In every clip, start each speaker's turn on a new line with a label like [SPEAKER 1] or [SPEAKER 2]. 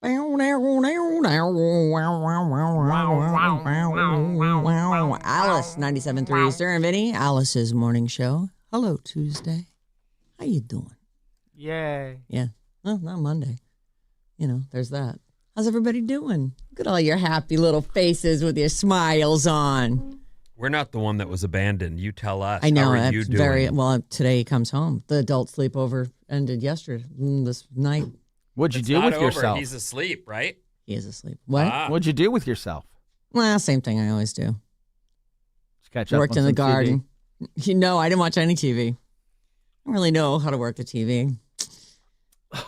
[SPEAKER 1] Alice, 97.3, Sarah Vinnie, Alice's morning show. Hello, Tuesday. How you doing?
[SPEAKER 2] Yay.
[SPEAKER 1] Yeah. Well, not Monday. There's that. How's everybody doing? Look at all your happy little faces with your smiles on.
[SPEAKER 3] We're not the one that was abandoned. You tell us.
[SPEAKER 1] I know.
[SPEAKER 3] How are you doing?
[SPEAKER 1] Very well. Today he comes home. The adult sleepover ended yesterday, this night.
[SPEAKER 2] What'd you do with yourself?
[SPEAKER 3] He's asleep, right?
[SPEAKER 1] He is asleep. What?
[SPEAKER 2] What'd you do with yourself?
[SPEAKER 1] Well, same thing I always do.
[SPEAKER 2] Just catch up
[SPEAKER 1] Worked
[SPEAKER 2] on
[SPEAKER 1] in the
[SPEAKER 2] some
[SPEAKER 1] garden.
[SPEAKER 2] TV.
[SPEAKER 1] No, I didn't watch any TV. I don't really know how to work the TV. I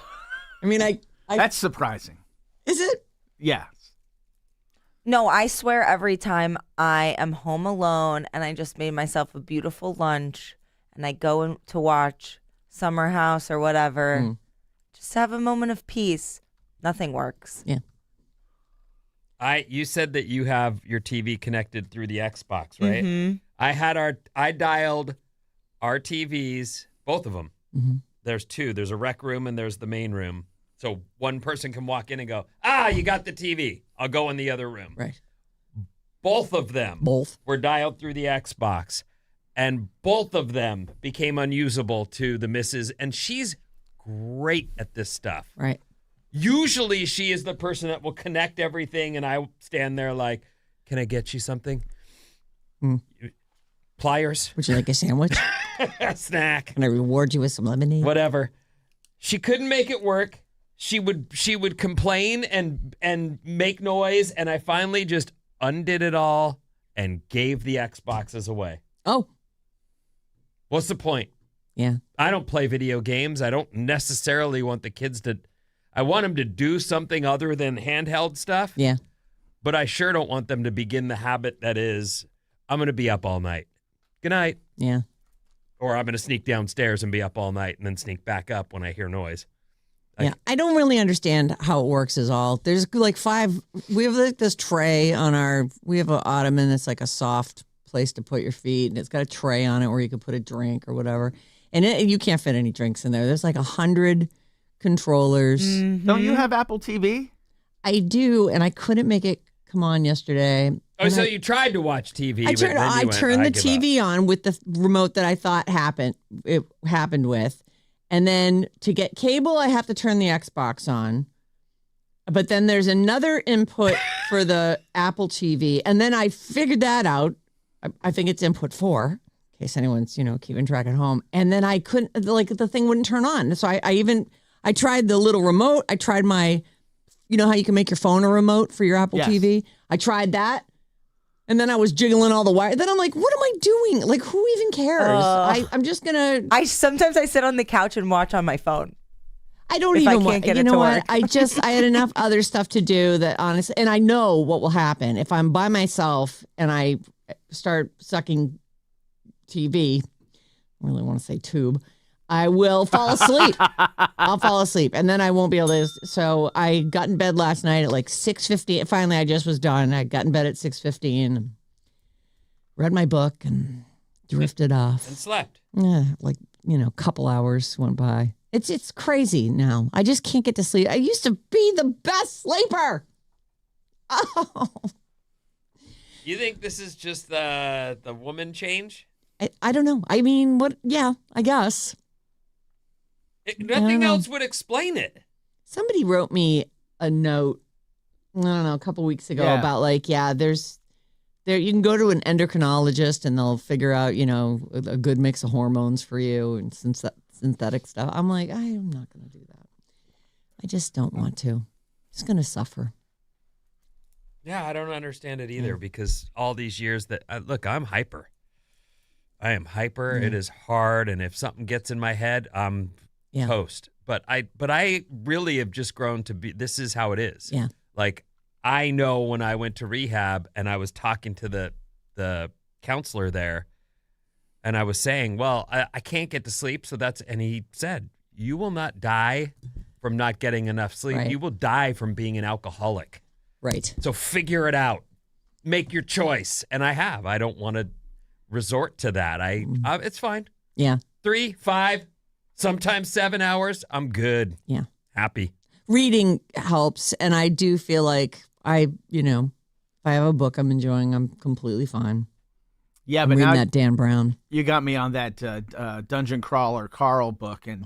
[SPEAKER 1] mean,
[SPEAKER 2] That's surprising.
[SPEAKER 1] Is it?
[SPEAKER 2] Yes.
[SPEAKER 4] No, I swear every time I am home alone and I just made myself a beautiful lunch and I go in to watch Summer House or whatever, just have a moment of peace, nothing works.
[SPEAKER 1] Yeah.
[SPEAKER 3] You said that you have your TV connected through the Xbox, right?
[SPEAKER 4] Mm-hmm.
[SPEAKER 3] I dialed our TVs, both of them.
[SPEAKER 1] Mm-hmm.
[SPEAKER 3] There's two. There's a rec room and there's the main room. So one person can walk in and go, you got the TV. I'll go in the other room.
[SPEAKER 1] Right.
[SPEAKER 3] Both of them were dialed through the Xbox, and both of them became unusable to the missus, and she's great at this stuff.
[SPEAKER 1] Right.
[SPEAKER 3] Usually she is the person that will connect everything, and I stand there like, can I get you something? Pliers?
[SPEAKER 1] Would you like a sandwich?
[SPEAKER 3] A snack?
[SPEAKER 1] Can I reward you with some lemonade?
[SPEAKER 3] Whatever. She couldn't make it work. She would complain and make noise, and I finally just undid it all and gave the Xboxes away.
[SPEAKER 1] Oh.
[SPEAKER 3] What's the point?
[SPEAKER 1] Yeah.
[SPEAKER 3] I don't play video games. I don't necessarily want the kids to... I want them to do something other than handheld stuff.
[SPEAKER 1] Yeah.
[SPEAKER 3] But I sure don't want them to begin the habit that is, I'm going to be up all night. Good night.
[SPEAKER 1] Yeah.
[SPEAKER 3] Or I'm going to sneak downstairs and be up all night and then sneak back up when I hear noise.
[SPEAKER 1] Yeah, I don't really understand how it works is all. There's like we have like this tray on we have an ottoman that's like a soft place to put your feet, and it's got a tray on it where you can put a drink or whatever. And you can't fit any drinks in there. There's like 100 controllers.
[SPEAKER 4] Mm-hmm.
[SPEAKER 2] Don't you have Apple TV?
[SPEAKER 1] I do, and I couldn't make it come on yesterday.
[SPEAKER 3] Oh, so you tried to watch TV.
[SPEAKER 1] I turned the TV on with the remote that I thought it happened with. And then to get cable, I have to turn the Xbox on. But then there's another input for the Apple TV. And then I figured that out. I think it's input 4, in case anyone's, keeping track at home. And then I couldn't, the thing wouldn't turn on. So I tried the little remote. I tried my, how you can make your phone a remote for your Apple TV? I tried that. And then I was jiggling all the wires. Then I'm like, what am I doing? Like, who even cares? I'm just going to...
[SPEAKER 4] Sometimes I sit on the couch and watch on my phone.
[SPEAKER 1] I don't even want... You know what? I had enough other stuff to do that, honestly... And I know what will happen. If I'm by myself and I start sucking TV, I really want to say tube, I will fall asleep. I'll fall asleep. And then I won't be able to... So I got in bed last night at like 6:50. Finally, I just was done. I got in bed at 6:15, read my book, and drifted off.
[SPEAKER 3] And slept.
[SPEAKER 1] Yeah, a couple hours went by. It's crazy now. I just can't get to sleep. I used to be the best sleeper. Oh.
[SPEAKER 3] You think this is just the woman change?
[SPEAKER 1] I don't know. I mean, what? Yeah, I guess.
[SPEAKER 3] Nothing else would explain it.
[SPEAKER 1] Somebody wrote me a note, I don't know, a couple weeks ago about you can go to an endocrinologist and they'll figure out, a good mix of hormones for you and synthetic stuff. I'm like, I am not going to do that. I just don't want to. I'm just going to suffer.
[SPEAKER 3] Yeah, I don't understand it either because all these years look, I'm hyper. I am hyper. It is hard. And if something gets in my head, I'm toast. But I really have just grown to be, this is how it is.
[SPEAKER 1] Yeah.
[SPEAKER 3] Like, I know when I went to rehab and I was talking to the counselor there and I was saying, well, I can't get to sleep. And he said, you will not die from not getting enough sleep.
[SPEAKER 1] Right.
[SPEAKER 3] You will die from being an alcoholic.
[SPEAKER 1] Right.
[SPEAKER 3] So figure it out. Make your choice. And I have. I don't want to resort to that. It's fine.
[SPEAKER 1] Yeah.
[SPEAKER 3] 3, 5, sometimes 7 hours. I'm good.
[SPEAKER 1] Yeah.
[SPEAKER 3] Happy.
[SPEAKER 1] reading helps, and I do feel like if I have a book I'm enjoying, I'm completely fine.
[SPEAKER 2] Yeah,
[SPEAKER 1] I'm
[SPEAKER 2] but
[SPEAKER 1] reading
[SPEAKER 2] now
[SPEAKER 1] that Dan Brown.
[SPEAKER 2] you got me on that Dungeon Crawler Carl book, and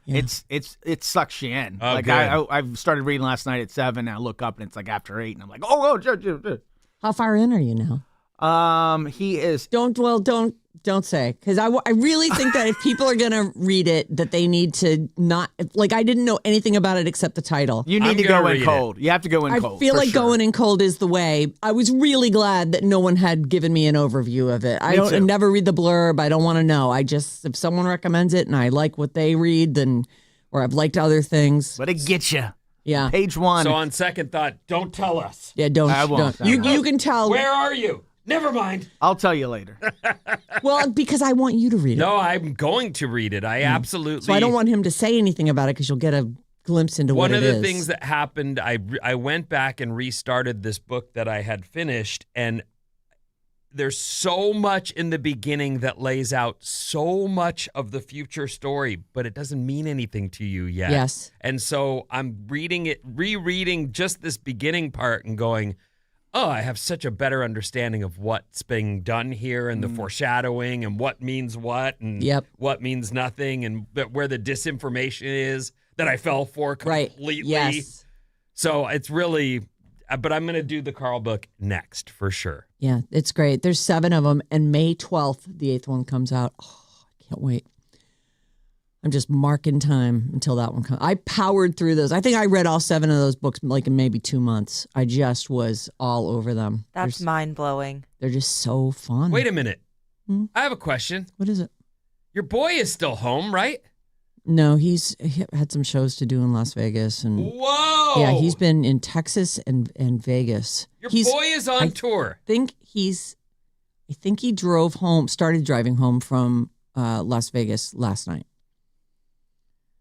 [SPEAKER 2] it sucks you in.
[SPEAKER 3] Oh,
[SPEAKER 2] like
[SPEAKER 3] good.
[SPEAKER 2] I started reading last night at 7, and I look up and it's like after 8, and I'm like, oh.
[SPEAKER 1] How far in are you now?
[SPEAKER 2] He is.
[SPEAKER 1] Don't say, because I really think that if people are gonna read it, that they need to not like. I didn't know anything about it except the title.
[SPEAKER 2] You need
[SPEAKER 3] I'm
[SPEAKER 2] to
[SPEAKER 3] gonna
[SPEAKER 2] go in
[SPEAKER 3] read
[SPEAKER 2] cold. You have to go in
[SPEAKER 1] I
[SPEAKER 2] cold.
[SPEAKER 1] feel
[SPEAKER 2] for
[SPEAKER 1] like
[SPEAKER 2] sure.
[SPEAKER 1] going in cold is the way. I was really glad that no one had given me an overview of it. I
[SPEAKER 2] Me too.
[SPEAKER 1] never read the blurb. I don't want to know. I just, if someone recommends it and I like what they read, then, or I've liked other things.
[SPEAKER 2] Let it get you.
[SPEAKER 1] Yeah.
[SPEAKER 2] Page 1.
[SPEAKER 3] So on second thought, don't tell us.
[SPEAKER 1] Yeah. Don't.
[SPEAKER 2] I won't.
[SPEAKER 1] You can tell.
[SPEAKER 3] Where are you? Never mind.
[SPEAKER 2] I'll tell you later.
[SPEAKER 1] Well, because I want you to read it.
[SPEAKER 3] No, I'm going to read it. I absolutely.
[SPEAKER 1] So I don't want him to say anything about it because you'll get a glimpse into what it is.
[SPEAKER 3] One of the things that happened, I went back and restarted this book that I had finished, and there's so much in the beginning that lays out so much of the future story, but it doesn't mean anything to you yet.
[SPEAKER 1] Yes.
[SPEAKER 3] And so I'm rereading just this beginning part and going, oh, I have such a better understanding of what's being done here and the foreshadowing and what means what and what means nothing and where the disinformation is that I fell for completely.
[SPEAKER 1] Right. Yes.
[SPEAKER 3] So it's really, but I'm going to do the Carl book next for sure.
[SPEAKER 1] Yeah, it's great. There's 7 of them, and May 12th, the 8th one comes out. Oh, I can't wait. I'm just marking time until that one comes. I powered through those. I think I read all 7 of those books like in maybe 2 months. I just was all over them.
[SPEAKER 4] That's mind-blowing.
[SPEAKER 1] They're just so fun.
[SPEAKER 3] Wait a minute. I have a question.
[SPEAKER 1] What is it?
[SPEAKER 3] Your boy is still home, right?
[SPEAKER 1] No, he had some shows to do in Las Vegas. And
[SPEAKER 3] Whoa.
[SPEAKER 1] yeah, he's been in Texas and Vegas.
[SPEAKER 3] Your boy is on tour.
[SPEAKER 1] I think he drove home, started driving home from Las Vegas last night.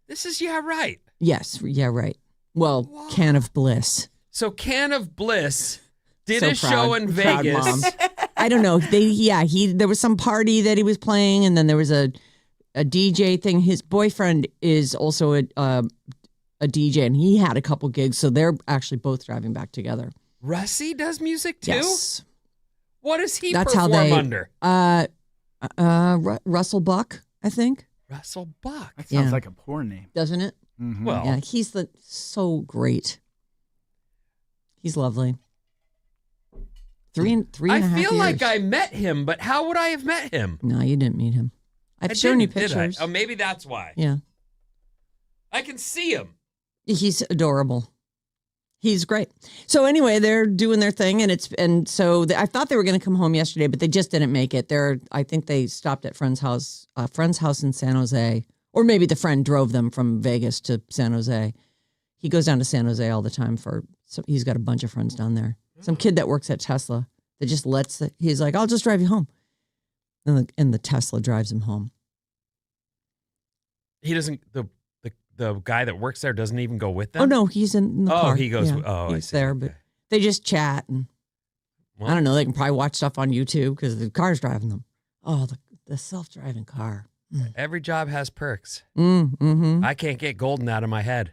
[SPEAKER 3] This is right.
[SPEAKER 1] Yes, yeah, right. Well, whoa. Can of Bliss.
[SPEAKER 3] So Can of Bliss did
[SPEAKER 1] so
[SPEAKER 3] a show in Vegas.
[SPEAKER 1] Mom. I don't know. There was some party that he was playing, and then there was a DJ thing. His boyfriend is also a DJ, and he had a couple gigs, so they're actually both driving back together.
[SPEAKER 3] Russie does music too?
[SPEAKER 1] Yes.
[SPEAKER 3] What does he
[SPEAKER 1] That's
[SPEAKER 3] perform
[SPEAKER 1] how under? Russell Buck, I think.
[SPEAKER 3] Russell Buck.
[SPEAKER 2] That sounds like a porn name.
[SPEAKER 1] Doesn't it?
[SPEAKER 2] Mm-hmm.
[SPEAKER 3] Well,
[SPEAKER 1] yeah, he's so great. He's lovely. Three and a half
[SPEAKER 3] I feel
[SPEAKER 1] years.
[SPEAKER 3] like I met him, but how would I have met him?
[SPEAKER 1] No, you didn't meet him. I've shown you pictures.
[SPEAKER 3] Oh, maybe that's why.
[SPEAKER 1] Yeah.
[SPEAKER 3] I can see him.
[SPEAKER 1] He's adorable. He's great. So anyway, they're doing their thing, and so I thought they were going to come home yesterday, but they just didn't make it. I think they stopped at friend's house in San Jose, or maybe the friend drove them from Vegas to San Jose. He goes down to San Jose all the time so he's got a bunch of friends down there. Some kid that works at Tesla that just he's like, I'll just drive you home. And the Tesla drives him home.
[SPEAKER 3] He doesn't, the guy that works there doesn't even go with them?
[SPEAKER 1] Oh, no, he's in the car.
[SPEAKER 3] He goes,
[SPEAKER 1] yeah,
[SPEAKER 3] he's
[SPEAKER 1] I see. There,
[SPEAKER 3] okay.
[SPEAKER 1] but they just chat. And I don't know, they can probably watch stuff on YouTube because the car's driving them. Oh, the self-driving car.
[SPEAKER 3] Every job has perks.
[SPEAKER 1] Mm-hmm.
[SPEAKER 3] I can't get golden out of my head.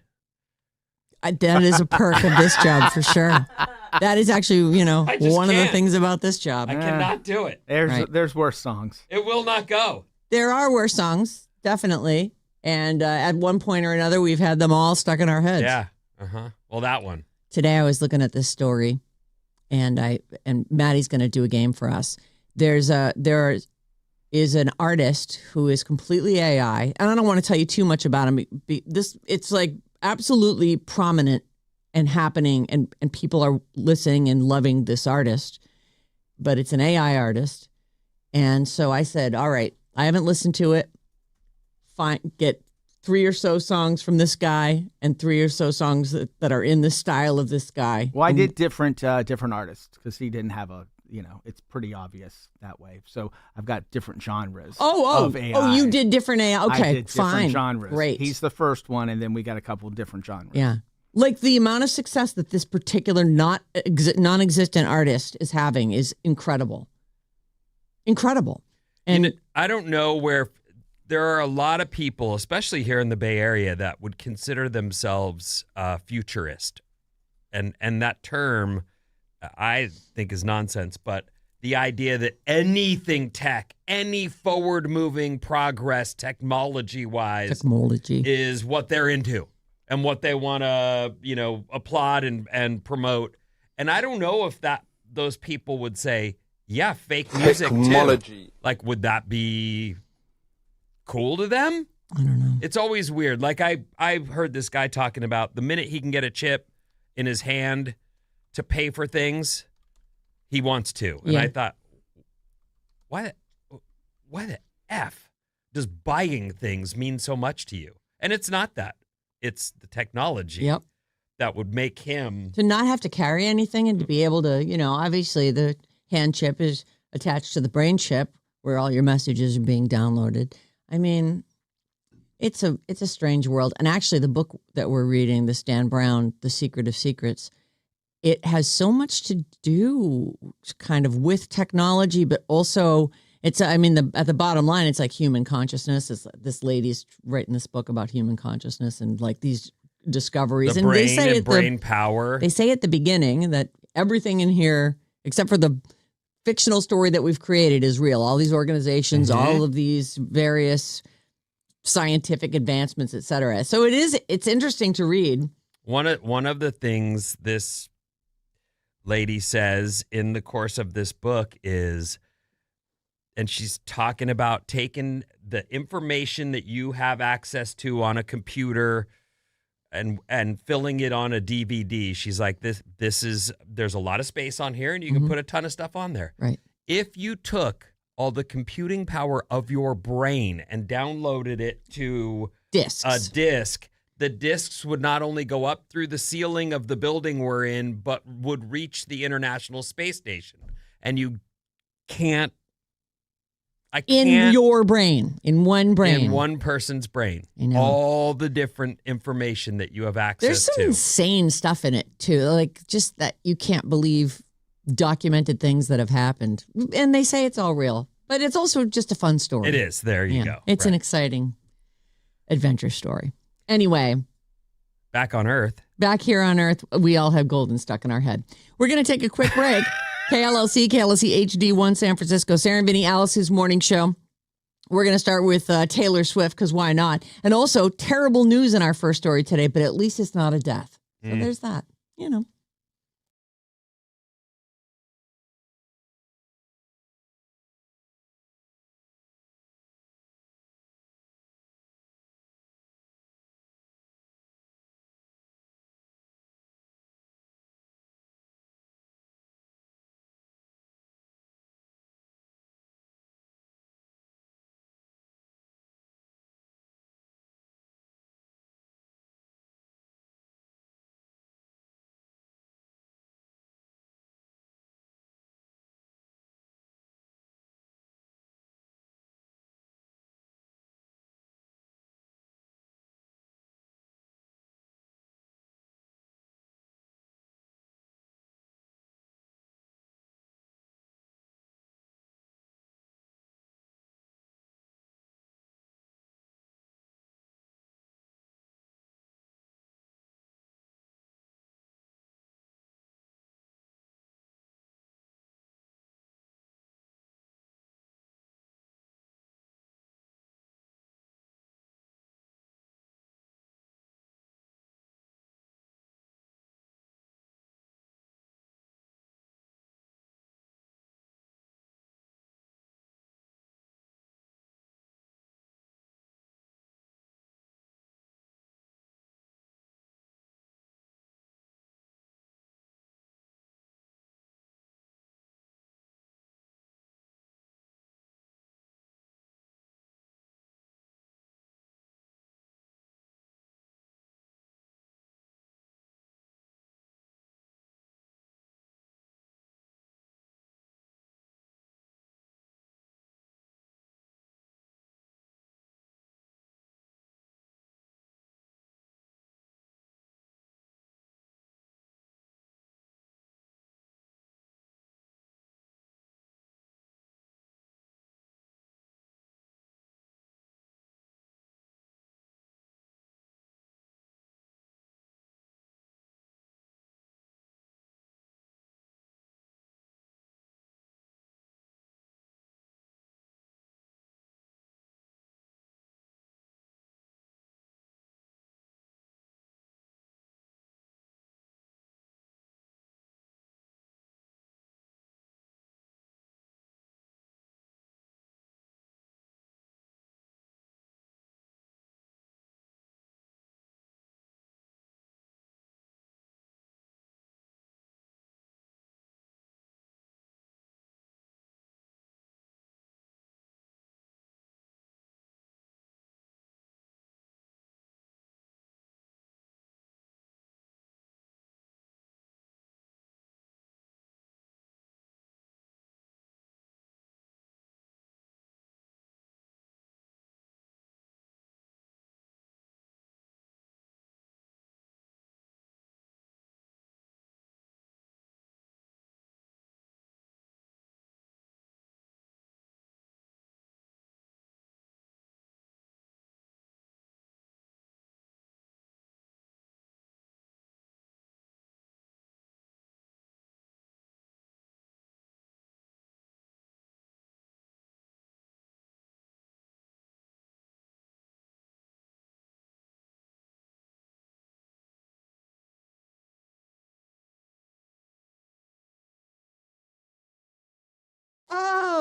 [SPEAKER 1] That is a perk of this job for sure. That is actually, one of the things about this job.
[SPEAKER 3] I cannot do it.
[SPEAKER 2] There's worse songs.
[SPEAKER 3] It will not go.
[SPEAKER 1] There are worse songs, definitely. And at one point or another, we've had them all stuck in our heads.
[SPEAKER 3] Yeah. Uh-huh. Well, that one.
[SPEAKER 1] Today I was looking at this story, and Maddie's going to do a game for us. There is an artist who is completely AI, and I don't want to tell you too much about him. It's like absolutely prominent and happening, and people are listening and loving this artist, but it's an AI artist. And so I said, all right, I haven't listened to it. Get 3 or so songs from this guy and 3 or so songs that are in the style of this guy.
[SPEAKER 2] Well, I did different artists because he didn't have it's pretty obvious that way. So I've got different genres of AI.
[SPEAKER 1] Oh, you did different AI. Okay,
[SPEAKER 2] I did
[SPEAKER 1] fine.
[SPEAKER 2] different genres.
[SPEAKER 1] Great.
[SPEAKER 2] He's the first one, and then we got a couple different genres.
[SPEAKER 1] Yeah. Like the amount of success that this particular non-existent artist is having is incredible. Incredible. And
[SPEAKER 3] I don't know where there are a lot of people, especially here in the Bay Area, that would consider themselves futurist. And that term, I think, is nonsense. But the idea that anything tech, any forward-moving progress technology-wise is what they're into and what they want to, applaud and promote. And I don't know if those people would say, yeah, fake music too. Like, would that be cool to them?
[SPEAKER 1] I don't know.
[SPEAKER 3] It's always weird. Like, I've heard this guy talking about the minute he can get a chip in his hand to pay for things, he wants to. And I thought, why the F does buying things mean so much to you? And it's not that. It's the technology that would make him...
[SPEAKER 1] To not have to carry anything and to be able to, obviously the hand chip is attached to the brain chip where all your messages are being downloaded. I mean, it's a strange world. And actually the book that we're reading, this Dan Brown, The Secret of Secrets, it has so much to do kind of with technology, but also at the bottom line, it's like human consciousness. This lady's writing this book about human consciousness and like these discoveries.
[SPEAKER 3] The brain and brain power.
[SPEAKER 1] They say at the beginning that everything in here, except for the fictional story that we've created, is real. All these organizations, all of these various scientific advancements, et cetera. So it's interesting to read.
[SPEAKER 3] One of the things this lady says in the course of this book is, and she's talking about taking the information that you have access to on a computer and filling it on a DVD. She's like, there's a lot of space on here and you can put a ton of stuff on there.
[SPEAKER 1] Right.
[SPEAKER 3] If you took all the computing power of your brain and downloaded it to a disk, the discs would not only go up through the ceiling of the building we're in, but would reach the International Space Station. And you can't.
[SPEAKER 1] In your brain, in one brain.
[SPEAKER 3] In one person's brain. All the different information that you have access to.
[SPEAKER 1] There's some insane stuff in it, too. Like, just that you can't believe documented things that have happened. And they say it's all real. But it's also just a fun story.
[SPEAKER 3] It is. There you go.
[SPEAKER 1] It's an exciting adventure story. Anyway.
[SPEAKER 3] Back on Earth.
[SPEAKER 1] Back here on Earth, we all have golden stuck in our head. We're going to take a quick break. KLLC HD1 San Francisco, Sarah Vinnie, Alice's morning show. We're going to start with Taylor Swift, because why not? And also, terrible news in our first story today, but at least it's not a death. So there's that,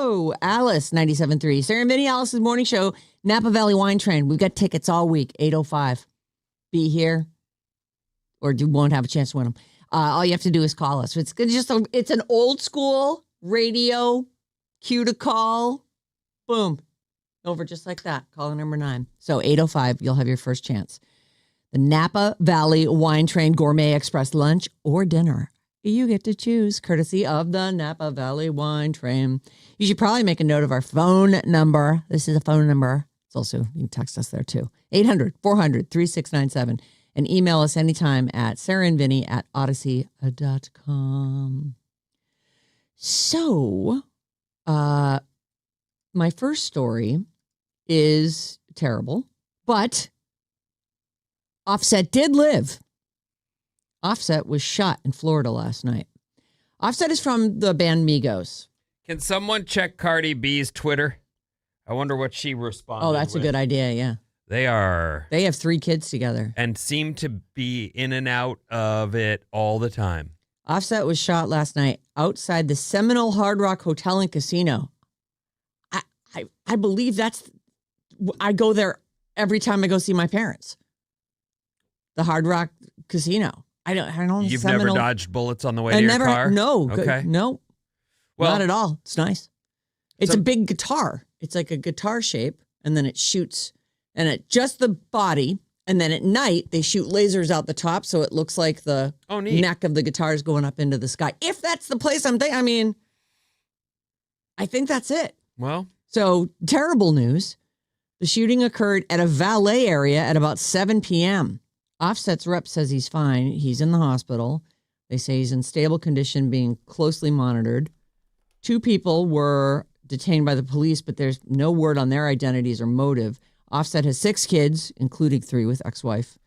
[SPEAKER 1] Show. Alice, 97.3. Sarah Vinnie, Alice's morning show. Napa Valley Wine Train. We've got tickets all week, 8:05. Be here, or you won't have a chance to win them. All you have to do is call us. It's an old school radio cue to call. Boom. Over just like that. Caller number 9. So 8:05, you'll have your first chance. The Napa Valley Wine Train Gourmet Express lunch or dinner. You get to choose, courtesy of the Napa Valley Wine Train. You should probably make a note of our phone number. This is a phone number. It's also, you can text us there too. 800-400-3697. And email us anytime at sarahandvinny@odyssey.com. So, my first story is terrible, but Offset did live. Offset was shot in Florida last night. Offset is from the band Migos.
[SPEAKER 3] Can someone check Cardi B's Twitter? I wonder what she responded.
[SPEAKER 1] Oh, that's a good idea, yeah.
[SPEAKER 3] They
[SPEAKER 1] have 3 kids together.
[SPEAKER 3] And seem to be in and out of it all the time.
[SPEAKER 1] Offset was shot last night outside the Seminole Hard Rock Hotel and Casino. I believe I go there every time I go see my parents. The Hard Rock Casino. I don't.
[SPEAKER 3] You've never dodged bullets on the way to your car?
[SPEAKER 1] No.
[SPEAKER 3] Okay.
[SPEAKER 1] No. Well, not at all. It's nice. It's a big guitar. It's like a guitar shape, and then it shoots, and it just the body, and then at night they shoot lasers out the top, so it looks like the neck of the guitar is going up into the sky. If that's the place I'm thinking, I mean, I think that's it.
[SPEAKER 3] Well.
[SPEAKER 1] So, terrible news. The shooting occurred at a valet area at about 7 p.m. Offset's rep says he's fine. He's in the hospital. They say he's in stable condition, being closely monitored. 2 people were detained by the police, but there's no word on their identities or motive. Offset has 6 kids, including 3 with ex-wife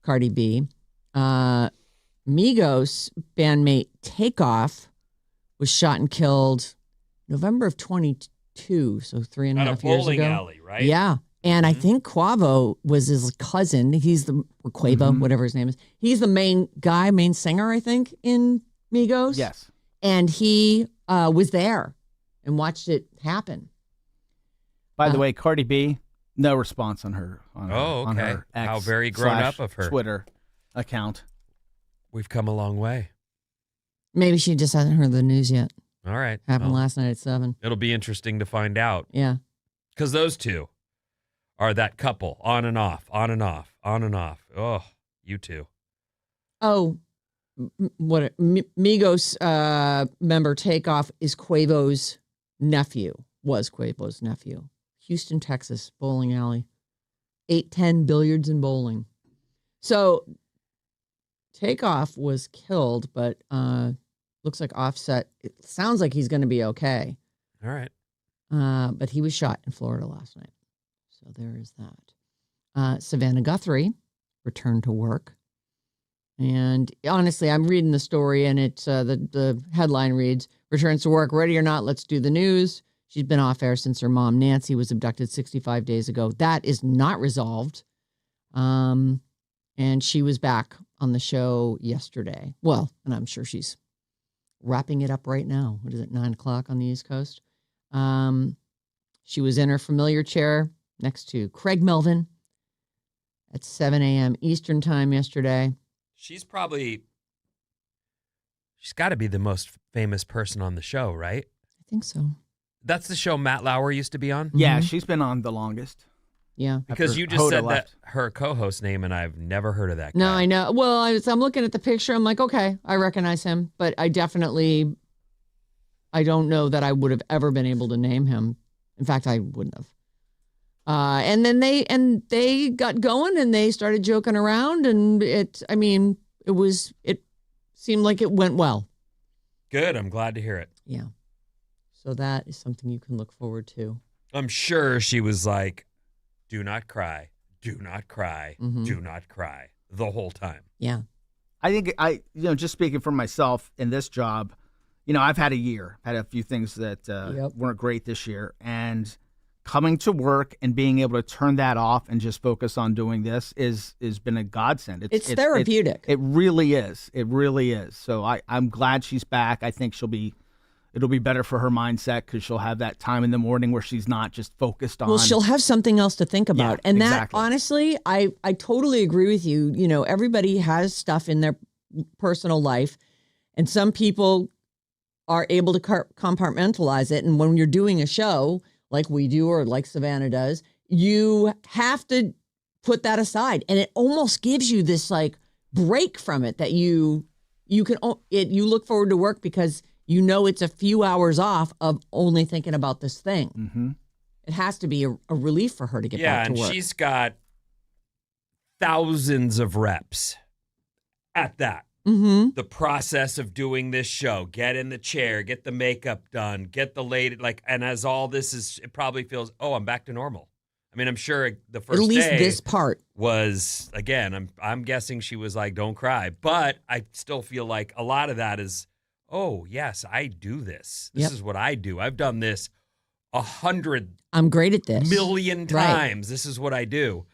[SPEAKER 1] Cardi B. Migos bandmate Takeoff was shot and killed November of 22, so 3.5 years ago. At a bowling
[SPEAKER 3] alley, right?
[SPEAKER 1] Yeah. And I think Quavo was his cousin. He's whatever his name is. He's the main singer, I think, in Migos.
[SPEAKER 2] Yes.
[SPEAKER 1] And he was there and watched it happen.
[SPEAKER 2] By the way, Cardi B, no response on her.
[SPEAKER 3] On her X how very grown up of her
[SPEAKER 2] Twitter account.
[SPEAKER 3] We've come a long way.
[SPEAKER 1] Maybe she just hasn't heard the news yet.
[SPEAKER 3] All right.
[SPEAKER 1] Happened last night at 7.
[SPEAKER 3] It'll be interesting to find out.
[SPEAKER 1] Yeah.
[SPEAKER 3] Because those two are that couple, on and off, on and off, on and off. Oh, you two.
[SPEAKER 1] Oh, Migos member Takeoff is Quavo's nephew, was Quavo's nephew. Houston, Texas, bowling alley. 810 billiards and bowling. So Takeoff was killed, but looks like Offset, it sounds like he's going to be okay.
[SPEAKER 3] All right.
[SPEAKER 1] But he was shot in Florida last night. So there is that. Savannah Guthrie returned to work. And honestly, I'm reading the story, and it's the headline reads, "Returns to work, ready or not, let's do the news." She's been off air since her mom, Nancy, was abducted 65 days ago. That is not resolved. And she was back on the show yesterday. Well, and I'm sure she's wrapping it up right now. What is it, 9 o'clock on the East Coast? She was in her familiar chair next to Craig Melvin at 7 a.m. Eastern time yesterday.
[SPEAKER 3] She's got to be the most famous person on the show, right?
[SPEAKER 1] I think so.
[SPEAKER 3] That's the show Matt Lauer used to be on?
[SPEAKER 2] Yeah, she's been on the longest.
[SPEAKER 1] Yeah.
[SPEAKER 3] Because you just said that her co-host name, and I've never heard of that guy.
[SPEAKER 1] No, I know. Well, I'm looking at the picture. I'm like, okay, I recognize him. But I don't know that I would have ever been able to name him. In fact, I wouldn't have. And then they got going and they started joking around, and it seemed like it went well.
[SPEAKER 3] Good. I'm glad to hear it.
[SPEAKER 1] Yeah. So that is something you can look forward to.
[SPEAKER 3] I'm sure she was like, do not cry, do not cry, do not cry the whole time.
[SPEAKER 1] Yeah.
[SPEAKER 2] I think just speaking for myself in this job, I've had a few things that weren't great this year, and coming to work and being able to turn that off and just focus on doing this is been a godsend.
[SPEAKER 1] It's therapeutic.
[SPEAKER 2] It really is. It really is. So I'm glad she's back. I think she'll be It'll be better for her mindset because she'll have that time in the morning where she's not just focused on.
[SPEAKER 1] Well, she'll have something else to think about. And
[SPEAKER 2] exactly.
[SPEAKER 1] that, honestly, I totally agree with you. You know, everybody has stuff in their personal life, and some people are able to compartmentalize it. And when you're doing a show like we do or like Savannah does, you have to put that aside. And it almost gives you this like break from it that you look forward to work because you know it's a few hours off of only thinking about this thing.
[SPEAKER 2] Mm-hmm.
[SPEAKER 1] It has to be a relief for her to get back to work.
[SPEAKER 3] Yeah, and she's got thousands of reps at that.
[SPEAKER 1] Mm-hmm.
[SPEAKER 3] The process of doing this show, get in the chair, get the makeup done, get the lady, and as all this is, it probably feels, I'm back to normal. I mean, I'm sure the first
[SPEAKER 1] at least
[SPEAKER 3] day
[SPEAKER 1] this part
[SPEAKER 3] was, again, I'm guessing she was like, don't cry. But I still feel like a lot of that is, oh, yes, I do this. This is what I do. I've done this 100
[SPEAKER 1] I'm great at this.
[SPEAKER 3] million times.
[SPEAKER 1] Right.
[SPEAKER 3] This is what I do.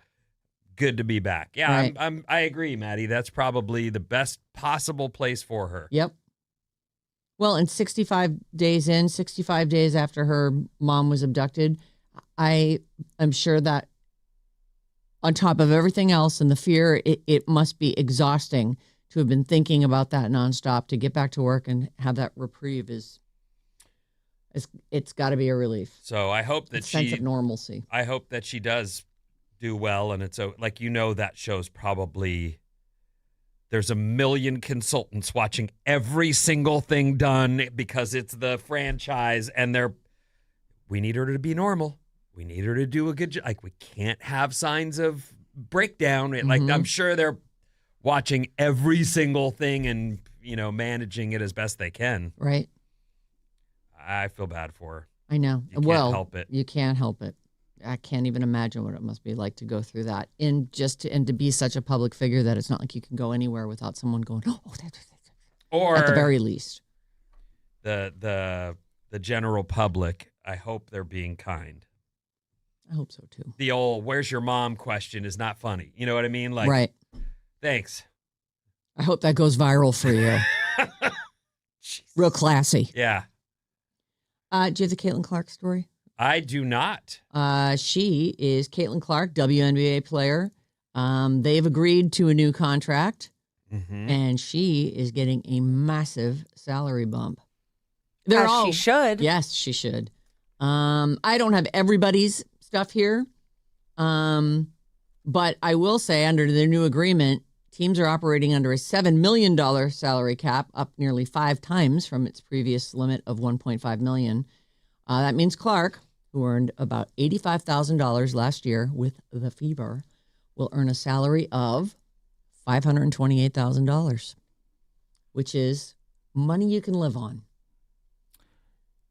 [SPEAKER 3] Good to be back. Yeah,
[SPEAKER 1] right.
[SPEAKER 3] I agree, Maddie. That's probably the best possible place for her.
[SPEAKER 1] Yep. Well, and 65 days after her mom was abducted, I am sure that on top of everything else and the fear, it must be exhausting to have been thinking about that nonstop. To get back to work and have that reprieve it's got to be a relief.
[SPEAKER 3] So I hope that
[SPEAKER 1] sense of normalcy.
[SPEAKER 3] I hope that she does do well, and it's like, that show's probably, there's a million consultants watching every single thing done because it's the franchise, and we need her to be normal. We need her to do a good job. Like, we can't have signs of breakdown. Like, I'm sure they're watching every single thing and, managing it as best they can.
[SPEAKER 1] Right.
[SPEAKER 3] I feel bad for her.
[SPEAKER 1] I know.
[SPEAKER 3] You can't help it.
[SPEAKER 1] You can't help it. I can't even imagine what it must be like to go through that, and to be such a public figure that it's not like you can go anywhere without someone going,
[SPEAKER 3] or
[SPEAKER 1] at the very least,
[SPEAKER 3] the general public. I hope they're being kind.
[SPEAKER 1] I hope so too.
[SPEAKER 3] The old "Where's your mom?" question is not funny. You know what I mean? Like,
[SPEAKER 1] right?
[SPEAKER 3] Thanks.
[SPEAKER 1] I hope that goes viral for you. Real classy.
[SPEAKER 3] Yeah.
[SPEAKER 1] Do you have the Caitlin Clark story?
[SPEAKER 3] I do not.
[SPEAKER 1] She is Caitlin Clark, WNBA player. They've agreed to a new contract, and she is getting a massive salary bump.
[SPEAKER 4] She should.
[SPEAKER 1] Yes, she should. I don't have everybody's stuff here, but I will say under the new agreement, teams are operating under a $7 million salary cap, up nearly 5 times from its previous limit of $1.5 million. That means Clark, who earned about $85,000 last year with the Fever, will earn a salary of $528,000, which is money you can live on.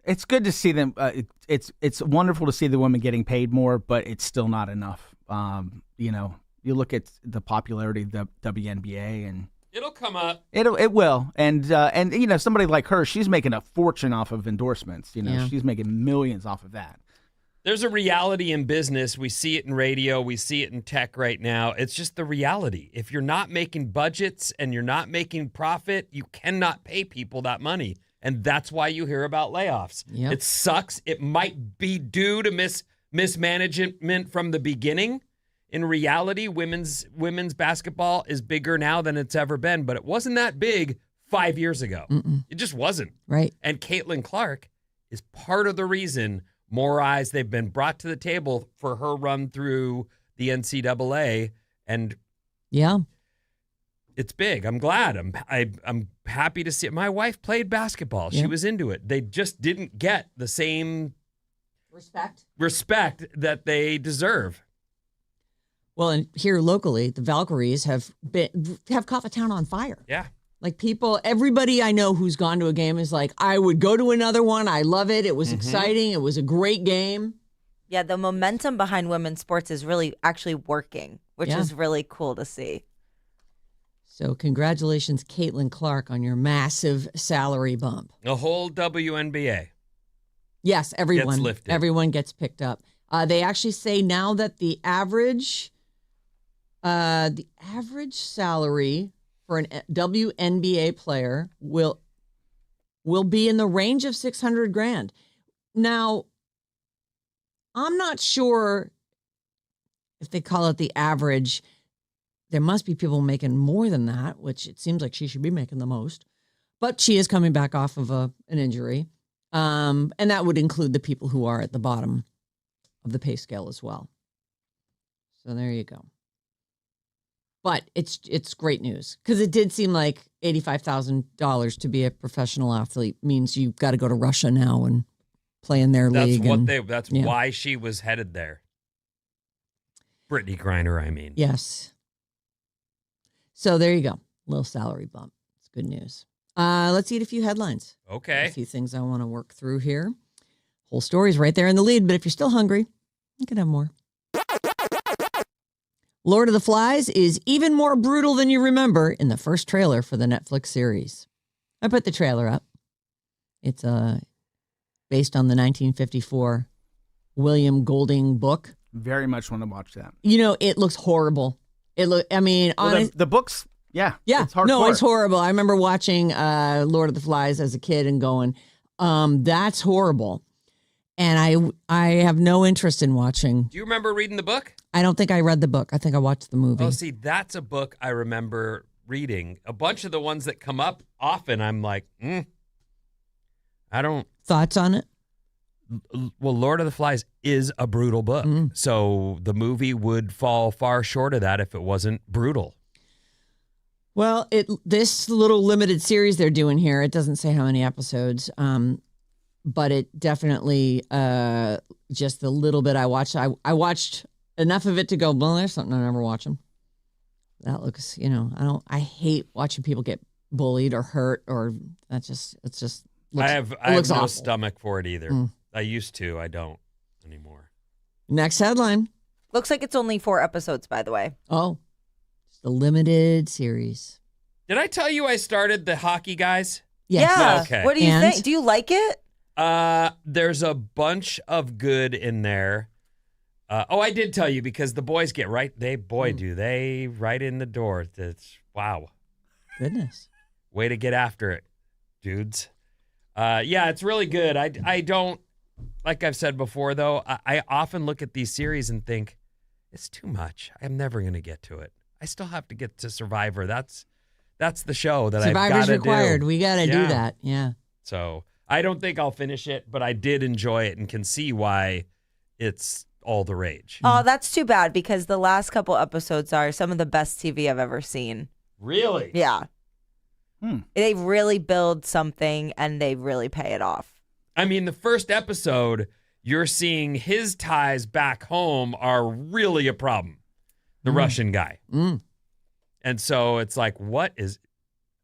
[SPEAKER 2] It's good to see them. It's wonderful to see the women getting paid more, but it's still not enough. You look at the popularity of the WNBA, and
[SPEAKER 3] it'll come up.
[SPEAKER 2] It will, and somebody like her, she's making a fortune off of endorsements. She's making millions off of that.
[SPEAKER 3] There's a reality in business. We see it in radio. We see it in tech right now. It's just the reality. If you're not making budgets and you're not making profit, you cannot pay people that money. And that's why you hear about layoffs.
[SPEAKER 1] Yep.
[SPEAKER 3] It sucks. It might be due to mismanagement from the beginning. In reality, women's basketball is bigger now than it's ever been, but it wasn't that big 5 years ago. It just wasn't.
[SPEAKER 1] Right.
[SPEAKER 3] And Caitlin Clark is part of the reason more eyes they've been brought to the table for her run through the NCAA, and it's big. I'm glad. I'm happy to see it. My wife played basketball. She was into it. They just didn't get the same respect that they deserve.
[SPEAKER 1] Well, and here locally, the Valkyries have caught the town on fire.
[SPEAKER 3] Yeah.
[SPEAKER 1] Like everybody I know who's gone to a game is like, I would go to another one. I love it. It was exciting. It was a great game.
[SPEAKER 4] Yeah, the momentum behind women's sports is really actually working, which is really cool to see.
[SPEAKER 1] So congratulations, Caitlin Clark, on your massive salary bump.
[SPEAKER 3] The whole WNBA.
[SPEAKER 1] Yes, everyone.
[SPEAKER 3] Gets lifted.
[SPEAKER 1] Everyone gets picked up. They actually say now that the average salary for an WNBA player will will be in the range of $600,000. Now, I'm not sure if they call it the average. There must be people making more than that, which it seems like she should be making the most. But she is coming back off of an injury. And that would include the people who are at the bottom of the pay scale as well. So there you go. But it's great news because it did seem like $85,000 to be a professional athlete means you've got to go to Russia now and play in their league.
[SPEAKER 3] That's why she was headed there. Brittany Griner, I mean.
[SPEAKER 1] Yes. So there you go. Little salary bump. It's good news. Let's eat a few headlines.
[SPEAKER 3] Okay.
[SPEAKER 1] A few things I want to work through here. Whole story's right there in the lead, but if you're still hungry, you can have more. Lord of the Flies is even more brutal than you remember in the first trailer for the Netflix series. I put the trailer up. It's based on the 1954 William Golding book.
[SPEAKER 2] Very much want to watch that.
[SPEAKER 1] You know, it looks horrible. The books,
[SPEAKER 2] yeah.
[SPEAKER 1] It's hardcore. No, it's horrible. I remember watching Lord of the Flies as a kid and going, that's horrible. And I have no interest in watching.
[SPEAKER 3] Do you remember reading the book?
[SPEAKER 1] I don't think I read the book. I think I watched the movie.
[SPEAKER 3] Oh, see, that's a book I remember reading. A bunch of the ones that come up often, I'm like, I don't.
[SPEAKER 1] Thoughts on it?
[SPEAKER 3] Well, Lord of the Flies is a brutal book. So the movie would fall far short of that if it wasn't brutal.
[SPEAKER 1] Well, this little limited series they're doing here, it doesn't say how many episodes, but it definitely, just the little bit I watched, I watched enough of it to go, well, there's something I'm never watching. That looks, I hate watching people get bullied or hurt or looks,
[SPEAKER 3] I have
[SPEAKER 1] no
[SPEAKER 3] awful stomach for it either. I used to. I don't anymore.
[SPEAKER 1] Next headline.
[SPEAKER 4] Looks like it's only 4 episodes, by the way.
[SPEAKER 1] Oh, it's the limited series.
[SPEAKER 3] Did I tell you I started the Hockey Guys?
[SPEAKER 1] Yes.
[SPEAKER 4] Yeah.
[SPEAKER 3] Okay.
[SPEAKER 4] What do you think? Do you like it?
[SPEAKER 3] There's a bunch of good in there. I did tell you because the boys get right. Do they right in the door. That's wow.
[SPEAKER 1] Goodness.
[SPEAKER 3] Way to get after it, dudes. Yeah, it's really good. I don't, like I've said before, though, I often look at these series and think, it's too much. I'm never going to get to it. I still have to get to Survivor. That's the show that I've got to do.
[SPEAKER 1] Survivor's required. We got to do that. Yeah.
[SPEAKER 3] So I don't think I'll finish it, but I did enjoy it and can see why it's all the rage.
[SPEAKER 4] Oh, that's too bad because the last couple episodes are some of the best TV I've ever seen.
[SPEAKER 3] Really?
[SPEAKER 4] Yeah. They really build something and they really pay it off.
[SPEAKER 3] I mean, the first episode, you're seeing his ties back home are really a problem. The Russian guy. And so it's like,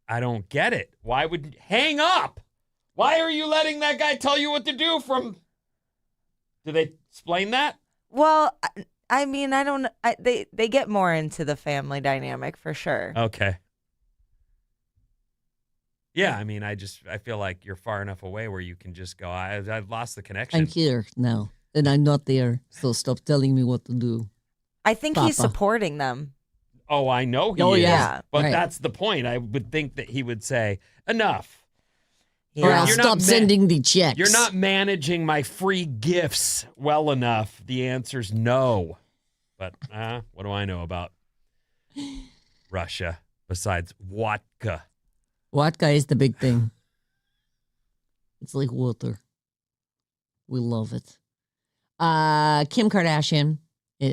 [SPEAKER 3] I don't get it. Why would hang up? Why are you letting that guy tell you what to do do they explain that?
[SPEAKER 4] Well, I mean, they get more into the family dynamic for sure.
[SPEAKER 3] Okay. Yeah, I mean, I feel like you're far enough away where you can just go, I've lost the connection.
[SPEAKER 1] I'm here now, and I'm not there, so stop telling me what to do.
[SPEAKER 4] I think he's supporting them.
[SPEAKER 3] Oh, I know he is. Yeah. But that's the point. I would think that he would say, enough.
[SPEAKER 1] Yeah. Or I'll stop sending the checks.
[SPEAKER 3] You're not managing my free gifts well enough. The answer's no. But what do I know about Russia besides vodka?
[SPEAKER 1] Vodka is the big thing. It's like water. We love it. Kim Kardashian.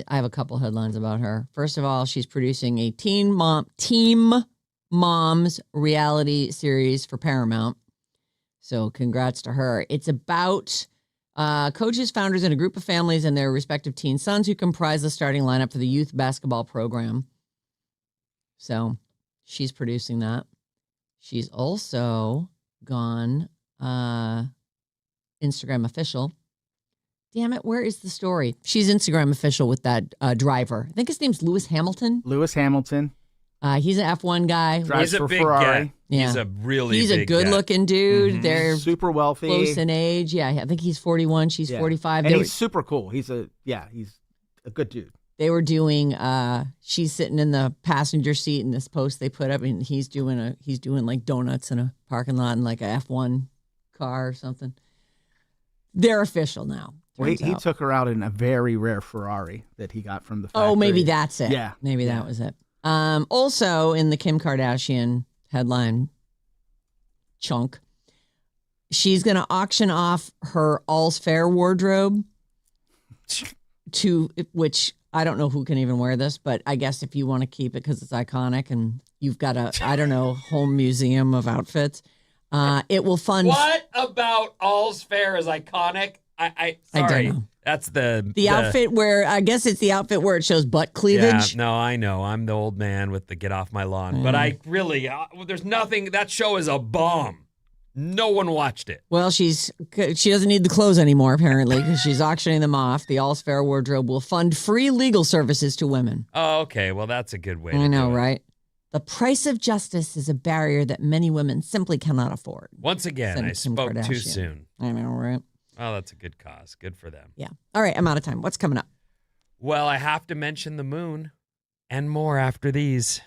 [SPEAKER 1] I have a couple headlines about her. First of all, she's producing a Teen Moms reality series for Paramount. So congrats to her. It's about coaches, founders, and a group of families and their respective teen sons who comprise the starting lineup for the youth basketball program. So she's producing that. She's also gone Instagram official. Damn it, where is the story? She's Instagram official with that driver. I think his name's Lewis Hamilton.
[SPEAKER 2] Lewis Hamilton.
[SPEAKER 1] He's an F1 guy.
[SPEAKER 3] He's a big guy. Yeah. He's a big
[SPEAKER 1] good-looking dude.
[SPEAKER 2] Mm-hmm.
[SPEAKER 1] They're
[SPEAKER 2] super wealthy.
[SPEAKER 1] Close in age. Yeah, I think he's 41. She's 45.
[SPEAKER 2] And he's super cool. He's a good dude.
[SPEAKER 1] They were doing, she's sitting in the passenger seat in this post they put up, and he's doing like donuts in a parking lot in like a F1 car or something. They're official now.
[SPEAKER 2] Well, he took her out in a very rare Ferrari that he got from the factory.
[SPEAKER 1] Oh, maybe that's it.
[SPEAKER 2] Yeah.
[SPEAKER 1] Maybe that was it. Also, in the Kim Kardashian headline chunk, she's going to auction off her All's Fair wardrobe which I don't know who can even wear this, but I guess if you want to keep it because it's iconic and you've got a, I don't know, home museum of outfits, it will fund.
[SPEAKER 3] What about All's Fair is iconic? I sorry.
[SPEAKER 1] Don't know.
[SPEAKER 3] That's the
[SPEAKER 1] outfit where, I guess it's the outfit where it shows butt cleavage.
[SPEAKER 3] Yeah, no, I know. I'm the old man with the get off my lawn. But I really, there's nothing, that show is a bomb. No one watched it.
[SPEAKER 1] Well, she doesn't need the clothes anymore, apparently, because she's auctioning them off. The All's Fair wardrobe will fund free legal services to women.
[SPEAKER 3] Oh, okay. Well, that's a good way to
[SPEAKER 1] I know,
[SPEAKER 3] do it.
[SPEAKER 1] right? The price of justice is a barrier that many women simply cannot afford.
[SPEAKER 3] Once again, I spoke too soon.
[SPEAKER 1] I know, right?
[SPEAKER 3] Oh, that's a good cause. Good for them.
[SPEAKER 1] Yeah. All right, I'm out of time. What's coming up?
[SPEAKER 3] Well, I have to mention the moon and more after these.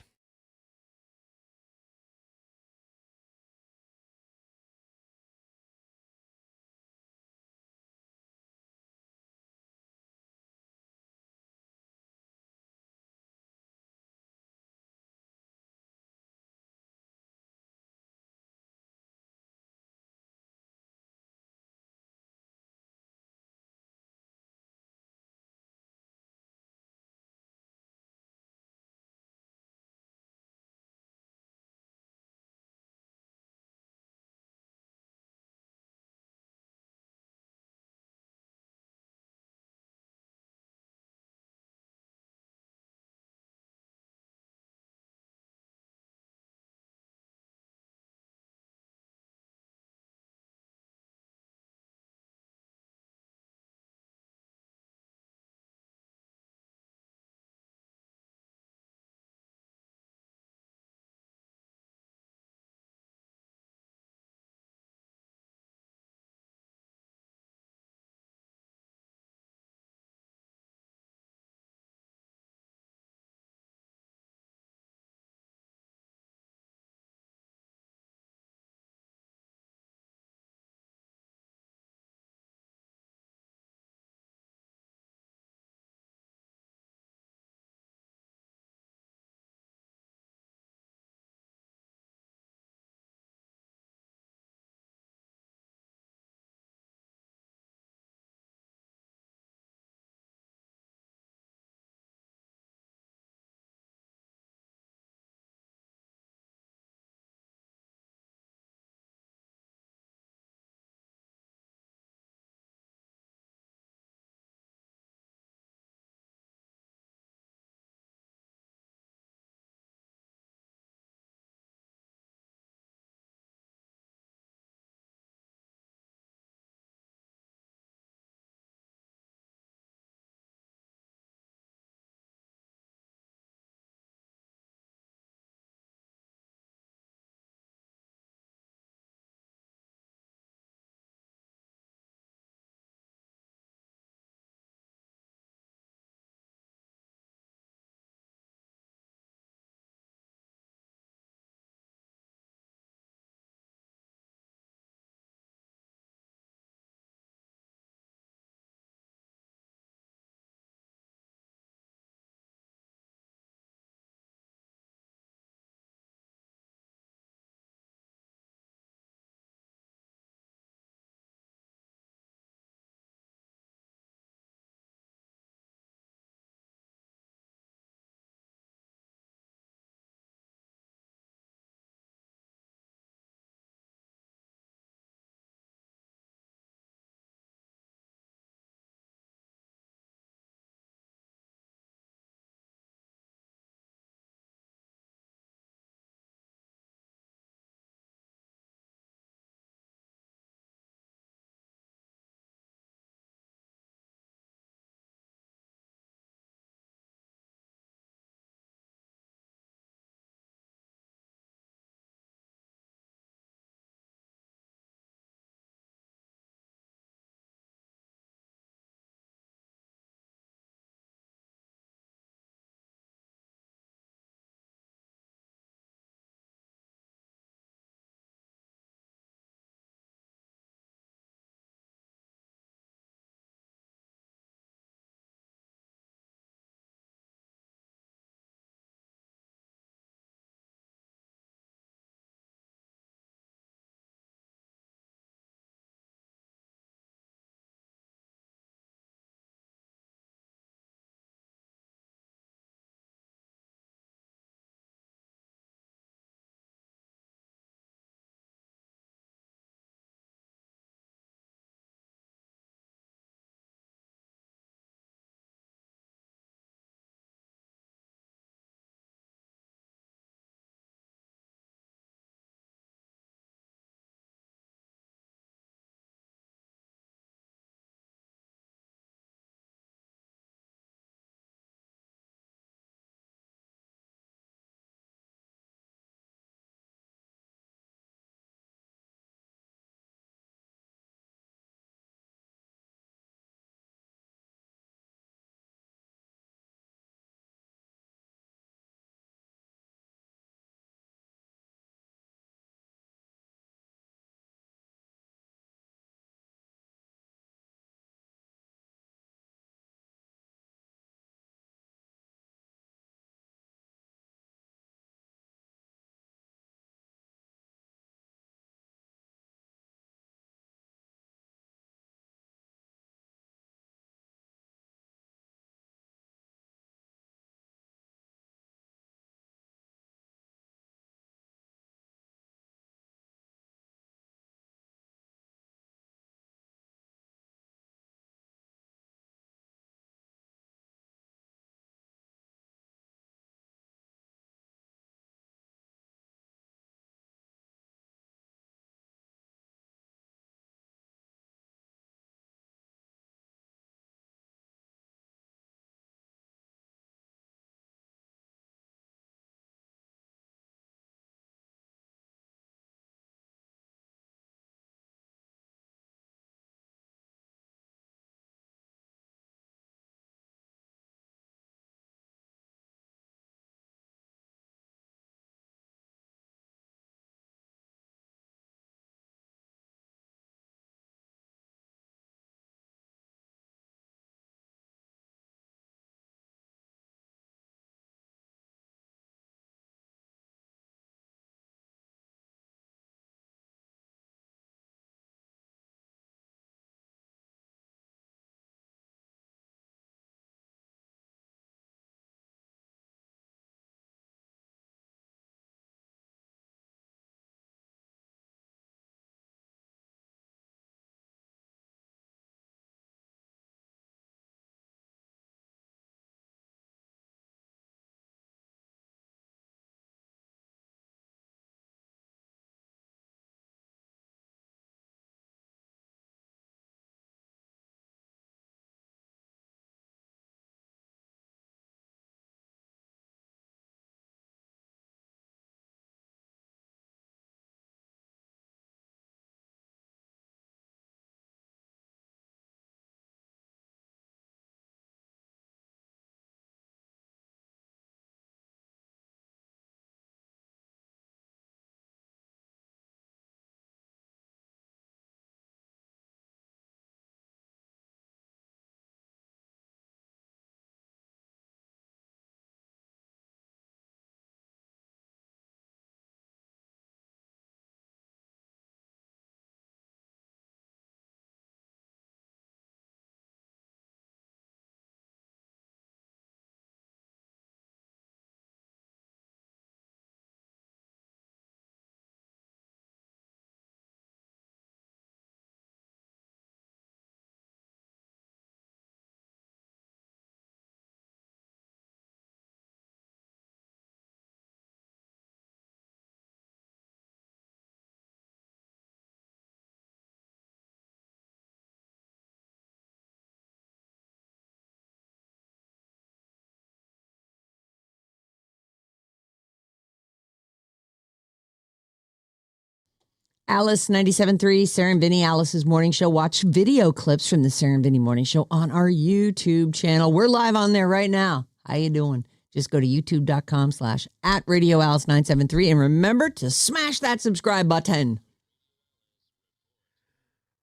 [SPEAKER 1] Alice 97.3, Sarah and Vinnie, Alice's morning show. Watch video clips from the Sarah and Vinnie morning show on our YouTube channel. We're live on there right now. How you doing? Just go to youtube.com/@RadioAlice973 and remember to smash that subscribe button.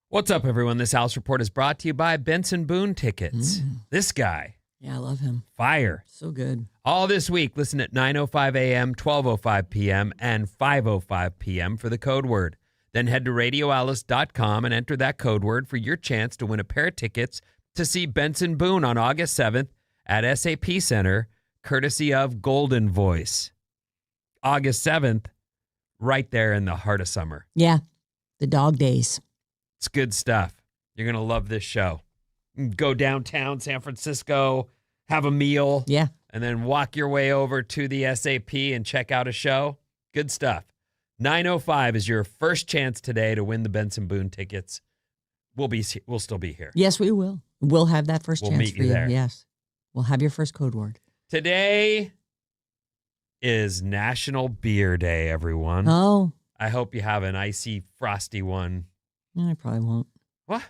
[SPEAKER 3] What's up, everyone? This Alice Report is brought to you by Benson Boone Tickets. This guy.
[SPEAKER 1] Yeah, I love him.
[SPEAKER 3] Fire.
[SPEAKER 1] So good.
[SPEAKER 3] All this week, listen at 9:05 a.m., 12:05 p.m., and 5:05 p.m. for the code word. Then head to radioalice.com and enter that code word for your chance to win a pair of tickets to see Benson Boone on August 7th at SAP Center, courtesy of Golden Voice. August 7th, right there in the heart of summer.
[SPEAKER 1] Yeah, the dog days.
[SPEAKER 3] It's good stuff. You're going to love this show. Go downtown San Francisco, have a meal.
[SPEAKER 1] Yeah.
[SPEAKER 3] And then walk your way over to the SAP and check out a show. Good stuff. 9:05 is your first chance today to win the Benson Boone tickets. We'll still be here.
[SPEAKER 1] Yes, we will. We'll have that first
[SPEAKER 3] We'll
[SPEAKER 1] chance
[SPEAKER 3] meet
[SPEAKER 1] for
[SPEAKER 3] you there.
[SPEAKER 1] Yes. We'll have your first code word.
[SPEAKER 3] Today is National Beer Day, everyone.
[SPEAKER 1] Oh.
[SPEAKER 3] I hope you have an icy, frosty one.
[SPEAKER 1] I probably won't.
[SPEAKER 3] What?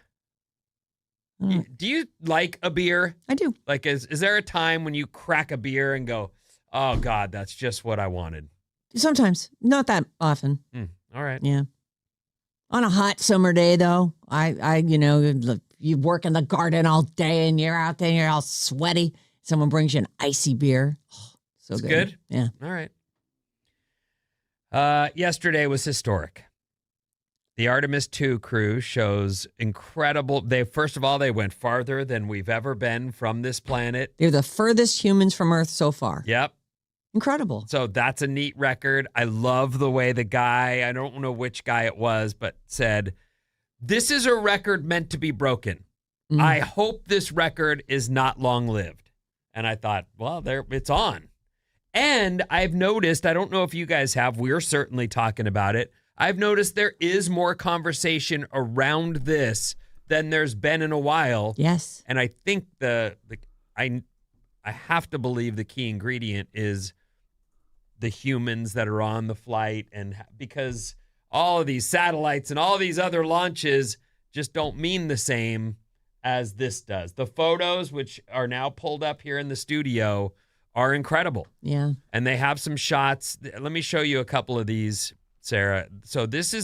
[SPEAKER 3] Do you like a beer?
[SPEAKER 1] I do.
[SPEAKER 3] Like, is there a time when you crack a beer and go, oh, God, that's just what I wanted?
[SPEAKER 1] Sometimes. Not that often.
[SPEAKER 3] All right.
[SPEAKER 1] Yeah. On a hot summer day, though, you work in the garden all day and you're out there and you're all sweaty. Someone brings you an icy beer. Oh, so
[SPEAKER 3] It's
[SPEAKER 1] good.
[SPEAKER 3] good?
[SPEAKER 1] Yeah.
[SPEAKER 3] All right. Yesterday was historic. The Artemis II crew shows incredible. First of all, they went farther than we've ever been from this planet.
[SPEAKER 1] They're the furthest humans from Earth so far.
[SPEAKER 3] Yep.
[SPEAKER 1] Incredible.
[SPEAKER 3] So that's a neat record. I love the way the guy, I don't know which guy it was, but said, this is a record meant to be broken. I hope this record is not long-lived. And I thought, well, it's on. And I've noticed, I don't know if you guys have, we're certainly talking about it. I've noticed there is more conversation around this than there's been in a while.
[SPEAKER 1] Yes.
[SPEAKER 3] And I think I have to believe the key ingredient is the humans that are on the flight, and because all of these satellites and all these other launches just don't mean the same as this does. The photos, which are now pulled up here in the studio, are incredible.
[SPEAKER 1] Yeah.
[SPEAKER 3] And they have some shots. Let me show you a couple of these, Sarah. So this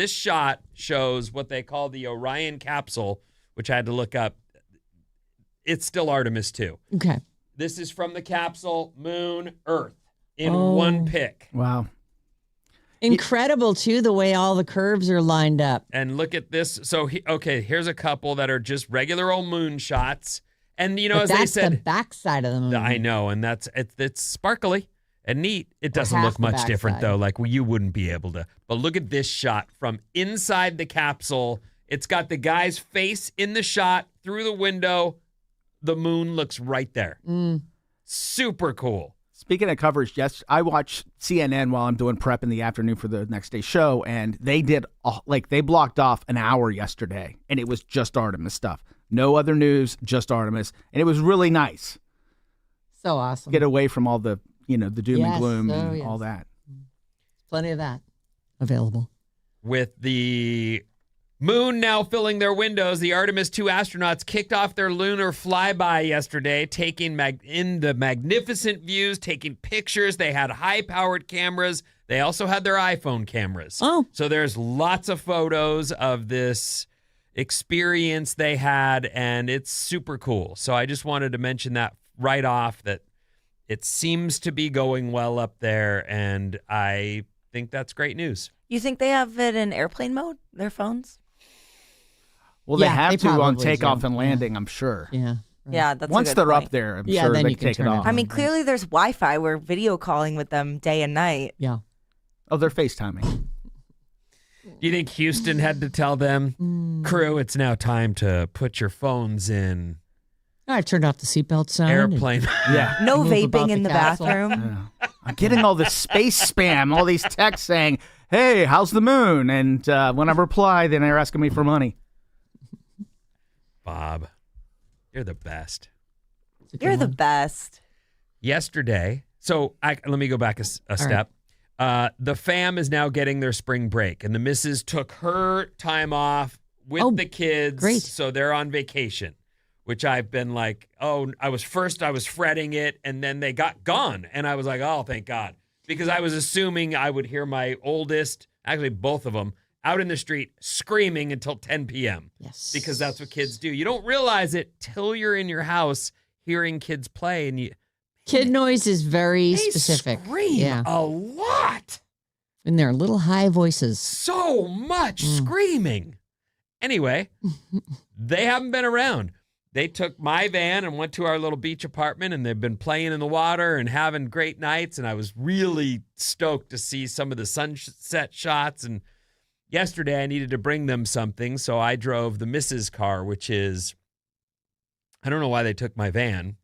[SPEAKER 3] shot shows what they call the Orion capsule, which I had to look up. It's still Artemis 2.
[SPEAKER 1] Okay.
[SPEAKER 3] This is from the capsule, Moon, Earth, in one pic.
[SPEAKER 2] Wow.
[SPEAKER 1] Incredible, too, the way all the curves are lined up.
[SPEAKER 3] And look at this. So, here's a couple that are just regular old moon shots. And,
[SPEAKER 1] But
[SPEAKER 3] as
[SPEAKER 1] that's
[SPEAKER 3] they said,
[SPEAKER 1] the backside of the moon.
[SPEAKER 3] I know, and it's sparkly and neat. It doesn't
[SPEAKER 1] half
[SPEAKER 3] look
[SPEAKER 1] the
[SPEAKER 3] much different,
[SPEAKER 1] backside.
[SPEAKER 3] though. Like, you wouldn't be able to. But look at this shot from inside the capsule. It's got the guy's face in the shot through the window. The moon looks right there. Super cool.
[SPEAKER 2] Speaking of coverage, yes, I watch CNN while I'm doing prep in the afternoon for the next day's show, and they they blocked off an hour yesterday, and it was just Artemis stuff. No other news, just Artemis, and it was really nice.
[SPEAKER 1] So awesome.
[SPEAKER 2] Get away from all the, the doom and gloom and
[SPEAKER 1] yes.
[SPEAKER 2] all that.
[SPEAKER 1] Plenty of that available.
[SPEAKER 3] With the moon now filling their windows, the Artemis 2 astronauts kicked off their lunar flyby yesterday, taking in the magnificent views, taking pictures. They had high-powered cameras. They also had their iPhone cameras.
[SPEAKER 1] Oh.
[SPEAKER 3] So there's lots of photos of this experience they had, and it's super cool. So I just wanted to mention that right off, that it seems to be going well up there, and I think that's great news.
[SPEAKER 4] You think they have it in airplane mode, their phones?
[SPEAKER 2] Well, they
[SPEAKER 1] Yeah,
[SPEAKER 2] have
[SPEAKER 1] they
[SPEAKER 2] to on
[SPEAKER 1] probably
[SPEAKER 2] takeoff
[SPEAKER 1] do.
[SPEAKER 2] and landing, I'm sure.
[SPEAKER 1] Yeah.
[SPEAKER 4] Yeah, that's
[SPEAKER 2] Once
[SPEAKER 4] a good
[SPEAKER 2] they're
[SPEAKER 4] point.
[SPEAKER 2] up there, I'm
[SPEAKER 1] Yeah,
[SPEAKER 2] sure
[SPEAKER 1] then
[SPEAKER 2] they
[SPEAKER 1] you
[SPEAKER 2] can
[SPEAKER 1] can
[SPEAKER 2] take it
[SPEAKER 1] turn it
[SPEAKER 2] off.
[SPEAKER 1] on.
[SPEAKER 4] I mean, clearly there's Wi-Fi. We're video calling with them day and night.
[SPEAKER 1] Yeah.
[SPEAKER 2] Oh, they're FaceTiming.
[SPEAKER 3] Do you think Houston had to tell them, crew, it's now time to put your phones in
[SPEAKER 1] I've turned off the seatbelt sound.
[SPEAKER 3] airplane?
[SPEAKER 2] Yeah.
[SPEAKER 4] No
[SPEAKER 1] Move about
[SPEAKER 4] vaping
[SPEAKER 1] the
[SPEAKER 4] in the
[SPEAKER 1] castle.
[SPEAKER 4] bathroom.
[SPEAKER 2] I'm getting all this space spam, all these texts saying, hey, how's the moon? And when I reply, then they're asking me for money.
[SPEAKER 3] Bob, you're the best.
[SPEAKER 4] You're the best.
[SPEAKER 3] Yesterday, so let me go back a step. The fam is now getting their spring break, and the missus took her time off with the kids.
[SPEAKER 1] Great.
[SPEAKER 3] So they're on vacation, which I've been like, I was fretting it, and then they got gone. And I was like, oh, thank God. Because I was assuming I would hear my oldest, actually both of them, out in the street screaming until 10 p.m.
[SPEAKER 1] Yes.
[SPEAKER 3] Because that's what kids do. You don't realize it till you're in your house hearing kids play, and
[SPEAKER 1] kid noise is very
[SPEAKER 3] they
[SPEAKER 1] specific.
[SPEAKER 3] Scream a lot.
[SPEAKER 1] In their little high voices.
[SPEAKER 3] So much screaming. Anyway, they haven't been around. They took my van and went to our little beach apartment, and they've been playing in the water and having great nights. And I was really stoked to see some of the sunset shots. And yesterday I needed to bring them something, so I drove the missus' car, which is, I don't know why they took my van.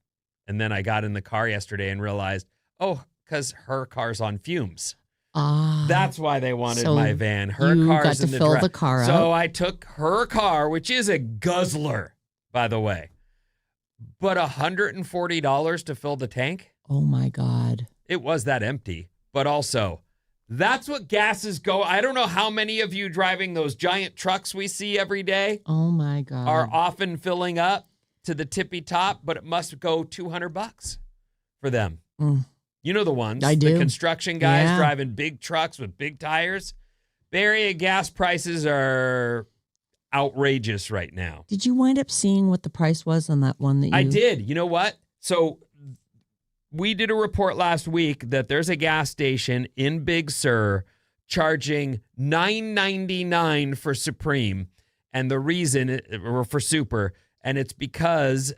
[SPEAKER 3] And then I got in the car yesterday and realized, because her car's on fumes. That's why they wanted my van. Her car's in the
[SPEAKER 1] fill the car up.
[SPEAKER 3] So I took her car, which is a guzzler, by the way, but $140 to fill the tank.
[SPEAKER 1] Oh my God.
[SPEAKER 3] It was that empty, but also that's what gases go. I don't know how many of you driving those giant trucks we see every day.
[SPEAKER 1] Oh my God.
[SPEAKER 3] Are often filling up to the tippy top, but it must go $200 for them. You know the ones.
[SPEAKER 1] I do.
[SPEAKER 3] The construction guys driving big trucks with big tires. Bay Area gas prices are outrageous right now.
[SPEAKER 1] Did you wind up seeing what the price was on that one that you...
[SPEAKER 3] I did. You know what? So we did a report last week that there's a gas station in Big Sur charging $9.99 for Supreme, and the reason, or for Super, and it's because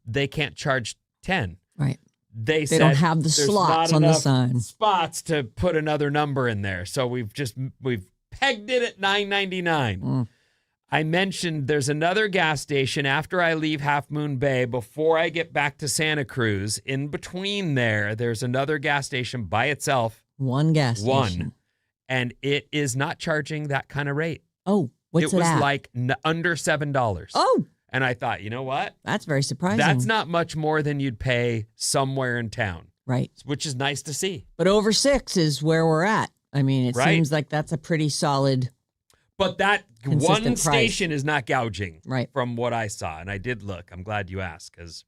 [SPEAKER 3] they can't charge 10.
[SPEAKER 1] Right.
[SPEAKER 3] They
[SPEAKER 1] don't have the slots on the sign.
[SPEAKER 3] Spots to put another number in there. So we've pegged it at $9.99. I mentioned there's another gas station after I leave Half Moon Bay before I get back to Santa Cruz. In between there's another gas station by itself.
[SPEAKER 1] One gas station.
[SPEAKER 3] And it is not charging that kind of rate.
[SPEAKER 1] Oh, what's it at?
[SPEAKER 3] It was like under $7.
[SPEAKER 1] Oh.
[SPEAKER 3] And I thought, you know what?
[SPEAKER 1] That's very surprising.
[SPEAKER 3] That's not much more than you'd pay somewhere in town.
[SPEAKER 1] Right.
[SPEAKER 3] Which is nice to see.
[SPEAKER 1] But over $6 is where we're at. I mean, it seems like that's a pretty solid.
[SPEAKER 3] But that one
[SPEAKER 1] price.
[SPEAKER 3] station is not gouging,
[SPEAKER 1] right?
[SPEAKER 3] From what I saw. And I did look. I'm glad you asked, because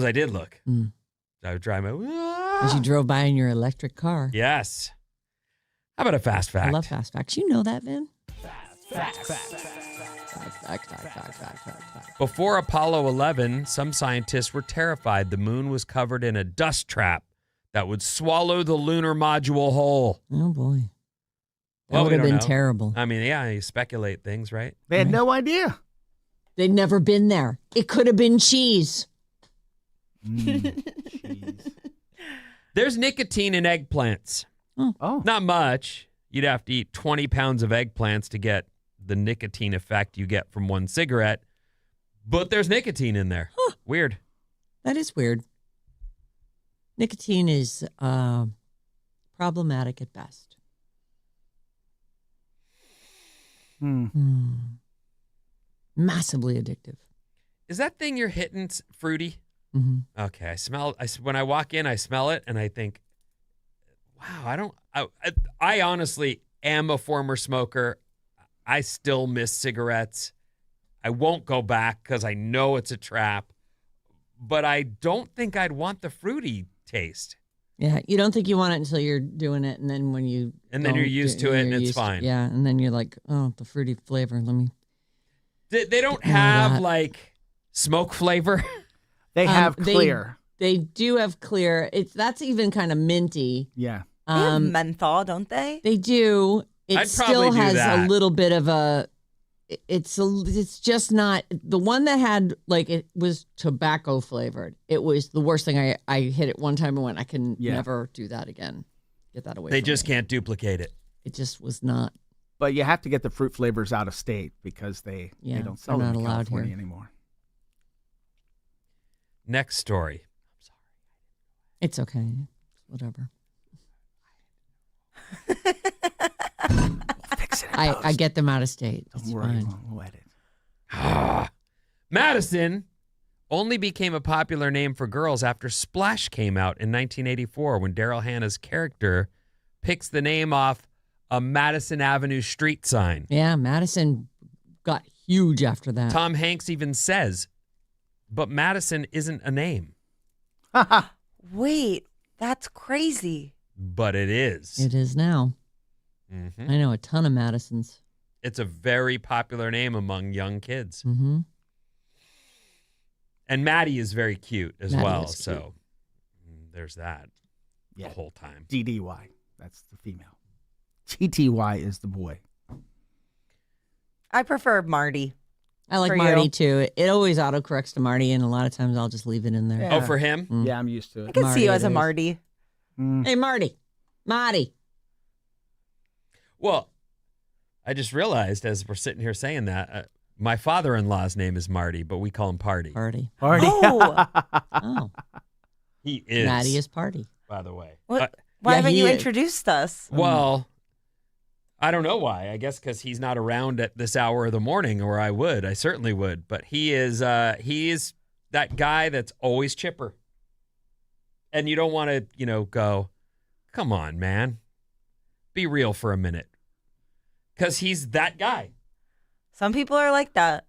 [SPEAKER 3] I did look. I would drive
[SPEAKER 1] as you drove by in your electric car.
[SPEAKER 3] Yes. How about a fast fact?
[SPEAKER 1] I love fast facts. You know that, Ben?
[SPEAKER 3] Fact. Before Apollo 11, some scientists were terrified the moon was covered in a dust trap that would swallow the lunar module whole.
[SPEAKER 1] Oh, boy. That would have been terrible.
[SPEAKER 3] I mean, yeah, you speculate things, right?
[SPEAKER 2] They had no idea.
[SPEAKER 1] They'd never been there. It could have been cheese.
[SPEAKER 2] Cheese.
[SPEAKER 3] There's nicotine in eggplants.
[SPEAKER 2] Oh.
[SPEAKER 3] Not much. You'd have to eat 20 pounds of eggplants to get the nicotine effect you get from one cigarette. But there's nicotine in there.
[SPEAKER 1] Huh.
[SPEAKER 3] Weird.
[SPEAKER 1] That is weird. Nicotine is problematic at best. Massively addictive.
[SPEAKER 3] Is that thing you're hitting fruity?
[SPEAKER 1] Mm-hmm.
[SPEAKER 3] Okay, when I walk in, I smell it, and I think, wow, I honestly am a former smoker. I still miss cigarettes. I won't go back because I know it's a trap, but I don't think I'd want the fruity taste.
[SPEAKER 1] Yeah, you don't think you want it until you're doing it, and then when you
[SPEAKER 3] then you're used to it, and it's fine.
[SPEAKER 1] Yeah, and then you're like, oh, the fruity flavor. Let me.
[SPEAKER 3] They don't have like smoke flavor.
[SPEAKER 2] They have clear.
[SPEAKER 1] They do have clear. That's even kind of minty.
[SPEAKER 2] Yeah.
[SPEAKER 4] They have menthol, don't they?
[SPEAKER 1] They do. It
[SPEAKER 3] I'd
[SPEAKER 1] still
[SPEAKER 3] probably do
[SPEAKER 1] has
[SPEAKER 3] that.
[SPEAKER 1] a little bit of a. It's just not the one that had like it was tobacco flavored. It was the worst thing. I hit it one time and went, I can never do that again. Get that away.
[SPEAKER 3] They
[SPEAKER 1] from
[SPEAKER 3] just
[SPEAKER 1] me.
[SPEAKER 3] can't duplicate it.
[SPEAKER 1] It just was not.
[SPEAKER 2] But you have to get the fruit flavors out of state because they don't sell them in California anymore.
[SPEAKER 3] Next story. I'm sorry.
[SPEAKER 1] It's okay. Whatever.
[SPEAKER 2] Fix it.
[SPEAKER 1] I get them out of state.
[SPEAKER 2] Don't
[SPEAKER 1] It's
[SPEAKER 2] worry,
[SPEAKER 1] fine.
[SPEAKER 2] we'll edit.
[SPEAKER 3] Madison only became a popular name for girls after Splash came out in 1984 when Daryl Hannah's character picks the name off a Madison Avenue street sign.
[SPEAKER 1] Yeah, Madison got huge after that.
[SPEAKER 3] Tom Hanks even says, but Madison isn't a name.
[SPEAKER 4] Wait, that's crazy.
[SPEAKER 3] But it is.
[SPEAKER 1] It is now.
[SPEAKER 3] Mm-hmm.
[SPEAKER 1] I know a ton of Madisons.
[SPEAKER 3] It's a very popular name among young kids.
[SPEAKER 1] Mm-hmm.
[SPEAKER 3] And Maddie is very cute as
[SPEAKER 1] Maddie
[SPEAKER 3] well.
[SPEAKER 1] is cute.
[SPEAKER 3] So there's that
[SPEAKER 2] Yeah.
[SPEAKER 3] the whole time.
[SPEAKER 2] DDY. That's the female. TTY is the boy.
[SPEAKER 4] I prefer Marty.
[SPEAKER 1] I like
[SPEAKER 4] For
[SPEAKER 1] Marty
[SPEAKER 4] you?
[SPEAKER 1] too. It always autocorrects to Marty, and a lot of times I'll just leave it in there.
[SPEAKER 2] Yeah.
[SPEAKER 3] Oh, for him?
[SPEAKER 1] Mm.
[SPEAKER 2] Yeah, I'm used to
[SPEAKER 4] I
[SPEAKER 2] it.
[SPEAKER 4] can
[SPEAKER 1] Marty
[SPEAKER 4] see you
[SPEAKER 1] it
[SPEAKER 4] as a
[SPEAKER 1] is.
[SPEAKER 4] Marty.
[SPEAKER 1] Hey, Marty.
[SPEAKER 3] Well, I just realized as we're sitting here saying that, my father-in-law's name is Marty, but we call him Party.
[SPEAKER 1] Party.
[SPEAKER 2] Party.
[SPEAKER 4] Oh,
[SPEAKER 1] Oh,
[SPEAKER 3] He is.
[SPEAKER 1] Maddie is Party.
[SPEAKER 3] by the way.
[SPEAKER 4] what? Why
[SPEAKER 1] Yeah,
[SPEAKER 4] haven't
[SPEAKER 1] he
[SPEAKER 4] you
[SPEAKER 1] is.
[SPEAKER 4] introduced us?
[SPEAKER 3] Well, I don't know why. I guess because he's not around at this hour of the morning, or I would. I certainly would. But he is that guy that's always chipper. And you don't want to, go, come on, man. Be real for a minute. Because he's that guy.
[SPEAKER 4] Some people are like that.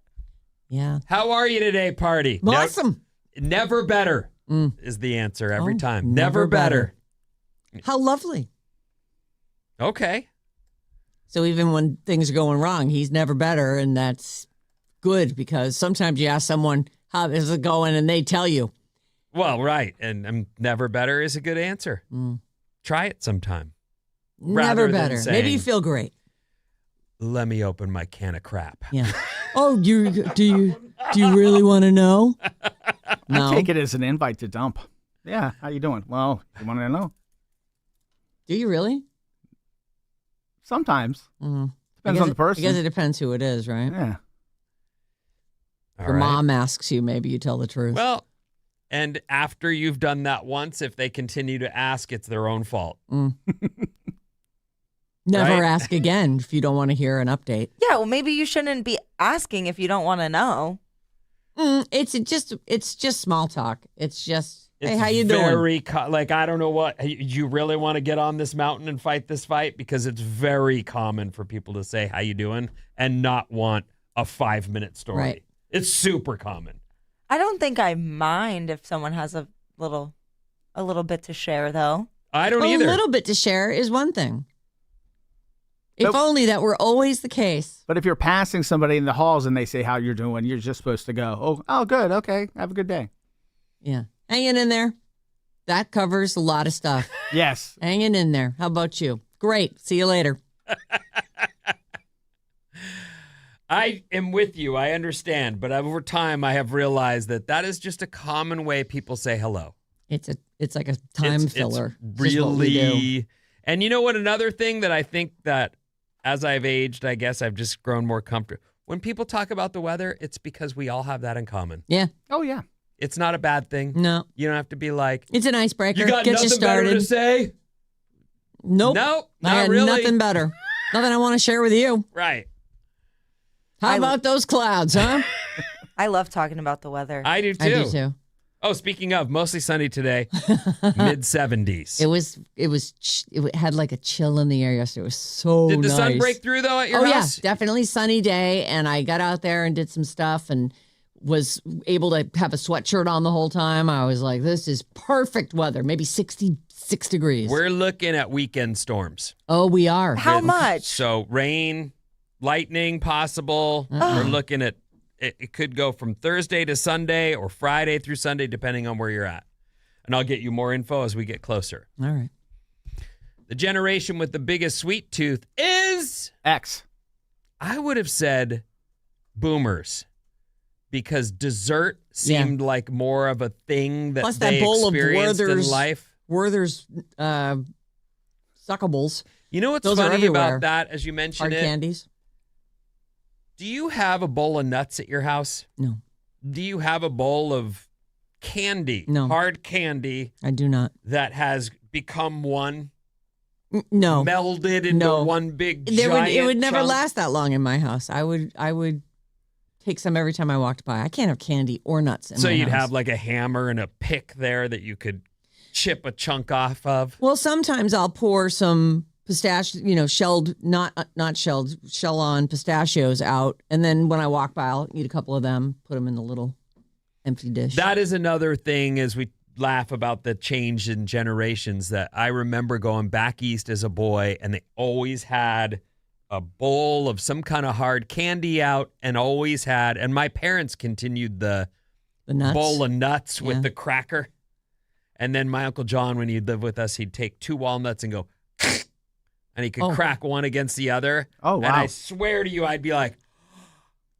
[SPEAKER 1] Yeah.
[SPEAKER 3] How are you today, Party?
[SPEAKER 1] Awesome.
[SPEAKER 3] Never better
[SPEAKER 1] Mm.
[SPEAKER 3] is the answer every
[SPEAKER 1] Oh,
[SPEAKER 3] time.
[SPEAKER 1] never
[SPEAKER 3] Never better.
[SPEAKER 1] How lovely.
[SPEAKER 3] Okay.
[SPEAKER 1] So even when things are going wrong, he's never better, and that's good because sometimes you ask someone, how is it going, and they tell you.
[SPEAKER 3] Well, right. And never better is a good answer.
[SPEAKER 1] Mm.
[SPEAKER 3] Try it sometime. Rather
[SPEAKER 1] Never
[SPEAKER 3] than
[SPEAKER 1] better.
[SPEAKER 3] saying-
[SPEAKER 1] Maybe you feel great.
[SPEAKER 3] Let me open my can of crap.
[SPEAKER 1] Yeah. Oh, do you really want to know? No.
[SPEAKER 2] I take it as an invite to dump. Yeah, how you doing? Well, you want to know?
[SPEAKER 1] Do you really?
[SPEAKER 2] Sometimes.
[SPEAKER 1] Mm.
[SPEAKER 2] Depends on the person.
[SPEAKER 1] I guess it depends who it is, right?
[SPEAKER 2] Yeah.
[SPEAKER 3] All
[SPEAKER 1] Your
[SPEAKER 3] right.
[SPEAKER 1] mom asks you, maybe you tell the truth.
[SPEAKER 3] Well, and after you've done that once, if they continue to ask, it's their own fault.
[SPEAKER 1] Never
[SPEAKER 3] right?
[SPEAKER 1] ask again if you don't want to hear an update.
[SPEAKER 4] Yeah, well, maybe you shouldn't be asking if you don't want to know.
[SPEAKER 1] It's just small talk. It's just, hey,
[SPEAKER 3] It's
[SPEAKER 1] how you doing?
[SPEAKER 3] very I don't know what you really want to get on this mountain and fight this fight, because it's very common for people to say how you doing and not want a 5-minute story.
[SPEAKER 1] Right.
[SPEAKER 3] It's super common.
[SPEAKER 4] I don't think I mind if someone has a little bit to share, though.
[SPEAKER 3] I don't
[SPEAKER 1] A
[SPEAKER 3] either.
[SPEAKER 1] little bit to share is one thing. If
[SPEAKER 2] Nope.
[SPEAKER 1] only that were always the case.
[SPEAKER 2] But if you're passing somebody in the halls and they say how you're doing, you're just supposed to go, oh, good. Okay. Have a good day.
[SPEAKER 1] Yeah. Hanging in there. That covers a lot of stuff.
[SPEAKER 2] Yes.
[SPEAKER 1] Hanging in there. How about you? Great. See you later.
[SPEAKER 3] I am with you. I understand. But over time, I have realized that is just a common way people say hello.
[SPEAKER 1] It's like a time
[SPEAKER 3] It's
[SPEAKER 1] filler. It's just what we do.
[SPEAKER 3] really. And you know what? Another thing that I think that as I've aged, I guess I've just grown more comfortable. When people talk about the weather, it's because we all have that in common.
[SPEAKER 1] Yeah.
[SPEAKER 2] Oh, yeah.
[SPEAKER 3] It's not a bad thing.
[SPEAKER 1] No.
[SPEAKER 3] You don't have to be like,
[SPEAKER 1] It's an icebreaker.
[SPEAKER 3] you got
[SPEAKER 1] Get you
[SPEAKER 3] nothing better
[SPEAKER 1] started.
[SPEAKER 3] to say?
[SPEAKER 1] Nope.
[SPEAKER 3] Nope,
[SPEAKER 1] I
[SPEAKER 3] not
[SPEAKER 1] had
[SPEAKER 3] really.
[SPEAKER 1] nothing better. Nothing I want to share with you.
[SPEAKER 3] Right.
[SPEAKER 1] How about those clouds, huh?
[SPEAKER 4] I love talking about the weather.
[SPEAKER 3] I do too.
[SPEAKER 1] I do too.
[SPEAKER 3] Oh, speaking of, mostly sunny today, mid 70s.
[SPEAKER 1] It had like a chill in the air yesterday. It was so
[SPEAKER 3] Did the
[SPEAKER 1] nice.
[SPEAKER 3] sun break through though at your
[SPEAKER 1] Oh
[SPEAKER 3] house?
[SPEAKER 1] yeah, definitely sunny day. And I got out there and did some stuff and was able to have a sweatshirt on the whole time. I was like, this is perfect weather. Maybe 66 degrees.
[SPEAKER 3] We're looking at weekend storms.
[SPEAKER 1] Oh, we are.
[SPEAKER 4] How much?
[SPEAKER 3] So rain, lightning possible. We're looking at it could go from Thursday to Sunday or Friday through Sunday, depending on where you're at. And I'll get you more info as we get closer.
[SPEAKER 1] All right.
[SPEAKER 3] The generation with the biggest sweet tooth is,
[SPEAKER 2] X.
[SPEAKER 3] I would have said boomers, because dessert seemed like more of a thing that
[SPEAKER 1] Plus that
[SPEAKER 3] they
[SPEAKER 1] bowl of
[SPEAKER 3] experienced in
[SPEAKER 1] Werther's-
[SPEAKER 3] life.
[SPEAKER 1] Werther's suckables,
[SPEAKER 3] You know what's
[SPEAKER 1] Those are
[SPEAKER 3] funny
[SPEAKER 1] everywhere.
[SPEAKER 3] about that as you mentioned
[SPEAKER 1] hard
[SPEAKER 3] it?
[SPEAKER 1] candies.
[SPEAKER 3] Do you have a bowl of nuts at your house?
[SPEAKER 1] No,
[SPEAKER 3] Do you have a bowl of candy,
[SPEAKER 1] No.
[SPEAKER 3] hard candy
[SPEAKER 1] I do not.
[SPEAKER 3] that has become one,
[SPEAKER 1] No.
[SPEAKER 3] melded into
[SPEAKER 1] No.
[SPEAKER 3] one big
[SPEAKER 1] It
[SPEAKER 3] giant
[SPEAKER 1] would never
[SPEAKER 3] chunk?
[SPEAKER 1] last that long in my house. I would take some every time I walked by. I can't have candy or nuts in
[SPEAKER 3] So
[SPEAKER 1] my
[SPEAKER 3] you'd
[SPEAKER 1] house.
[SPEAKER 3] have like a hammer and a pick there that you could chip a chunk off of.
[SPEAKER 1] Well, sometimes I'll pour some shelled, not shelled, shell on pistachios out. And then when I walk by, I'll eat a couple of them, put them in the little empty dish.
[SPEAKER 3] That is another thing as we laugh about the change in generations that I remember going back east as a boy, and they always had a bowl of some kind of hard candy out, and my parents continued the
[SPEAKER 1] nuts.
[SPEAKER 3] Bowl of nuts with the cracker. And then my Uncle John, when he'd live with us, he'd take 2 walnuts and go, and he could crack one against the other.
[SPEAKER 2] Oh, wow.
[SPEAKER 3] And I swear to you, I'd be like,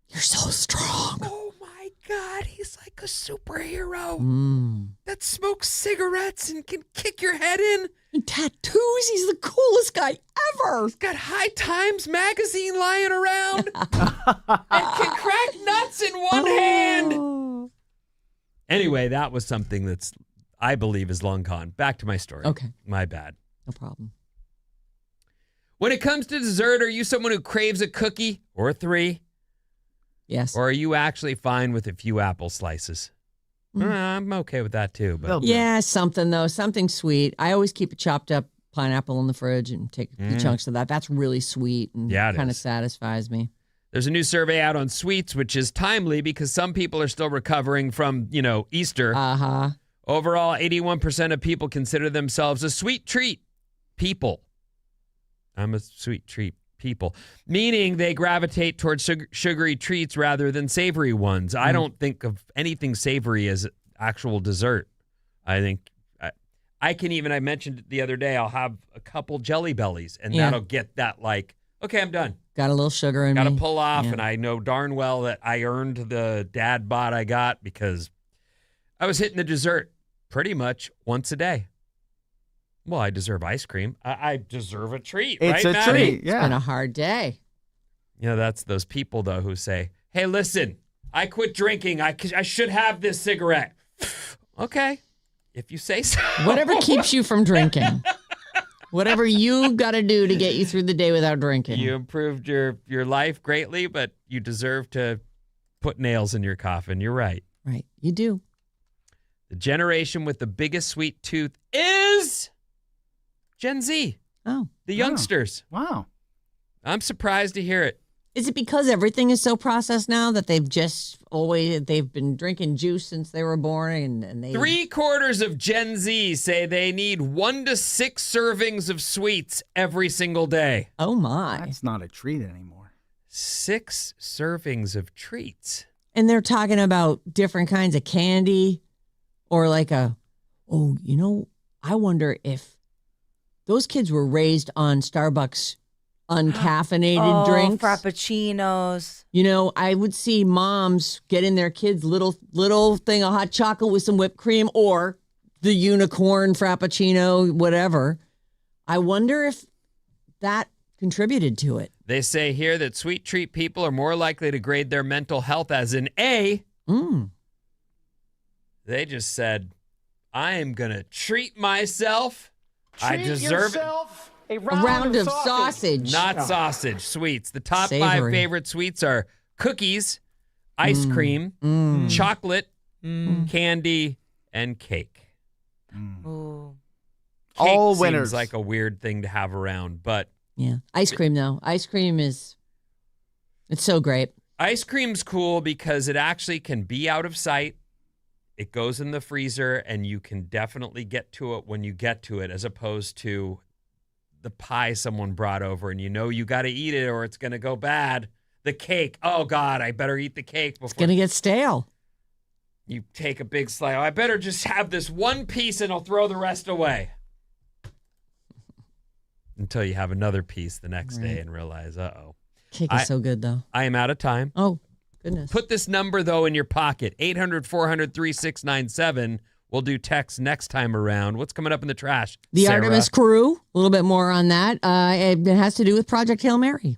[SPEAKER 1] you're so strong.
[SPEAKER 3] oh my God, he's like a superhero that smokes cigarettes and can kick your head in.
[SPEAKER 1] And tattoos, he's the coolest guy ever.
[SPEAKER 3] He's got High Times magazine lying around and can crack nuts in one hand. Anyway, that was something that's, I believe, is long gone. Back to my story.
[SPEAKER 1] Okay.
[SPEAKER 3] My bad.
[SPEAKER 1] No problem.
[SPEAKER 3] When it comes to dessert, are you someone who craves a cookie or 3?
[SPEAKER 1] Yes.
[SPEAKER 3] Or are you actually fine with a few apple slices? I'm okay with that too. But
[SPEAKER 1] yeah, something sweet. I always keep a chopped up pineapple in the fridge and take a few chunks of that. That's really sweet and kind of satisfies me.
[SPEAKER 3] There's a new survey out on sweets, which is timely because some people are still recovering from, Easter.
[SPEAKER 1] Uh-huh.
[SPEAKER 3] Overall, 81% of people consider themselves a sweet treat people. I'm a sweet treat people, meaning they gravitate towards sugary treats rather than savory ones. I don't think of anything savory as actual dessert. I think I mentioned it the other day, I'll have a couple Jelly Bellies, and that'll get that okay, I'm done.
[SPEAKER 1] Got a little sugar in me.
[SPEAKER 3] Got to pull off, and I know darn well that I earned the dad bod I got because I was hitting the dessert pretty much once a day. Well, I deserve ice cream. I deserve a treat,
[SPEAKER 2] it's
[SPEAKER 3] right,
[SPEAKER 2] a
[SPEAKER 3] Maddie?
[SPEAKER 2] treat, yeah.
[SPEAKER 1] It's been a hard day.
[SPEAKER 3] That's those people, though, who say, hey, listen, I quit drinking. I should have this cigarette. Okay, if you say so.
[SPEAKER 1] Whatever keeps you from drinking. Whatever you got to do to get you through the day without drinking.
[SPEAKER 3] You improved your life greatly, but you deserve to put nails in your coffin. You're right.
[SPEAKER 1] Right, you do.
[SPEAKER 3] The generation with the biggest sweet tooth is Gen Z.
[SPEAKER 1] Oh.
[SPEAKER 3] The youngsters.
[SPEAKER 2] Wow.
[SPEAKER 3] I'm surprised to hear it.
[SPEAKER 1] Is it because everything is so processed now that they've been drinking juice since they were born and they
[SPEAKER 3] 3/4 of Gen Z say they need 1 to 6 servings of sweets every single day.
[SPEAKER 1] Oh my.
[SPEAKER 2] That's not a treat anymore.
[SPEAKER 3] 6 servings of treats.
[SPEAKER 1] And they're talking about different kinds of candy or I wonder if those kids were raised on Starbucks uncaffeinated drinks.
[SPEAKER 4] Frappuccinos.
[SPEAKER 1] I would see moms getting their kids little thing of hot chocolate with some whipped cream or the unicorn frappuccino, whatever. I wonder if that contributed to it.
[SPEAKER 3] They say here that sweet treat people are more likely to grade their mental health as an A. They just said, I am going to treat myself. I deserve it.
[SPEAKER 1] A round of sausage.
[SPEAKER 3] Not sausage, sweets. The top
[SPEAKER 1] Savory.
[SPEAKER 3] 5 favorite sweets are cookies, ice cream, chocolate, candy, and cake.
[SPEAKER 4] Ooh.
[SPEAKER 3] Cake
[SPEAKER 2] All
[SPEAKER 3] seems
[SPEAKER 2] winners.
[SPEAKER 3] like a weird thing to have around, but
[SPEAKER 1] Yeah. Ice cream, though. Ice cream it's so great.
[SPEAKER 3] ice cream's cool because it actually can be out of sight. It goes in the freezer, and you can definitely get to it when you get to it, as opposed to the pie someone brought over, and you got to eat it or it's going to go bad. The cake. Oh, God, I better eat the cake before.
[SPEAKER 1] It's going to get stale.
[SPEAKER 3] You take a big slice. I better just have this one piece and I'll throw the rest away. Until you have another piece the next day and realize, uh-oh.
[SPEAKER 1] Cake is so good, though.
[SPEAKER 3] I am out of time.
[SPEAKER 1] Oh, goodness.
[SPEAKER 3] Put this number, though, in your pocket. 800-400-3697. We'll do text next time around. What's coming up in the trash,
[SPEAKER 1] The
[SPEAKER 3] Sarah?
[SPEAKER 1] Artemis crew, a little bit more on that. It has to do with Project Hail Mary.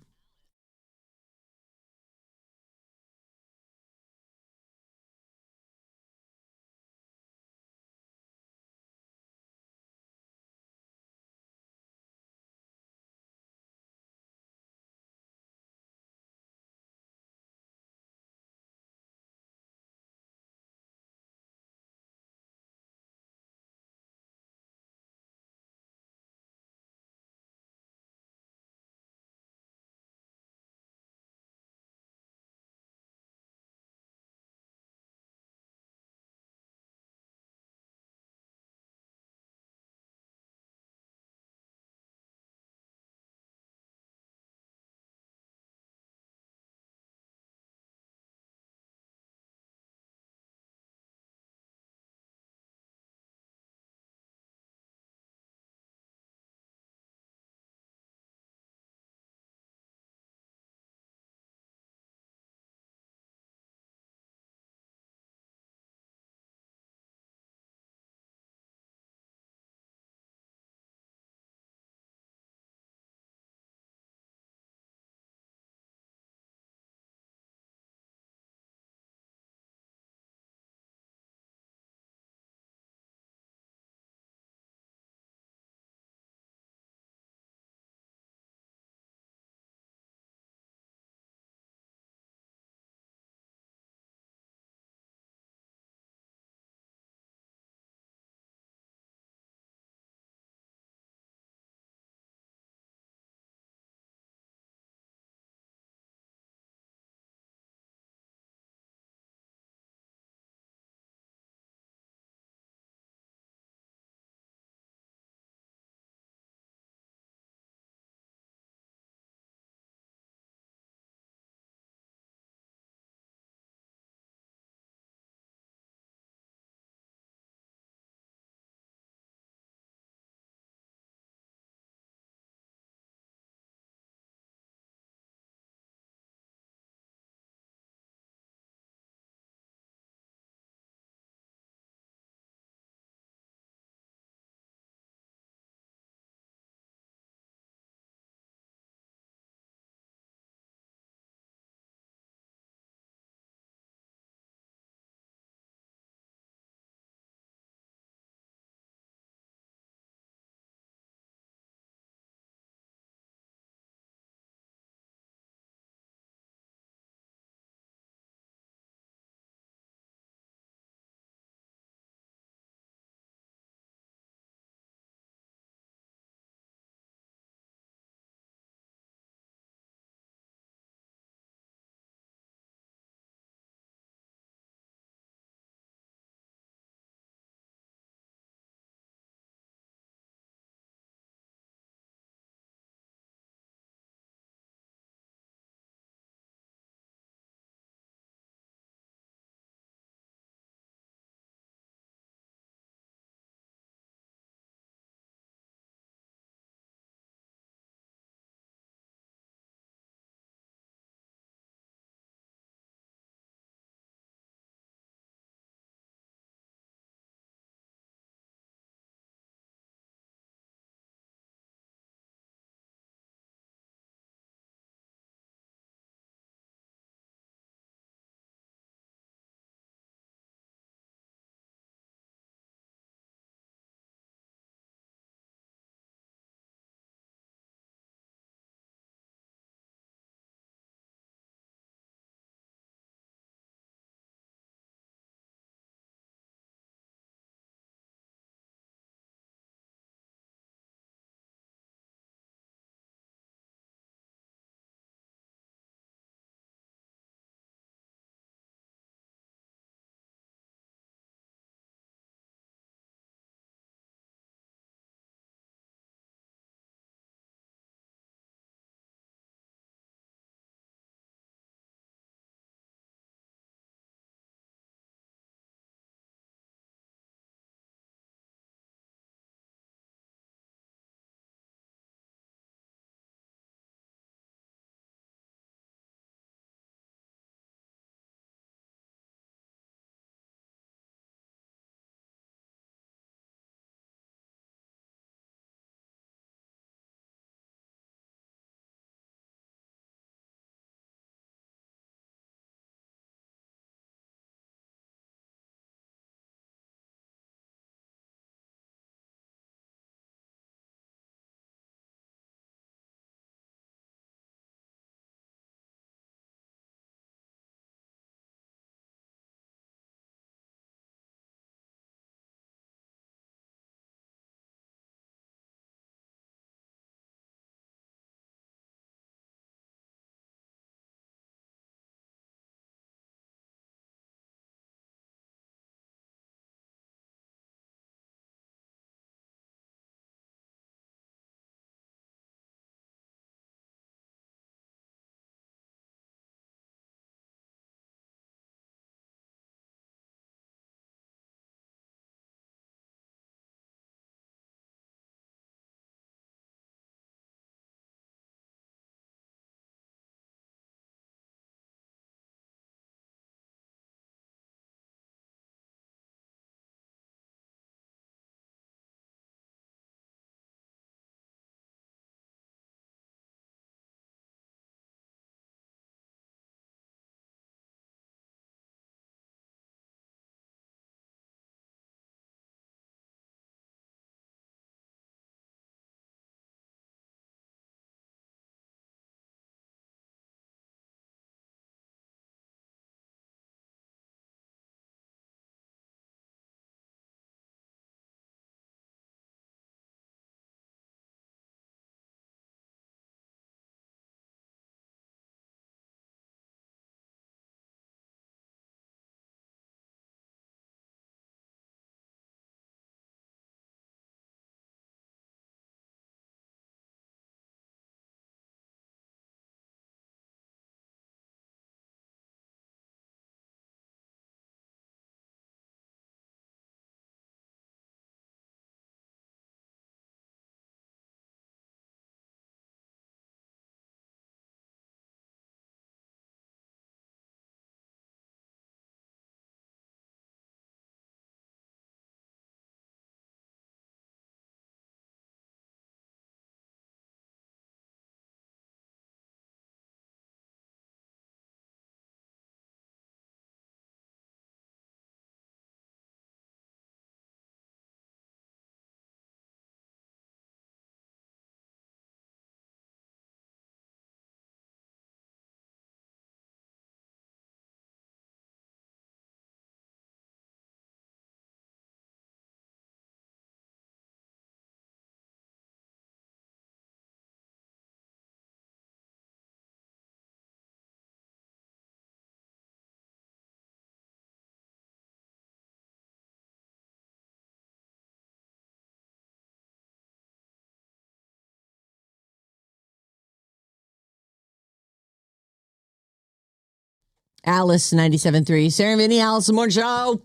[SPEAKER 1] Alice 97.3. Sarah Vinnie, Alice in the Morning Show.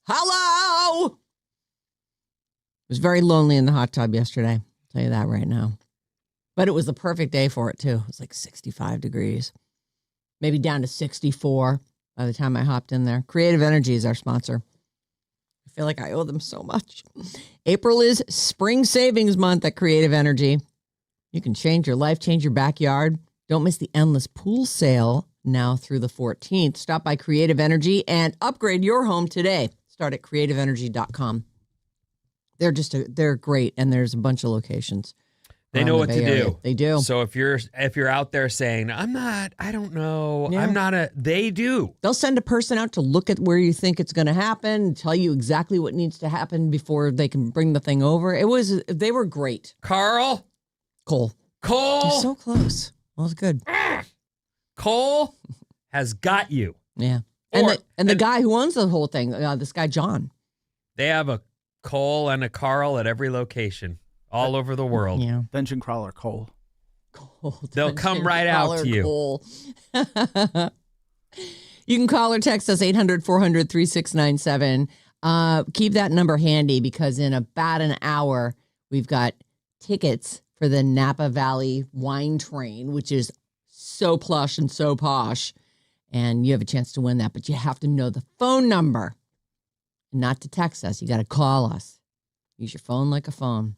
[SPEAKER 1] Hello. It was very lonely in the hot tub yesterday. I'll tell you that right now. But it was the perfect day for it, too. It was like 65 degrees. Maybe down to 64 by the time I hopped in there. Creative Energy is our sponsor. I feel like I owe them so much. April is Spring Savings Month at Creative Energy. You can change your life, change your backyard. Don't miss the endless pool sale now through the 14th. Stop by Creative Energy and upgrade your home today. Start at creativeenergy.com. They're great, and there's a bunch of locations.
[SPEAKER 3] They know what to do.
[SPEAKER 1] They do.
[SPEAKER 3] So if you're out there saying, I don't know, yeah. They do.
[SPEAKER 1] They'll send a person out to look at where you think it's going to happen, tell you exactly what needs to happen before they can bring the thing over. They were great.
[SPEAKER 3] Cole.
[SPEAKER 1] You're so close. Well, it's good.
[SPEAKER 3] Cole has got you.
[SPEAKER 1] Yeah. And the guy who owns the whole thing, this guy, John.
[SPEAKER 3] They have a Cole and a Carl at every location. All over the world.
[SPEAKER 1] Yeah.
[SPEAKER 2] Dungeon crawler Cole.
[SPEAKER 3] They'll come right out to you.
[SPEAKER 1] Cole. You can call or text us 800-400-3697. Keep that number handy because in about an hour, we've got tickets for the Napa Valley Wine Train, which is so plush and so posh. And you have a chance to win that, but you have to know the phone number. Not to text us. You got to call us. Use your phone like a phone.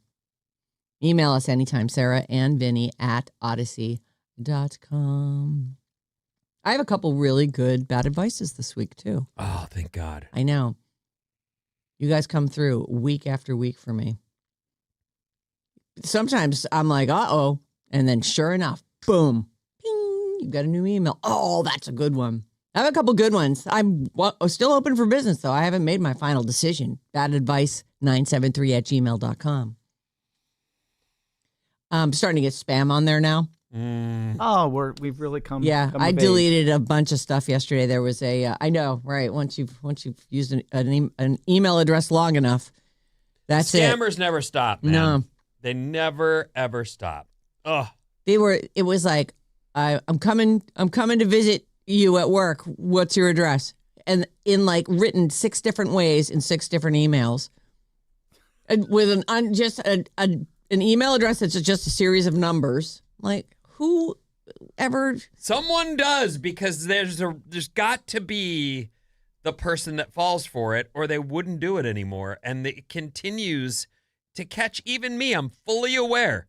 [SPEAKER 1] Email us anytime, Sarah and Vinnie at odyssey.com. I have a couple really good bad advices this week, too.
[SPEAKER 3] Oh, thank God.
[SPEAKER 1] I know. You guys come through week after week for me. Sometimes I'm like, uh-oh. And then sure enough, boom. Ping, you've got a new email. Oh, that's a good one. I have a couple good ones. I'm still open for business, though. I haven't made my final decision. badadvice973@gmail.com. I'm starting to get spam on there now.
[SPEAKER 2] Oh, we've really come.
[SPEAKER 1] Yeah,
[SPEAKER 2] come
[SPEAKER 1] I
[SPEAKER 2] of
[SPEAKER 1] deleted a bunch of stuff yesterday. There was I know, right? Once you've used an email address long enough, that's
[SPEAKER 3] Scammers never stop, man.
[SPEAKER 1] No,
[SPEAKER 3] they never ever stop. Ugh.
[SPEAKER 1] It was like, I'm coming to visit you at work. What's your address? And in like written 6 different ways in 6 different emails, and with an email address that's just a series of numbers. Like, who ever?
[SPEAKER 3] Someone does, because there's got to be the person that falls for it, or they wouldn't do it anymore. And it continues to catch even me. I'm fully aware,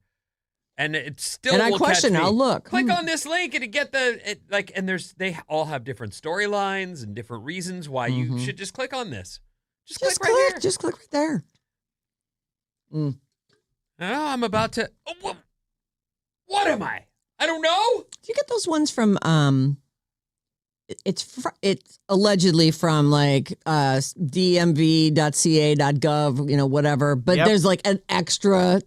[SPEAKER 3] and it still. And
[SPEAKER 1] I question.
[SPEAKER 3] Catch me.
[SPEAKER 1] I'll look.
[SPEAKER 3] Click on this link and get And they all have different storylines and different reasons why you should just click on this. Just click right here.
[SPEAKER 1] Just click right there.
[SPEAKER 3] Oh, I'm about to. Oh, what am I? I don't know.
[SPEAKER 1] Do you get those ones from? It's allegedly from like dmv.ca.gov, whatever. But There's like an extra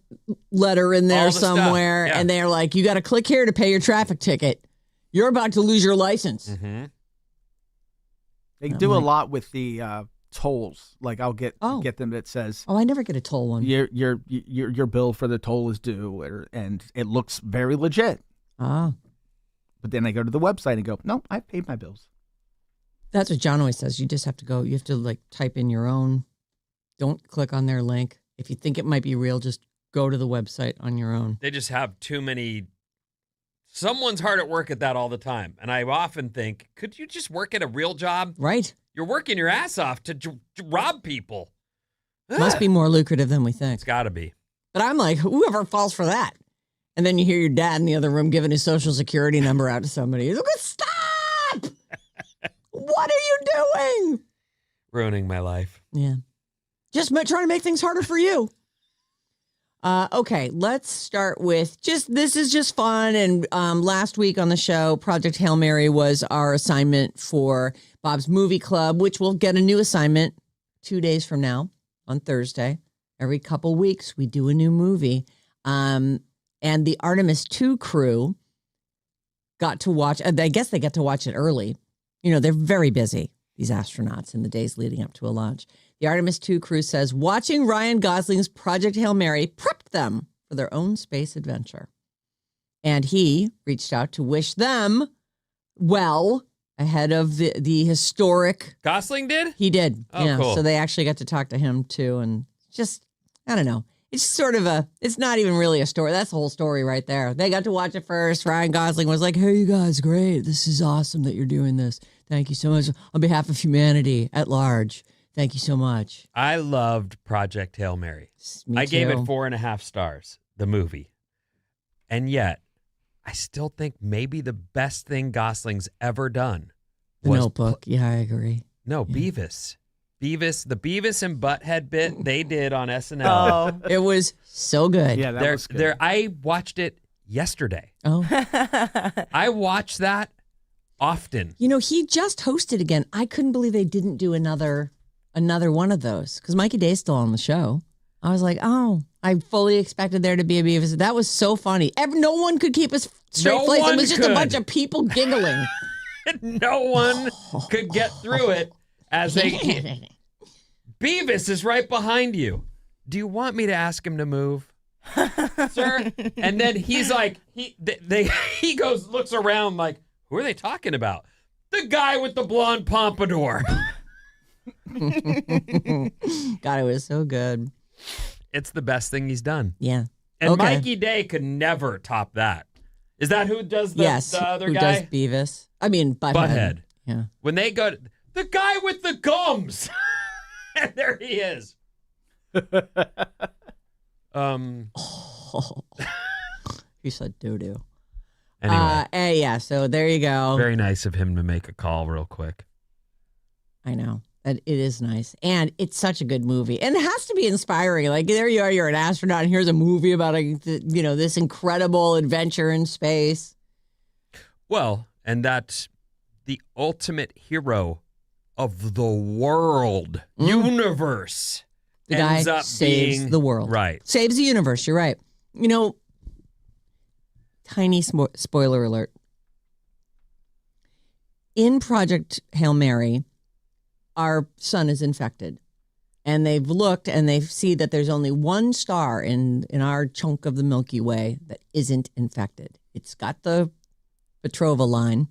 [SPEAKER 1] letter in there somewhere, and they're like, you got to click here to pay your traffic ticket. You're about to lose your license.
[SPEAKER 3] Mm-hmm.
[SPEAKER 2] They do a lot with the. Tolls, like I'll get them that says,
[SPEAKER 1] I never get a toll one.
[SPEAKER 2] Your bill for the toll is due, and it looks very legit. But then I go to the website and go, no, I've paid my bills.
[SPEAKER 1] That's what John always says. You just have to go. You have to like type in your own. Don't click on their link. If you think it might be real, just go to the website on your own.
[SPEAKER 3] They just have too many. Someone's hard at work at that all the time, and I often think, could you just work at a real job?
[SPEAKER 1] Right.
[SPEAKER 3] You're working your ass off to rob people.
[SPEAKER 1] Must be more lucrative than we think.
[SPEAKER 3] It's got to be.
[SPEAKER 1] But I'm like, whoever falls for that. And then you hear your dad in the other room giving his social security number out to somebody. He's like, stop! What are you doing?
[SPEAKER 3] Ruining my life.
[SPEAKER 1] Yeah. Just trying to make things harder for you. Okay, let's start with this is just fun. And last week on the show, Project Hail Mary was our assignment for Bob's Movie Club, which will get a new assignment 2 days from now on Thursday. Every couple weeks, we do a new movie. And the Artemis 2 crew got to watch. I guess they get to watch it early. They're very busy, these astronauts, in the days leading up to a launch. The Artemis 2 crew says watching Ryan Gosling's Project Hail Mary prepped them for their own space adventure. And he reached out to wish them well ahead of the historic.
[SPEAKER 3] Gosling did?
[SPEAKER 1] He did.
[SPEAKER 3] Oh,
[SPEAKER 1] yeah.
[SPEAKER 3] cool.
[SPEAKER 1] So they actually got to talk to him too, and just I don't know. It's sort of it's not even really a story. That's the whole story right there. They got to watch it first. Ryan Gosling was like, hey, you guys, great. This is awesome that you're doing this. Thank you so much. On behalf of humanity at large, thank you so much.
[SPEAKER 3] I loved Project Hail Mary.
[SPEAKER 1] Me
[SPEAKER 3] I gave it
[SPEAKER 1] too.
[SPEAKER 3] 4.5 stars, the movie. And yet, I still think maybe the best thing Gosling's ever done
[SPEAKER 1] The
[SPEAKER 3] was
[SPEAKER 1] Notebook. Yeah, I agree.
[SPEAKER 3] No,
[SPEAKER 1] Yeah.
[SPEAKER 3] Beavis. The Beavis and Butthead bit they did on SNL.
[SPEAKER 4] Oh.
[SPEAKER 1] It was so good.
[SPEAKER 2] Yeah, that was good.
[SPEAKER 3] I watched it yesterday.
[SPEAKER 1] Oh.
[SPEAKER 3] I watch that often.
[SPEAKER 1] You know, he just hosted again. I couldn't believe they didn't do another one of those because Mikey Day's still on the show. I was like, oh, I fully expected there to be a Beavis. That was so funny. No one could keep a straight
[SPEAKER 3] No
[SPEAKER 1] face. It
[SPEAKER 3] one
[SPEAKER 1] was just
[SPEAKER 3] could.
[SPEAKER 1] a bunch of people giggling.
[SPEAKER 3] No one could get through it as they. Beavis is right behind you. Do you want me to ask him to move, sir? And then he's like, he goes, looks around like, who are they talking about? The guy with the blonde pompadour.
[SPEAKER 1] God, it was so good.
[SPEAKER 3] It's the best thing he's done.
[SPEAKER 1] Yeah.
[SPEAKER 3] And
[SPEAKER 1] Okay.
[SPEAKER 3] Mikey Day could never top that. Is that who does the other
[SPEAKER 1] who
[SPEAKER 3] guy?
[SPEAKER 1] does Beavis? I mean,
[SPEAKER 3] Butthead.
[SPEAKER 1] Yeah.
[SPEAKER 3] When they go, the guy with the gums. And there he is.
[SPEAKER 1] He said doo-doo.
[SPEAKER 3] Anyway,
[SPEAKER 1] yeah, so there you go.
[SPEAKER 3] very nice of him to make a call real quick.
[SPEAKER 1] I know. It is nice. And it's such a good movie. And it has to be inspiring. Like, there you are, you're an astronaut, and here's a movie about, this incredible adventure in space.
[SPEAKER 3] Well, and that's the ultimate hero of the world, universe.
[SPEAKER 1] The guy
[SPEAKER 3] ends up
[SPEAKER 1] saves
[SPEAKER 3] being
[SPEAKER 1] the world.
[SPEAKER 3] Right.
[SPEAKER 1] Saves the universe, you're right. You know, tiny spoiler alert. In Project Hail Mary, our sun is infected. And they've looked and they see that there's only one star in our chunk of the Milky Way that isn't infected. It's got the Petrova line,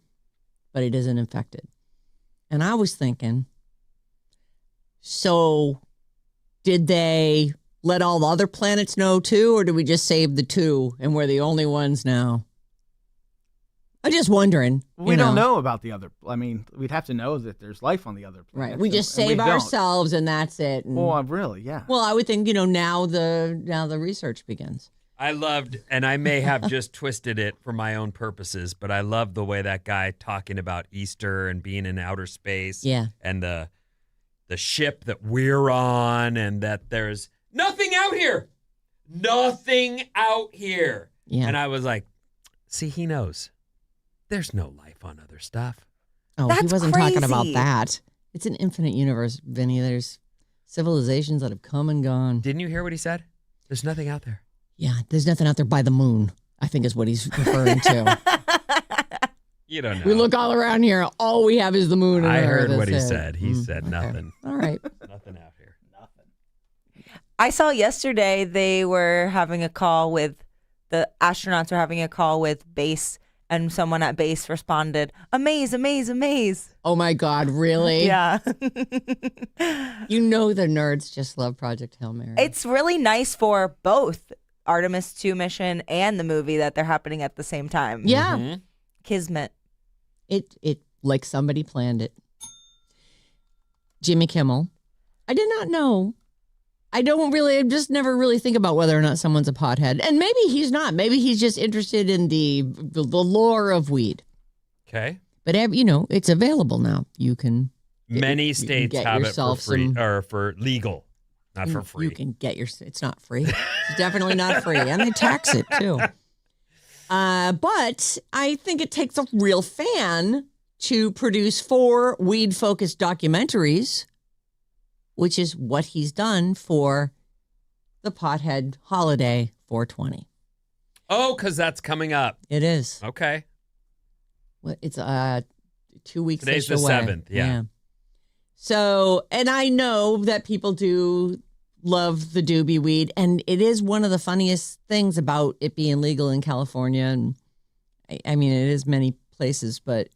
[SPEAKER 1] but it isn't infected. And I was thinking, so did they let all the other planets know too, or did we just save the two and we're the only ones now? I'm just wondering.
[SPEAKER 2] We don't know about the other. I mean, we'd have to know that there's life on the other planets.
[SPEAKER 1] Right. We just
[SPEAKER 2] and
[SPEAKER 1] save
[SPEAKER 2] we don't.
[SPEAKER 1] ourselves and that's it. And,
[SPEAKER 2] Well, really, yeah.
[SPEAKER 1] well, I would think, now the research begins.
[SPEAKER 3] I loved, and I may have just twisted it for my own purposes, but I love the way that guy talking about Easter and being in outer space.
[SPEAKER 1] Yeah.
[SPEAKER 3] And the ship that we're on, and that there's nothing out here. Nothing out here.
[SPEAKER 1] Yeah.
[SPEAKER 3] And I was like, see, he knows. There's no life on other stuff.
[SPEAKER 1] Oh, he
[SPEAKER 4] That's
[SPEAKER 1] wasn't talking about
[SPEAKER 4] crazy.
[SPEAKER 1] that. It's an infinite universe, Vinny. There's civilizations that have come and gone.
[SPEAKER 3] Didn't you hear what he said? There's nothing out there.
[SPEAKER 1] Yeah, there's nothing out there by the moon, I think is what he's referring to.
[SPEAKER 3] You don't know.
[SPEAKER 1] We look all around here. All we have is the moon. And
[SPEAKER 3] I
[SPEAKER 1] Earth.
[SPEAKER 3] heard what he
[SPEAKER 1] That's it.
[SPEAKER 3] said. He said
[SPEAKER 1] okay.
[SPEAKER 3] nothing.
[SPEAKER 1] All right.
[SPEAKER 3] Nothing out here.
[SPEAKER 4] I saw yesterday they were having a call with the astronauts were having a call with base, and someone at base responded, "Amaze, amaze, amaze."
[SPEAKER 1] Oh my God, really?
[SPEAKER 4] Yeah.
[SPEAKER 1] You know the nerds just love Project Hail Mary.
[SPEAKER 4] It's really nice for both Artemis 2 mission and the movie that they're happening at the same time.
[SPEAKER 1] yeah.
[SPEAKER 3] Mhm.
[SPEAKER 4] Kismet.
[SPEAKER 1] It like somebody planned it. Jimmy Kimmel. I did not know. I just never really think about whether or not someone's a pothead. And maybe he's not. Maybe he's just interested in the lore of weed.
[SPEAKER 3] Okay.
[SPEAKER 1] But, it's available now. You can.
[SPEAKER 3] Many states
[SPEAKER 1] get
[SPEAKER 3] have it for
[SPEAKER 1] yourself
[SPEAKER 3] free
[SPEAKER 1] some-
[SPEAKER 3] or for legal, not for free.
[SPEAKER 1] You can get it's not free. It's definitely not free. And they tax it too. But I think it takes a real fan to produce 4 weed-focused documentaries, which is what he's done for the Pothead Holiday 420.
[SPEAKER 3] Oh, because that's coming up.
[SPEAKER 1] It is.
[SPEAKER 3] Okay.
[SPEAKER 1] It's 2 weeks
[SPEAKER 3] Today's the
[SPEAKER 1] away.
[SPEAKER 3] 7th, yeah.
[SPEAKER 1] So, and I know that people do love the doobie weed, and it is one of the funniest things about it being legal in California. And I mean, it is many places, but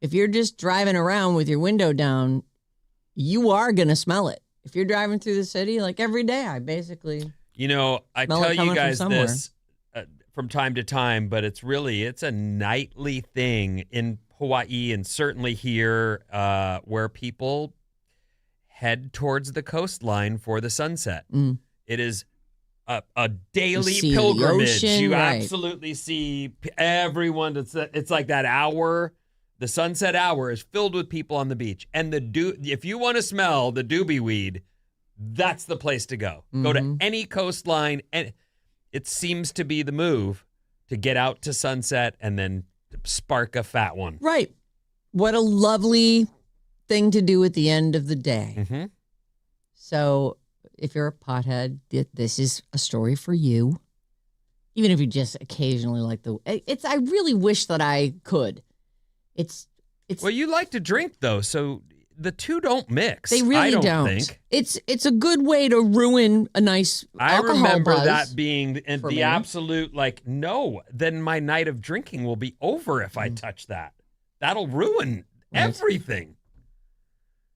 [SPEAKER 1] if you're just driving around with your window down, you are going to smell it. If you're driving through the city, like every day, I basically
[SPEAKER 3] I tell you guys this from time to time, but it's a nightly thing in Hawaii and certainly here where people head towards the coastline for the sunset. It is a daily pilgrimage. You absolutely see everyone. It's like that hour. The sunset hour is filled with people on the beach. And if you want to smell the doobie weed, that's the place to go. Go to any coastline. And it seems to be the move to get out to sunset and then spark a fat one.
[SPEAKER 1] Right. What a lovely thing to do at the end of the day.
[SPEAKER 3] Mm-hmm.
[SPEAKER 1] So if you're a pothead, this is a story for you. Even if you just occasionally like I really wish that I could. It's.
[SPEAKER 3] Well, you like to drink though, so the two don't mix.
[SPEAKER 1] They really don't. Think. It's a good way to ruin a nice alcohol
[SPEAKER 3] remember
[SPEAKER 1] buzz
[SPEAKER 3] that being the absolute no. Then my night of drinking will be over if I touch that. That'll ruin everything.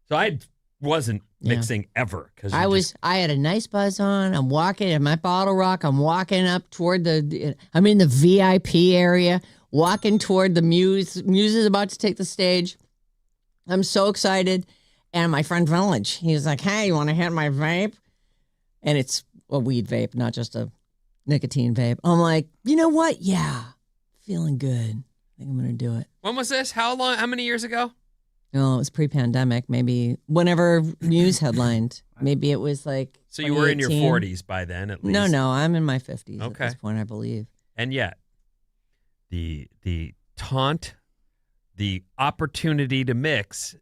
[SPEAKER 3] So I wasn't mixing ever because
[SPEAKER 1] I had a nice buzz on. I'm walking in my bottle rock. I'm walking up toward I'm in the VIP area. Walking toward the Muse. Muse is about to take the stage. I'm so excited. And my friend Village, he was like, hey, you want to hit my vape? And it's a weed vape, not just a nicotine vape. I'm like, you know what? Yeah, feeling good. I think I'm going to do it.
[SPEAKER 3] When was this? How long? How many years ago?
[SPEAKER 1] No, it was pre-pandemic. Maybe whenever Muse headlined. Maybe it was like
[SPEAKER 3] So you were in your 40s by then, at least?
[SPEAKER 1] No, I'm in my 50s at this point, I believe.
[SPEAKER 3] And yet, the taunt, the opportunity to mix,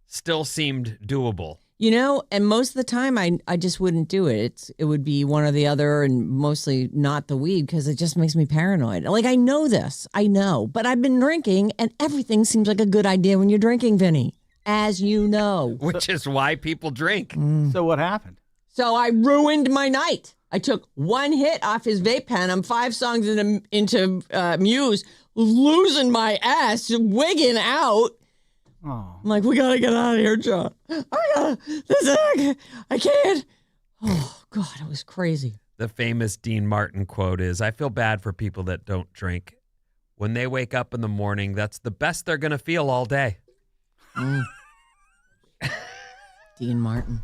[SPEAKER 3] still seemed doable.
[SPEAKER 1] And most of the time I just wouldn't do it. It would be one or the other, and mostly not the weed because it just makes me paranoid. Like I know this, but I've been drinking, and everything seems like a good idea when you're drinking, Vinny, as you know.
[SPEAKER 3] Which is why people drink.
[SPEAKER 2] So what happened?
[SPEAKER 1] So I ruined my night. I took one hit off his vape pen. I'm 5 songs into Muse, losing my ass, wigging out.
[SPEAKER 2] Oh.
[SPEAKER 1] I'm like, we got to get out of here, John. I can't. Oh, God, it was crazy.
[SPEAKER 3] The famous Dean Martin quote is, I feel bad for people that don't drink. When they wake up in the morning, that's the best they're going to feel all day.
[SPEAKER 1] Dean Martin.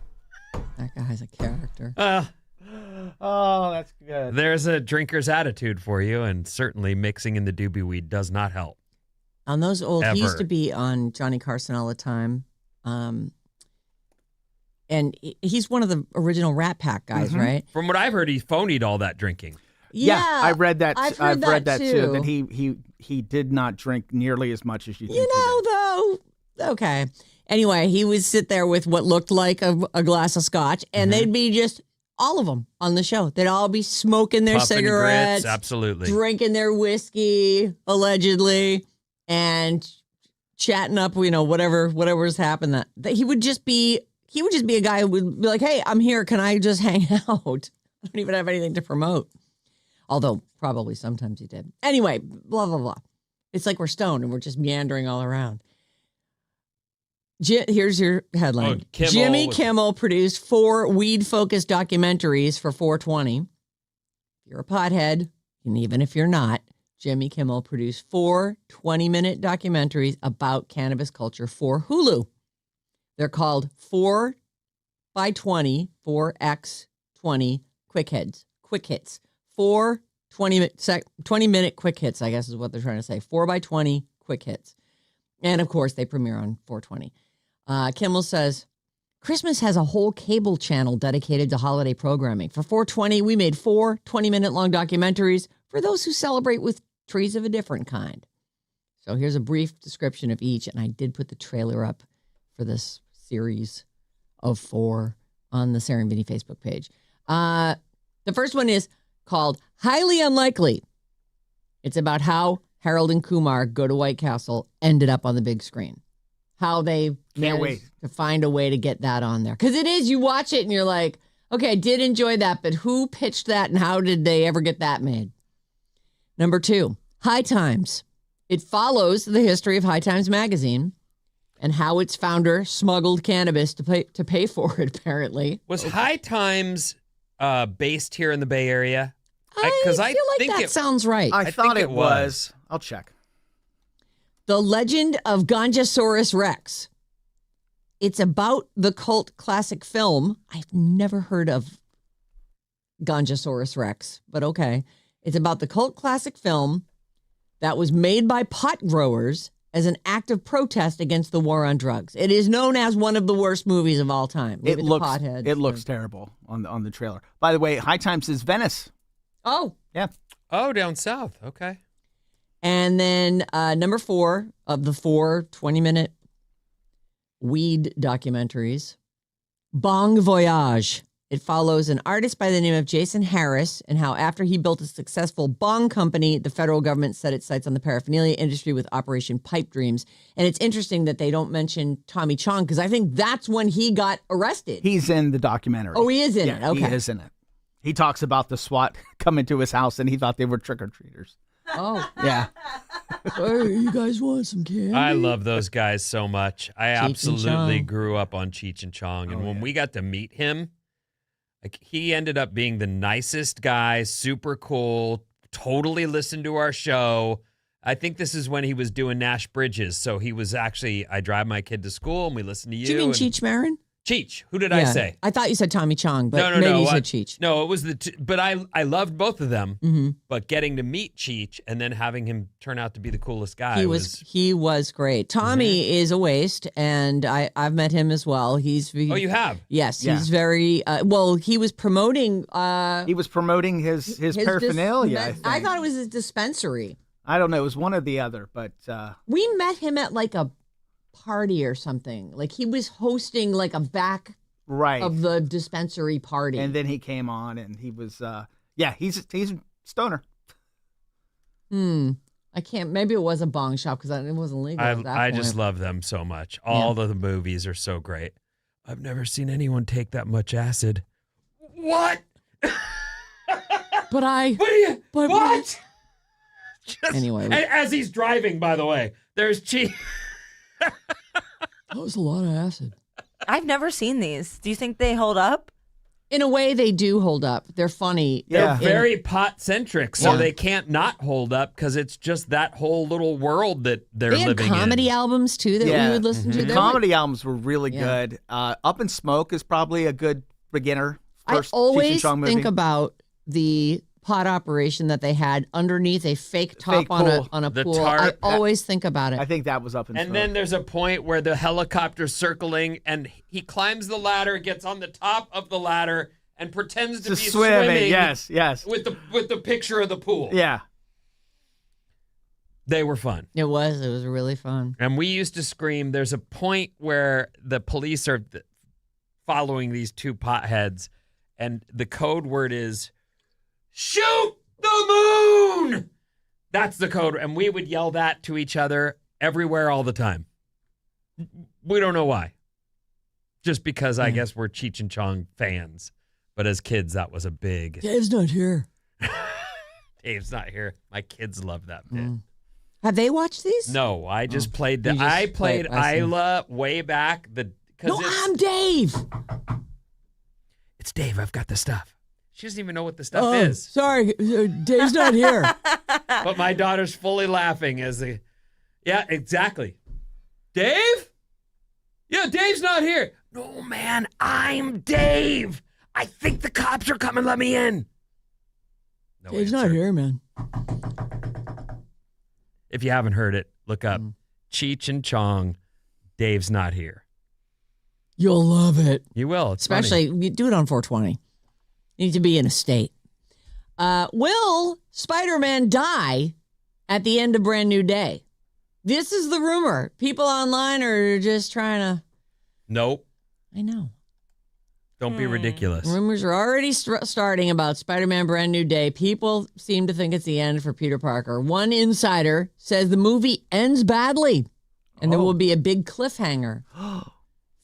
[SPEAKER 1] That guy's a character.
[SPEAKER 2] Oh, that's good.
[SPEAKER 3] There's a drinker's attitude for you, and certainly mixing in the doobie weed does not help.
[SPEAKER 1] On those old,
[SPEAKER 3] Ever.
[SPEAKER 1] He used to be on Johnny Carson all the time. And he's one of the original Rat Pack guys, right?
[SPEAKER 3] From what I've heard, he phonied all that drinking.
[SPEAKER 1] Yeah,
[SPEAKER 2] I read that.
[SPEAKER 1] I've
[SPEAKER 2] read that too. That he did not drink nearly as much as you think.
[SPEAKER 1] Though. Okay. Anyway, he would sit there with what looked like a glass of scotch, and they'd be just all of them on the show. They'd all be smoking their
[SPEAKER 3] Puffing
[SPEAKER 1] cigarettes,
[SPEAKER 3] grits, absolutely,
[SPEAKER 1] drinking their whiskey, allegedly, and chatting up, whatever's happened. That he would just be a guy who would be like, "Hey, I'm here. Can I just hang out? I don't even have anything to promote." Although probably sometimes he did. Anyway, blah blah blah. It's like we're stoned and we're just meandering all around. Here's your headline. Jimmy Kimmel produced 4 weed-focused documentaries for 420. If you're a pothead, and even if you're not, Jimmy Kimmel produced 4 20-minute documentaries about cannabis culture for Hulu. They're called 4x20, 4x20 quick hits. 4 20-minute quick hits, I guess is what they're trying to say. 4x20 quick hits. And, of course, they premiere on 420. Kimmel says, Christmas has a whole cable channel dedicated to holiday programming. For 420, we made 4 20-minute long documentaries for those who celebrate with trees of a different kind. So here's a brief description of each, and I did put the trailer up for this series of 4 on the Sarah Vinnie Facebook page. The first one is called Highly Unlikely. It's about how Harold and Kumar Go to White Castle ended up on the big screen. How they managed to find a way to get that on there. Because it is, you watch it and you're like, okay, I did enjoy that, but who pitched that and how did they ever get that made? Number 2, High Times. It follows the history of High Times magazine and how its founder smuggled cannabis to pay for it, apparently.
[SPEAKER 3] Was High Times based here in the Bay Area?
[SPEAKER 1] I feel like that sounds right.
[SPEAKER 2] I thought it was. I'll check.
[SPEAKER 1] The Legend of Ganjasaurus Rex. It's about the cult classic film. I've never heard of Ganjasaurus Rex, but okay. It's about the cult classic film that was made by pot growers as an act of protest against the war on drugs. It is known as one of the worst movies of all time.
[SPEAKER 2] It looks terrible on the trailer. By the way, High Times is Venice.
[SPEAKER 1] Oh.
[SPEAKER 2] Yeah.
[SPEAKER 3] Oh, down south. Okay.
[SPEAKER 1] And then number 4 of the 4 20-minute weed documentaries, Bong Voyage. It follows an artist by the name of Jason Harris and how after he built a successful bong company, the federal government set its sights on the paraphernalia industry with Operation Pipe Dreams. And it's interesting that they don't mention Tommy Chong because I think that's when he got arrested.
[SPEAKER 2] He's in the documentary.
[SPEAKER 1] Oh, he is in it? Okay.
[SPEAKER 2] He is in it. He talks about the SWAT coming to his house and he thought they were trick-or-treaters.
[SPEAKER 1] Oh.
[SPEAKER 2] Yeah.
[SPEAKER 1] Hey, you guys want some candy?
[SPEAKER 3] I love those guys so much. I absolutely grew up on Cheech and Chong. And when we got to meet him, like he ended up being the nicest guy, super cool, totally listened to our show. I think this is when he was doing Nash Bridges. So he was actually, I drive my kid to school and we listen to you.
[SPEAKER 1] Do you mean Cheech Marin?
[SPEAKER 3] Cheech. Who did I say?
[SPEAKER 1] I thought you said Tommy Chong, but
[SPEAKER 3] no,
[SPEAKER 1] maybe you said Cheech.
[SPEAKER 3] No, it was but I loved both of them.
[SPEAKER 1] Mm-hmm.
[SPEAKER 3] But getting to meet Cheech and then having him turn out to be the coolest guy
[SPEAKER 1] he was great. Tommy is a waste, and I've met him as well. Oh,
[SPEAKER 3] you have?
[SPEAKER 1] Yes, he's very he was promoting.
[SPEAKER 2] He was promoting his paraphernalia.
[SPEAKER 1] I thought it was his dispensary.
[SPEAKER 2] I don't know. It was one or the other, but
[SPEAKER 1] we met him at like a party or something. Like he was hosting like a back of the dispensary party,
[SPEAKER 2] and then he came on and he was he's a stoner.
[SPEAKER 1] I can't. Maybe it was a bong shop because it wasn't legal at that point.
[SPEAKER 3] I just love them so much. All of the movies are so great. I've never seen anyone take that much acid. What? What?
[SPEAKER 1] Anyway,
[SPEAKER 3] as he's driving, by the way, there's Cheech.
[SPEAKER 1] That was a lot of acid.
[SPEAKER 4] I've never seen these. Do you think they hold up?
[SPEAKER 1] In a way, they do hold up. They're funny.
[SPEAKER 3] They're very pot-centric, so they can't not hold up because it's just that whole little world that they're living in.
[SPEAKER 1] They had comedy albums, too, that we would listen to.
[SPEAKER 2] The comedy albums were really good. Up in Smoke is probably a good beginner. First
[SPEAKER 1] I always
[SPEAKER 2] Cheech and Chong movie.
[SPEAKER 1] think about the pot operation that they had underneath a fake top on a pool. I always think about it.
[SPEAKER 2] I think that was Up in Smoke.
[SPEAKER 3] And then there's a point where the helicopter's circling and he climbs the ladder, gets on the top of the ladder, and pretends to be swimming.
[SPEAKER 2] Yes.
[SPEAKER 3] With the picture of the pool.
[SPEAKER 2] Yeah.
[SPEAKER 3] They were fun.
[SPEAKER 1] It was really fun.
[SPEAKER 3] And we used to scream. There's a point where the police are following these two potheads, and the code word is, "Shoot the moon!" That's the code. And we would yell that to each other everywhere all the time. We don't know why. Just because I guess we're Cheech and Chong fans. But as kids, that was a big...
[SPEAKER 1] Dave's not here.
[SPEAKER 3] Dave's not here. My kids love that bit.
[SPEAKER 1] Have they watched these?
[SPEAKER 3] No, I just played the... I played Isla way back.
[SPEAKER 1] I'm Dave.
[SPEAKER 3] It's Dave. I've got the stuff. She doesn't even know what the stuff is.
[SPEAKER 1] Sorry, Dave's not here.
[SPEAKER 3] But my daughter's fully laughing as the... Yeah, exactly. Dave? Yeah, Dave's not here. No, man, I'm Dave. I think the cops are coming. Let me in. No
[SPEAKER 1] Dave's
[SPEAKER 3] answer.
[SPEAKER 1] not here, man.
[SPEAKER 3] If you haven't heard it, look up Cheech and Chong. Dave's not here.
[SPEAKER 1] You'll love it.
[SPEAKER 3] You will. It's
[SPEAKER 1] especially
[SPEAKER 3] funny.
[SPEAKER 1] You do it on 420. You need to be in a state. Will Spider-Man die at the end of Brand New Day? This is the rumor. People online are just trying to...
[SPEAKER 3] Nope.
[SPEAKER 1] I know.
[SPEAKER 3] Don't be ridiculous.
[SPEAKER 1] Rumors are already starting about Spider-Man Brand New Day. People seem to think it's the end for Peter Parker. One insider says the movie ends badly and there will be a big cliffhanger.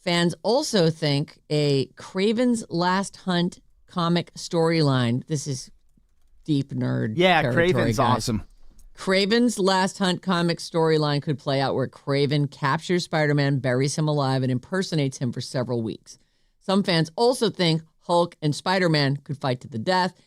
[SPEAKER 1] Fans also think a Kraven's Last Hunt comic storyline. This is deep nerd territory,
[SPEAKER 2] Kraven's
[SPEAKER 1] guys.
[SPEAKER 2] awesome.
[SPEAKER 1] Craven's Last Hunt comic storyline could play out where Craven captures Spider-Man, buries him alive, and impersonates him for several weeks. Some fans also think Hulk and Spider-Man could fight to the death.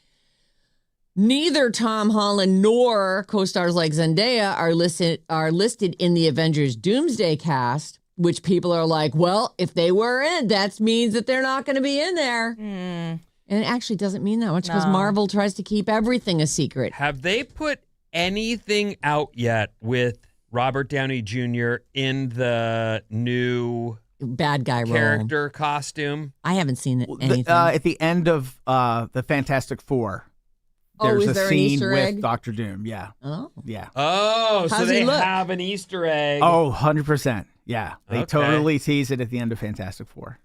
[SPEAKER 1] Neither Tom Holland nor co-stars like Zendaya are listed in the Avengers Doomsday cast, which people are like, well, if they were in, that means that they're not going to be in there. And it actually doesn't mean that much because Marvel tries to keep everything a secret.
[SPEAKER 3] Have they put anything out yet with Robert Downey Jr. in the new
[SPEAKER 1] bad guy
[SPEAKER 3] character costume?
[SPEAKER 1] I haven't seen anything.
[SPEAKER 2] At the end of the Fantastic Four, there's a scene with Dr. Doom. Yeah.
[SPEAKER 1] Oh.
[SPEAKER 2] Yeah.
[SPEAKER 3] Oh, so they have an Easter egg.
[SPEAKER 2] Oh, 100%. Yeah. They totally tease it at the end of Fantastic Four.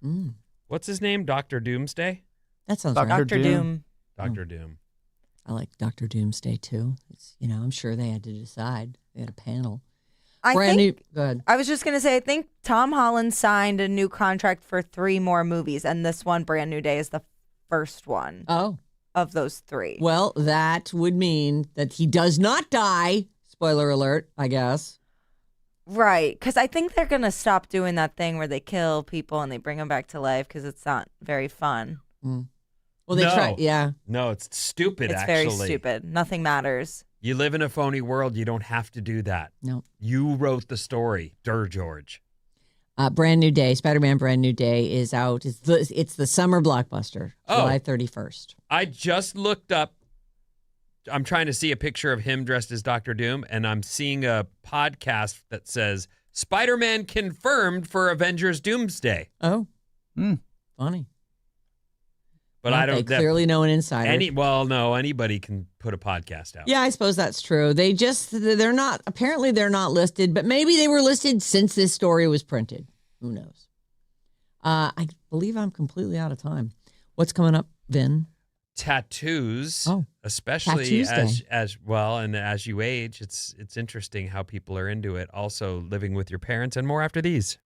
[SPEAKER 3] What's his name? Dr. Doomsday?
[SPEAKER 1] That sounds
[SPEAKER 2] right.
[SPEAKER 4] Dr. Doom.
[SPEAKER 3] Dr. Doom.
[SPEAKER 1] I like Dr. Doomsday too. I'm sure they had to decide. They had a panel.
[SPEAKER 4] Go
[SPEAKER 1] ahead.
[SPEAKER 4] I was just going to say, I think Tom Holland signed a new contract for 3 more movies, and this one, Brand New Day, is the first one of those 3.
[SPEAKER 1] Well, that would mean that he does not die. Spoiler alert, I guess.
[SPEAKER 4] Right, because I think they're going to stop doing that thing where they kill people and they bring them back to life because it's not very fun.
[SPEAKER 1] Well, they try. Yeah.
[SPEAKER 3] No, it's stupid,
[SPEAKER 4] It's very stupid. Nothing matters.
[SPEAKER 3] You live in a phony world. You don't have to do that.
[SPEAKER 1] No.
[SPEAKER 3] You wrote the story. George.
[SPEAKER 1] Brand New Day, Spider-Man Brand New Day is out. It's the summer blockbuster, July 31st.
[SPEAKER 3] I just looked up. I'm trying to see a picture of him dressed as Dr. Doom, and I'm seeing a podcast that says, Spider-Man confirmed for Avengers Doomsday.
[SPEAKER 1] Oh. Funny.
[SPEAKER 3] But I don't.
[SPEAKER 1] They clearly know an insider.
[SPEAKER 3] Anybody can put a podcast out.
[SPEAKER 1] Yeah, I suppose that's true. They're not listed, but maybe they were listed since this story was printed. Who knows? I believe I'm completely out of time. What's coming up, Vin?
[SPEAKER 3] Tattoos, especially as well, and as you age, it's interesting how people are into it. Also, living with your parents, and more after these.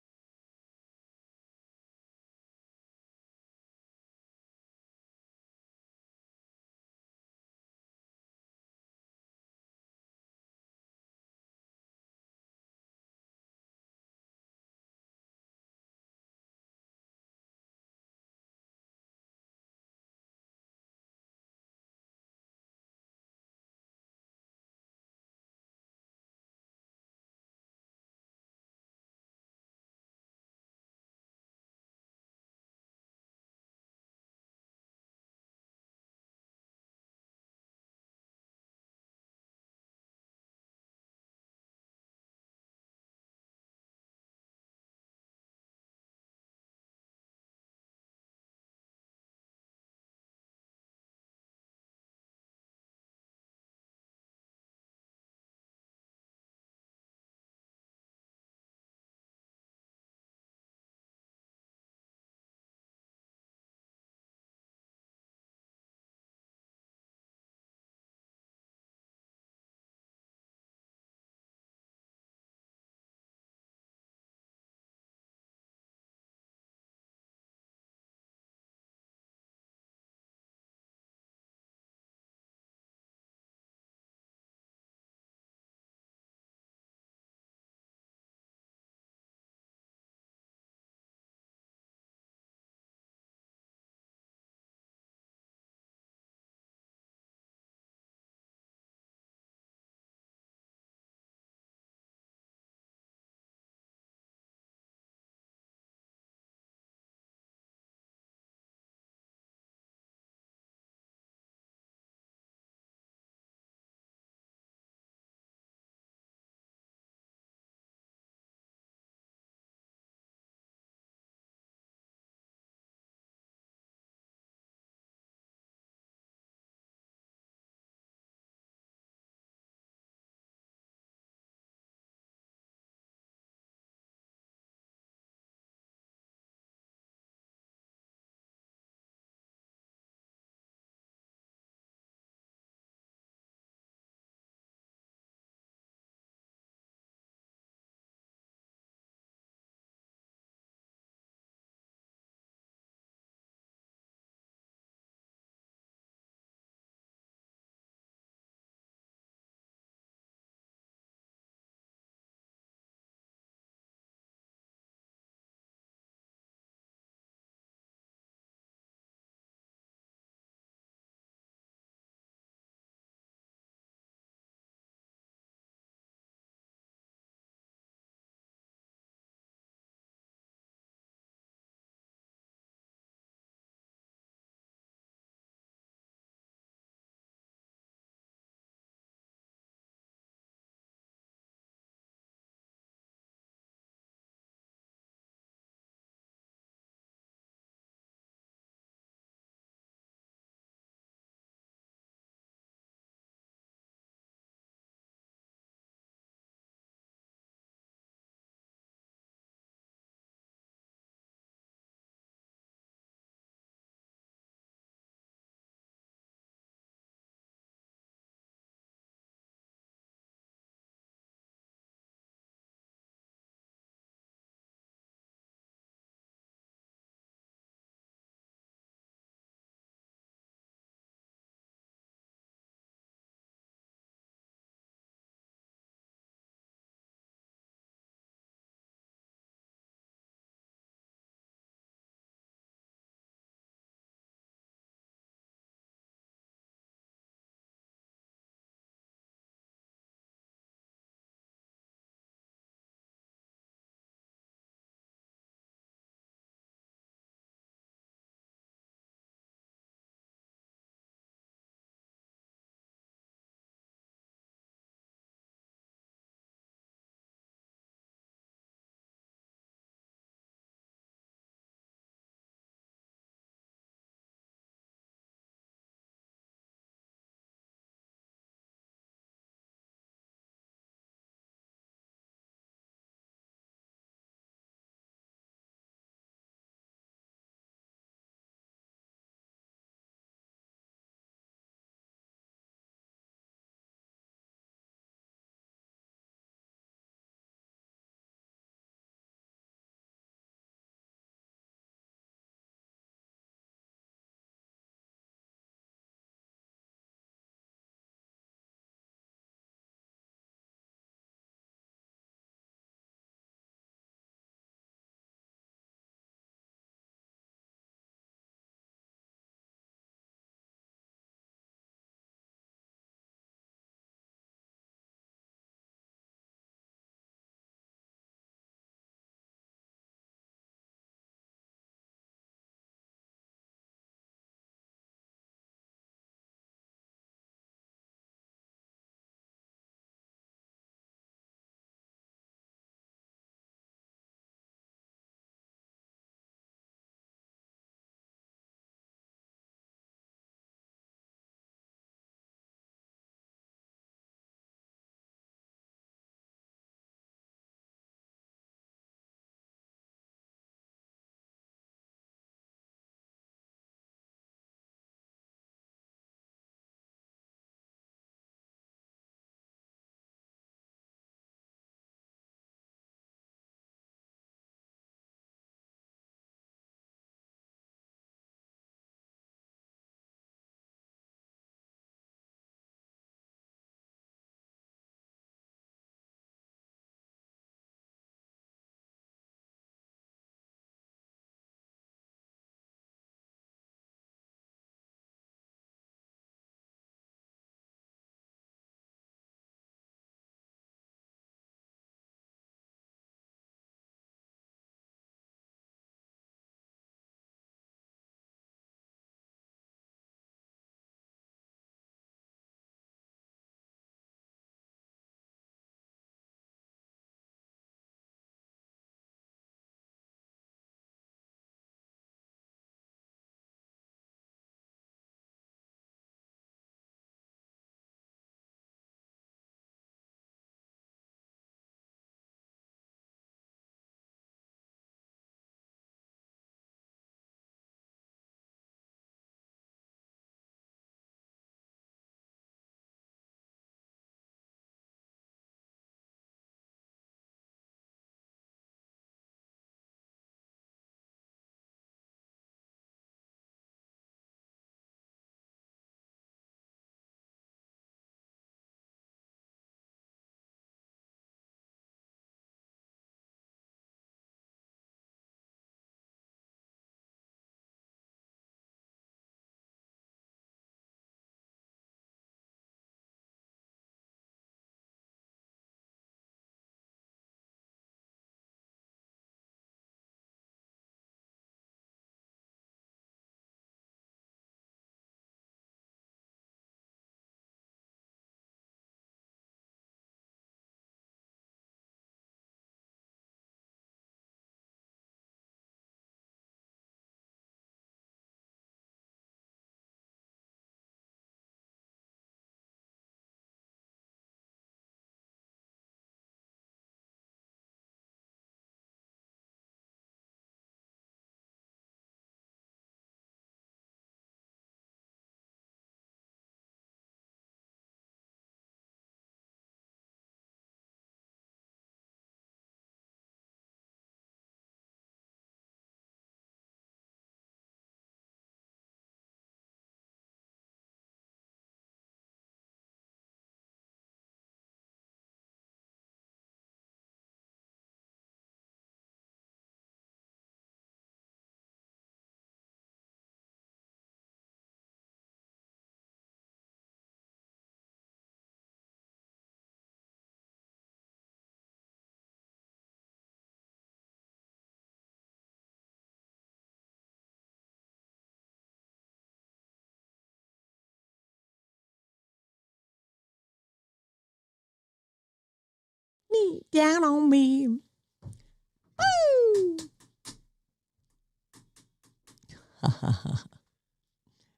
[SPEAKER 1] rain down on me. Woo!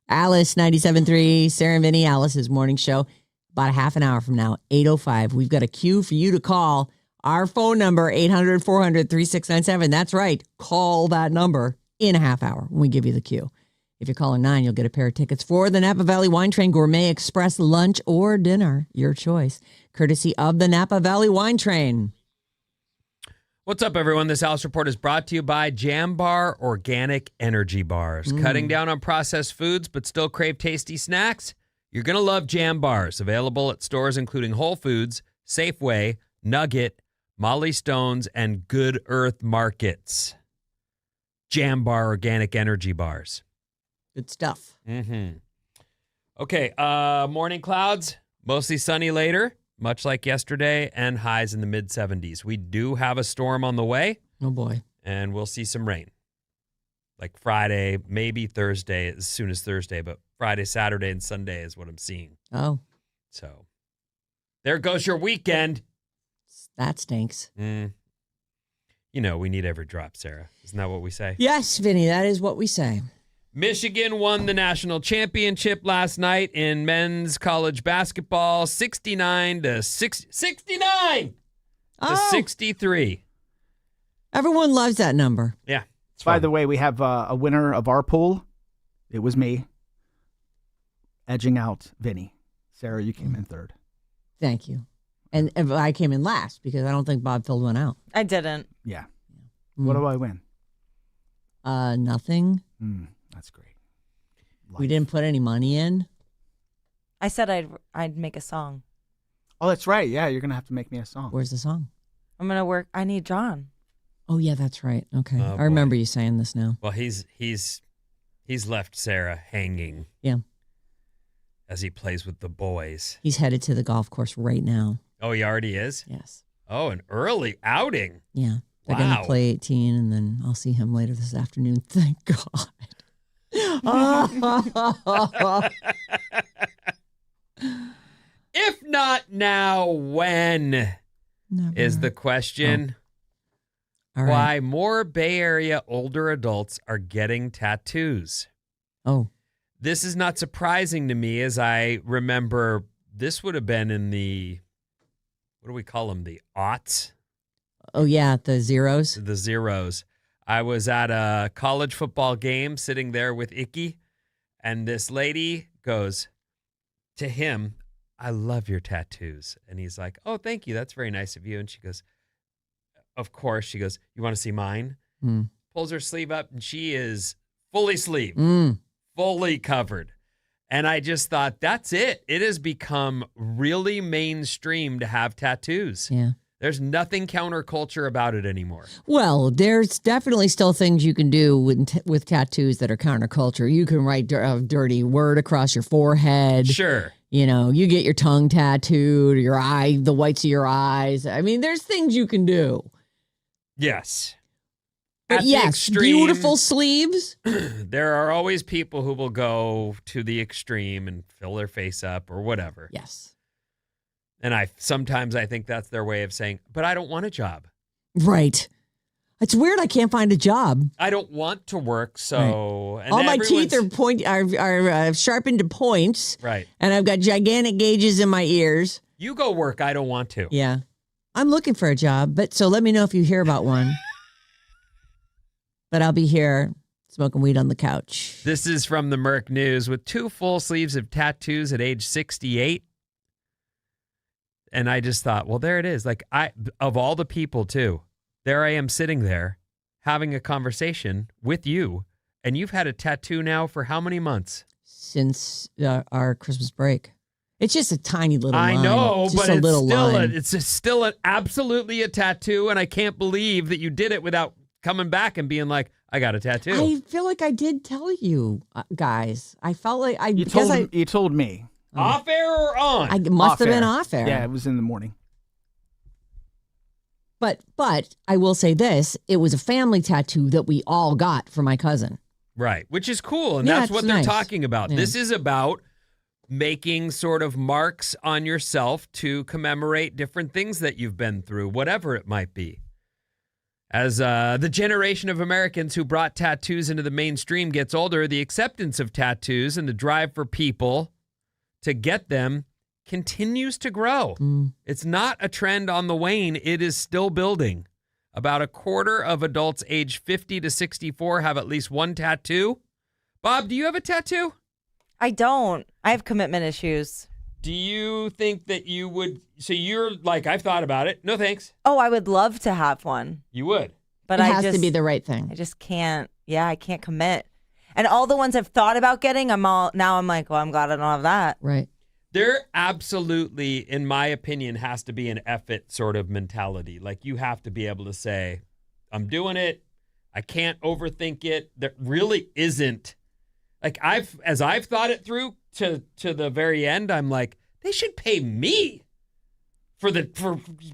[SPEAKER 1] Alice 97.3, Sarah Vinnie, Alice's morning show. About a half an hour from now, 8:05. We've got a queue for you to call. Our phone number, 800-400-3697. That's right. Call that number in a half hour when we give you the cue. If you're calling 9, you'll get a pair of tickets for the Napa Valley Wine Train Gourmet Express lunch or dinner. Your choice. Courtesy of the Napa Valley Wine Train.
[SPEAKER 3] What's up, everyone? This Alice Report is brought to you by Jam Bar Organic Energy Bars. Cutting down on processed foods but still crave tasty snacks? You're going to love Jam Bars. Available at stores including Whole Foods, Safeway, Nugget, Molly Stone's, and Good Earth Markets. Jam Bar Organic Energy Bars.
[SPEAKER 1] Good stuff.
[SPEAKER 3] Mm-hmm. Okay, morning clouds, mostly sunny later, much like yesterday, and highs in the mid-70s. We do have a storm on the way.
[SPEAKER 1] Oh, boy.
[SPEAKER 3] And we'll see some rain. Like Friday, maybe Thursday, as soon as Thursday, but Friday, Saturday, and Sunday is what I'm seeing.
[SPEAKER 1] Oh.
[SPEAKER 3] So there goes your weekend.
[SPEAKER 1] That stinks.
[SPEAKER 3] You know, we need every drop, Sarah. Isn't that what we say?
[SPEAKER 1] Yes, Vinny, that is what we say.
[SPEAKER 3] Michigan won the national championship last night in men's college basketball, 69 to 63.
[SPEAKER 1] Everyone loves that number.
[SPEAKER 3] Yeah.
[SPEAKER 2] By the way, we have a winner of our pool. It was me, edging out Vinny. Sarah, you came in third.
[SPEAKER 1] Thank you. And I came in last because I don't think Bob filled one out.
[SPEAKER 4] I didn't.
[SPEAKER 2] Yeah. What do I win?
[SPEAKER 1] Nothing.
[SPEAKER 2] That's great.
[SPEAKER 1] We didn't put any money in.
[SPEAKER 4] I said I'd make a song.
[SPEAKER 2] Oh, that's right. Yeah, you're gonna have to make me a song.
[SPEAKER 1] Where's the song?
[SPEAKER 4] I'm gonna work. I need John.
[SPEAKER 1] Oh yeah, that's right. Okay,
[SPEAKER 3] Oh,
[SPEAKER 1] I remember you saying this now.
[SPEAKER 3] Well, he's left Sarah hanging.
[SPEAKER 1] Yeah.
[SPEAKER 3] As he plays with the boys.
[SPEAKER 1] He's headed to the golf course right now.
[SPEAKER 3] Oh, he already is?
[SPEAKER 1] Yes.
[SPEAKER 3] Oh, an early outing.
[SPEAKER 1] Yeah. They're
[SPEAKER 3] Wow.
[SPEAKER 1] going to play 18, and then I'll see him later this afternoon. Thank God.
[SPEAKER 3] If not now, when
[SPEAKER 1] Never.
[SPEAKER 3] is the question.
[SPEAKER 1] All right.
[SPEAKER 3] Why more Bay Area older adults are getting tattoos.
[SPEAKER 1] Oh.
[SPEAKER 3] This is not surprising to me, as I remember this would have been in the, what do we call them, the aughts?
[SPEAKER 1] Oh, yeah, the zeros.
[SPEAKER 3] The zeros. I was at a college football game sitting there with Icky, and this lady goes to him, "I love your tattoos." And he's like, "Oh, thank you. That's very nice of you." And she goes, of course, she goes, "You want to see mine?" Pulls her sleeve up, and she is fully sleeved, fully covered. And I just thought, that's it. It has become really mainstream to have tattoos.
[SPEAKER 1] Yeah.
[SPEAKER 3] There's nothing counterculture about it anymore.
[SPEAKER 1] Well, there's definitely still things you can do with tattoos that are counterculture. You can write a dirty word across your forehead.
[SPEAKER 3] Sure.
[SPEAKER 1] You know, you get your tongue tattooed, your eye, the whites of your eyes. I mean, there's things you can do.
[SPEAKER 3] Yes.
[SPEAKER 1] But
[SPEAKER 3] At
[SPEAKER 1] yes,
[SPEAKER 3] the extreme,
[SPEAKER 1] beautiful sleeves.
[SPEAKER 3] There are always people who will go to the extreme and fill their face up or whatever.
[SPEAKER 1] Yes.
[SPEAKER 3] And sometimes I think that's their way of saying, but I don't want a job.
[SPEAKER 1] Right. It's weird I can't find a job.
[SPEAKER 3] I don't want to work, so...
[SPEAKER 1] Right.
[SPEAKER 3] And
[SPEAKER 1] all my teeth are sharpened to points.
[SPEAKER 3] Right.
[SPEAKER 1] And I've got gigantic gauges in my ears.
[SPEAKER 3] You go work, I don't want to.
[SPEAKER 1] Yeah. I'm looking for a job, so let me know if you hear about one. But I'll be here smoking weed on the couch.
[SPEAKER 3] This is from the Merc News. With 2 full sleeves of tattoos at age 68. And I just thought, well, there it is. Like, of all the people, too, there I am sitting there having a conversation with you. And you've had a tattoo now for how many months?
[SPEAKER 1] Since our Christmas break. It's just a tiny little line.
[SPEAKER 3] I know,
[SPEAKER 1] just
[SPEAKER 3] but
[SPEAKER 1] a little line.
[SPEAKER 3] It's still absolutely a tattoo. And I can't believe that you did it without coming back and being like, I got a tattoo.
[SPEAKER 1] I feel like I did tell you, guys. I felt like
[SPEAKER 2] You told me.
[SPEAKER 3] Off air or on?
[SPEAKER 1] I must have been off air.
[SPEAKER 2] Yeah, it was in the morning.
[SPEAKER 1] But I will say this. It was a family tattoo that we all got for my cousin.
[SPEAKER 3] Right, which is cool. And
[SPEAKER 1] Yeah,
[SPEAKER 3] that's what
[SPEAKER 1] it's
[SPEAKER 3] they're
[SPEAKER 1] nice.
[SPEAKER 3] talking about.
[SPEAKER 1] Yeah.
[SPEAKER 3] This is about making sort of marks on yourself to commemorate different things that you've been through, whatever it might be. As the generation of Americans who brought tattoos into the mainstream gets older, the acceptance of tattoos and the drive for people to get them continues to grow. It's not a trend on the wane. It is still building. About a quarter of adults aged 50 to 64 have at least one tattoo. Bob, do you have a tattoo?
[SPEAKER 4] I don't. I have commitment issues.
[SPEAKER 3] Do you think that you would? So you're like, I've thought about it. No thanks.
[SPEAKER 4] Oh, I would love to have one.
[SPEAKER 3] You would.
[SPEAKER 4] But
[SPEAKER 1] it has to be the right thing.
[SPEAKER 4] I just can't. Yeah, I can't commit. And all the ones I've thought about getting, I'm like, well, I'm glad I don't have that.
[SPEAKER 1] Right.
[SPEAKER 3] There absolutely, in my opinion, has to be an F it sort of mentality. Like you have to be able to say, I'm doing it. I can't overthink it. There really isn't. Like as I've thought it through to the very end, I'm like, they should pay me for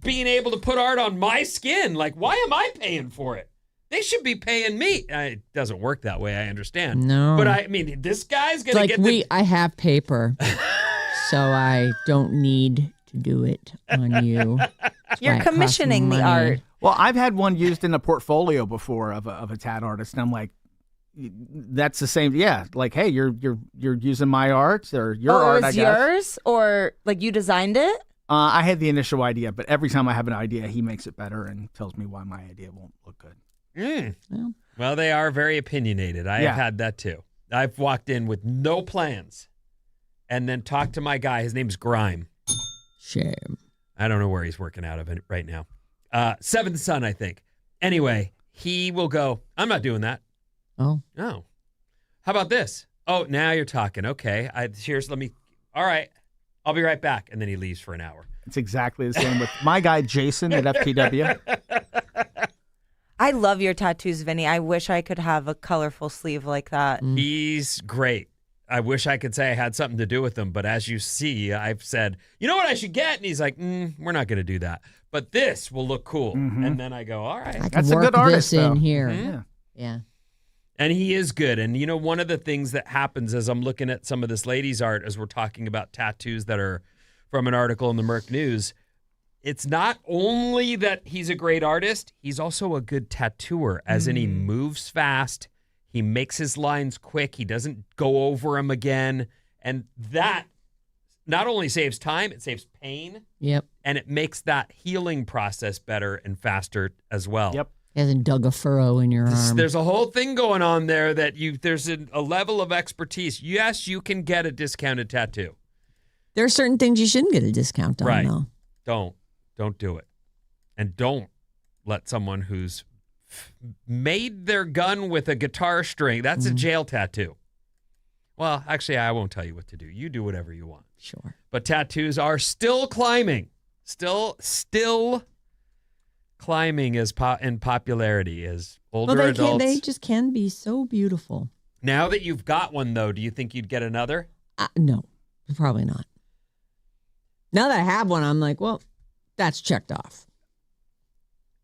[SPEAKER 3] being able to put art on my skin. Like, why am I paying for it? They should be paying me. It doesn't work that way, I understand.
[SPEAKER 1] No.
[SPEAKER 3] But I mean, this guy's going to get
[SPEAKER 1] I have paper, so I don't need to do it on you.
[SPEAKER 4] You're commissioning the art.
[SPEAKER 2] Well, I've had one used in a portfolio before of a tat artist, and I'm like, that's the same. Yeah, like, hey, you're using my art or your art.
[SPEAKER 4] Oh, it was yours, or like you designed it?
[SPEAKER 2] I had the initial idea, but every time I have an idea, he makes it better and tells me why my idea won't look good.
[SPEAKER 3] Well, they are very opinionated. I have had that too. I've walked in with no plans and then talked to my guy. His name's Grime.
[SPEAKER 1] Shame.
[SPEAKER 3] I don't know where he's working out of it right now. Seventh son, I think. Anyway, he will go, I'm not doing that.
[SPEAKER 1] Oh.
[SPEAKER 3] How about this? Oh, now you're talking. Okay. All right. I'll be right back. And then he leaves for an hour.
[SPEAKER 2] It's exactly the same with my guy, Jason, at FTW.
[SPEAKER 4] I love your tattoos, Vinny. I wish I could have a colorful sleeve like that.
[SPEAKER 3] He's great. I wish I could say I had something to do with him, but as you see, I've said, you know what I should get? And he's like, we're not going to do that. But this will look cool. Mm-hmm. And then I go, all right.
[SPEAKER 1] I can That's work a good artist, this in here. Mm-hmm. Yeah.
[SPEAKER 3] And he is good. And, you know, one of the things that happens as I'm looking at some of this lady's art, as we're talking about tattoos that are from an article in the Merc News, it's not only that he's a great artist, he's also a good tattooer, as in he moves fast, he makes his lines quick, he doesn't go over them again. And that not only saves time, it saves pain.
[SPEAKER 1] Yep.
[SPEAKER 3] And it makes that healing process better and faster as well.
[SPEAKER 2] Yep.
[SPEAKER 1] He hasn't dug a furrow in your arm.
[SPEAKER 3] There's a whole thing going on there that there's a level of expertise. Yes, you can get a discounted tattoo.
[SPEAKER 1] There are certain things you shouldn't get a discount on,
[SPEAKER 3] right.
[SPEAKER 1] though.
[SPEAKER 3] Don't do it. And don't let someone who's made their gun with a guitar string, that's a jail tattoo. Well, actually, I won't tell you what to do. You do whatever you want.
[SPEAKER 1] Sure.
[SPEAKER 3] But tattoos are still climbing. Still climbing in popularity as older adults.
[SPEAKER 1] They just can be so beautiful.
[SPEAKER 3] Now that you've got one, though, do you think you'd get another?
[SPEAKER 1] No, probably not. Now that I have one, I'm like, well, that's checked off.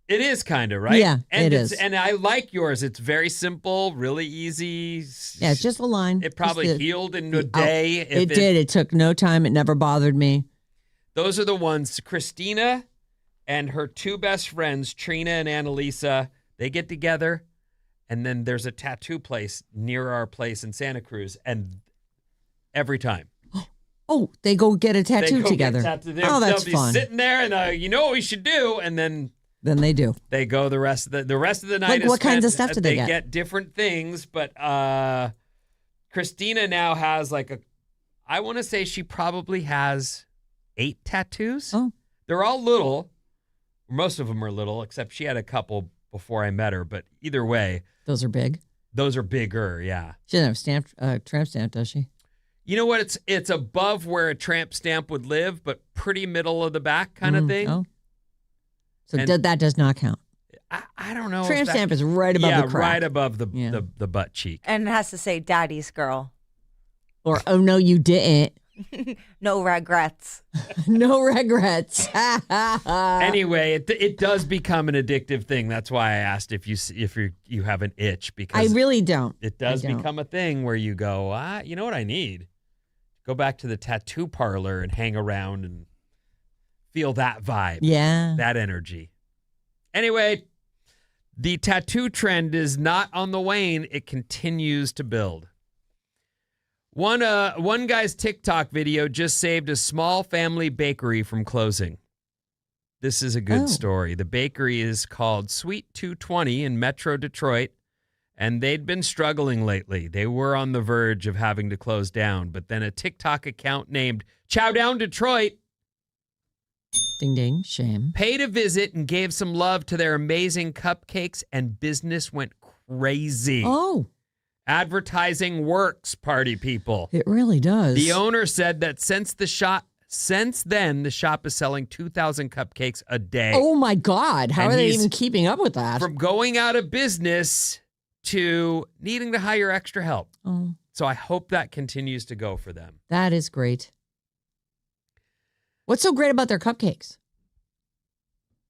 [SPEAKER 3] It is kind of, right?
[SPEAKER 1] Yeah,
[SPEAKER 3] and
[SPEAKER 1] it is.
[SPEAKER 3] And I like yours. It's very simple, really easy.
[SPEAKER 1] Yeah, it's just a line.
[SPEAKER 3] It probably healed in a day.
[SPEAKER 1] It did. It took no time. It never bothered me.
[SPEAKER 3] Those are the ones, Christina and her two best friends, Trina and Annalisa, they get together, and then there's a tattoo place near our place in Santa Cruz, and every time.
[SPEAKER 1] Oh, they go get a tattoo together.
[SPEAKER 3] Oh, that's fun. They'll be sitting there, and you know what we should do, and then
[SPEAKER 1] they do.
[SPEAKER 3] They go the rest of the night.
[SPEAKER 1] Like what kinds of stuff do they get?
[SPEAKER 3] They get different things, but Christina now has I want to say she probably has 8 tattoos.
[SPEAKER 1] Oh.
[SPEAKER 3] They're all little. Most of them are little, except she had a couple before I met her, but either way.
[SPEAKER 1] Those are big?
[SPEAKER 3] Those are bigger, yeah.
[SPEAKER 1] She doesn't have tramp stamp, does she?
[SPEAKER 3] You know what? It's above where a tramp stamp would live, but pretty middle of the back kind of thing.
[SPEAKER 1] Oh. So that does not count.
[SPEAKER 3] I don't know.
[SPEAKER 1] Tramp stamp is right above the crack.
[SPEAKER 3] Right above the butt cheek.
[SPEAKER 4] And it has to say daddy's girl.
[SPEAKER 1] Or, oh, no, you didn't.
[SPEAKER 4] No regrets.
[SPEAKER 1] No regrets.
[SPEAKER 3] Anyway, it does become an addictive thing. That's why I asked if you have an itch, because
[SPEAKER 1] I really don't.
[SPEAKER 3] It does become a thing where you go, you know what I need? Go back to the tattoo parlor and hang around and feel that vibe.
[SPEAKER 1] Yeah.
[SPEAKER 3] That energy. Anyway, the tattoo trend is not on the wane. It continues to build. One guy's TikTok video just saved a small family bakery from closing. This is a good story. The bakery is called Sweet 220 in Metro Detroit, and they'd been struggling lately. They were on the verge of having to close down, but then a TikTok account named Chow Down Detroit
[SPEAKER 1] Ding, ding, shame.
[SPEAKER 3] paid a visit and gave some love to their amazing cupcakes, and business went crazy.
[SPEAKER 1] Oh.
[SPEAKER 3] Advertising works, party people.
[SPEAKER 1] It really does.
[SPEAKER 3] The owner said that since then, the shop is selling 2,000 cupcakes a day.
[SPEAKER 1] Oh, my God. How
[SPEAKER 3] And
[SPEAKER 1] are they
[SPEAKER 3] he's
[SPEAKER 1] even keeping up with that?
[SPEAKER 3] From going out of business to needing to hire extra help.
[SPEAKER 1] Oh,
[SPEAKER 3] So I hope that continues to go for them.
[SPEAKER 1] that is great. What's so great about their cupcakes?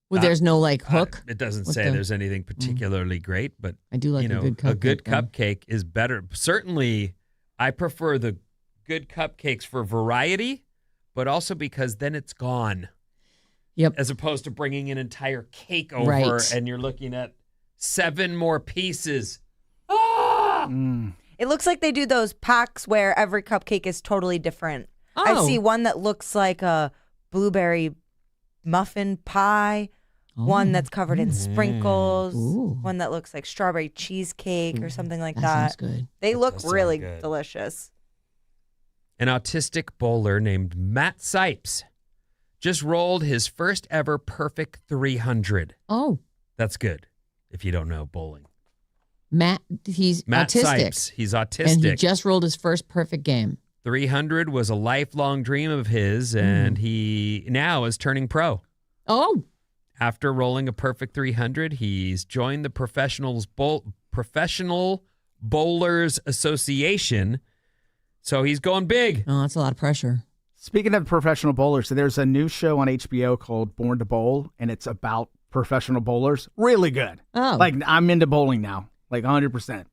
[SPEAKER 1] Well, there's no hook.
[SPEAKER 3] It doesn't
[SPEAKER 1] with
[SPEAKER 3] say there's anything particularly great, but
[SPEAKER 1] I do like a good cupcake.
[SPEAKER 3] a good
[SPEAKER 1] though.
[SPEAKER 3] cupcake is better. Certainly, I prefer the good cupcakes for variety, but also because then it's gone.
[SPEAKER 1] Yep.
[SPEAKER 3] As opposed to bringing an entire cake over
[SPEAKER 1] Right.
[SPEAKER 3] and you're looking at 7 more pieces. Ah!
[SPEAKER 4] It looks like they do those packs where every cupcake is totally different.
[SPEAKER 1] Oh.
[SPEAKER 4] I see one that looks like a blueberry muffin pie, one that's covered in sprinkles,
[SPEAKER 1] Ooh.
[SPEAKER 4] one that looks like strawberry cheesecake or something like
[SPEAKER 1] That
[SPEAKER 4] that.
[SPEAKER 1] sounds good.
[SPEAKER 4] They look
[SPEAKER 3] does sound
[SPEAKER 4] really
[SPEAKER 3] good.
[SPEAKER 4] delicious.
[SPEAKER 3] An autistic bowler named Matt Sipes just rolled his first ever perfect 300.
[SPEAKER 1] Oh,
[SPEAKER 3] That's good if you don't know bowling.
[SPEAKER 1] he's
[SPEAKER 3] Matt
[SPEAKER 1] autistic.
[SPEAKER 3] Sipes, he's autistic.
[SPEAKER 1] And he just rolled his first perfect game.
[SPEAKER 3] 300 was a lifelong dream of his, and he now is turning pro.
[SPEAKER 1] Oh,
[SPEAKER 3] After rolling a perfect 300, he's joined the Professional Bowlers Association. So he's going big.
[SPEAKER 1] oh, that's a lot of pressure.
[SPEAKER 2] Speaking of professional bowlers, so there's a new show on HBO called Born to Bowl, and it's about professional bowlers. Really good.
[SPEAKER 1] Oh.
[SPEAKER 2] Like, I'm into bowling now, like 100%.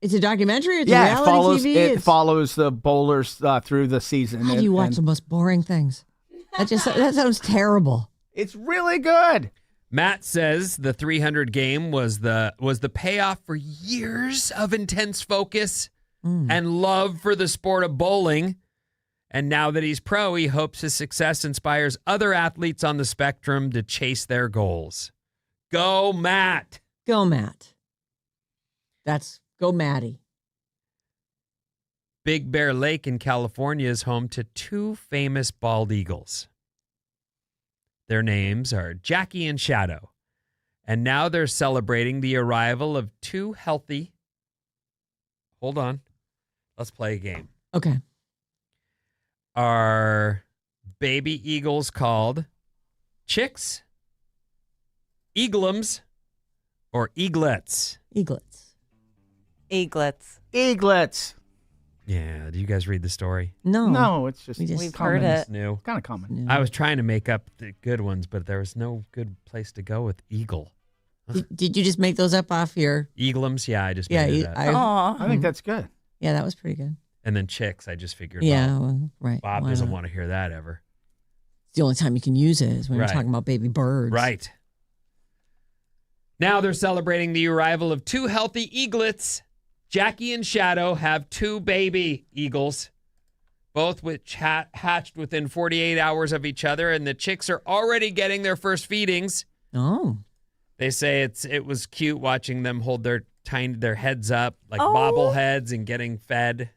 [SPEAKER 1] It's a documentary? It's
[SPEAKER 2] Yeah,
[SPEAKER 1] reality TV?
[SPEAKER 2] it follows the bowlers through the season.
[SPEAKER 1] How do you watch the most boring things? That sounds terrible.
[SPEAKER 2] It's really good.
[SPEAKER 3] Matt says the 300 game was the payoff for years of intense focus and love for the sport of bowling. And now that he's pro, he hopes his success inspires other athletes on the spectrum to chase their goals. Go, Matt.
[SPEAKER 1] Go, Matt. Go, Matty.
[SPEAKER 3] Big Bear Lake in California is home to 2 famous bald eagles. Their names are Jackie and Shadow. And now they're celebrating the arrival of 2 healthy. Hold on. Let's play a game.
[SPEAKER 1] Okay.
[SPEAKER 3] Are baby eagles called chicks, eaglums, or eaglets?
[SPEAKER 1] Eaglets.
[SPEAKER 2] Eaglets.
[SPEAKER 3] Yeah. Do you guys read the story?
[SPEAKER 2] No, it's just
[SPEAKER 1] We've
[SPEAKER 2] common.
[SPEAKER 4] heard it.
[SPEAKER 3] It's new.
[SPEAKER 2] Kind of common.
[SPEAKER 3] I was trying to make up the good ones, but there was no good place to go with eagle.
[SPEAKER 1] Did you just make those up off your?
[SPEAKER 3] Eaglums, yeah, I just
[SPEAKER 1] Yeah,
[SPEAKER 3] made it up.
[SPEAKER 4] Aw.
[SPEAKER 2] I think that's good.
[SPEAKER 1] Yeah, that was pretty good.
[SPEAKER 3] And then chicks, I just figured.
[SPEAKER 1] Yeah,
[SPEAKER 3] well,
[SPEAKER 1] well, right.
[SPEAKER 3] Bob
[SPEAKER 1] Why
[SPEAKER 3] doesn't
[SPEAKER 1] not?
[SPEAKER 3] want to hear that ever.
[SPEAKER 1] It's the only time you can use it is when
[SPEAKER 3] Right.
[SPEAKER 1] you're talking about baby birds.
[SPEAKER 3] Right. Now they're celebrating the arrival of 2 healthy eaglets. Jackie and Shadow have 2 baby eagles, both which hatched within 48 hours of each other, and the chicks are already getting their first feedings.
[SPEAKER 1] Oh.
[SPEAKER 3] They say it was cute watching them hold their heads up like bobbleheads and getting fed.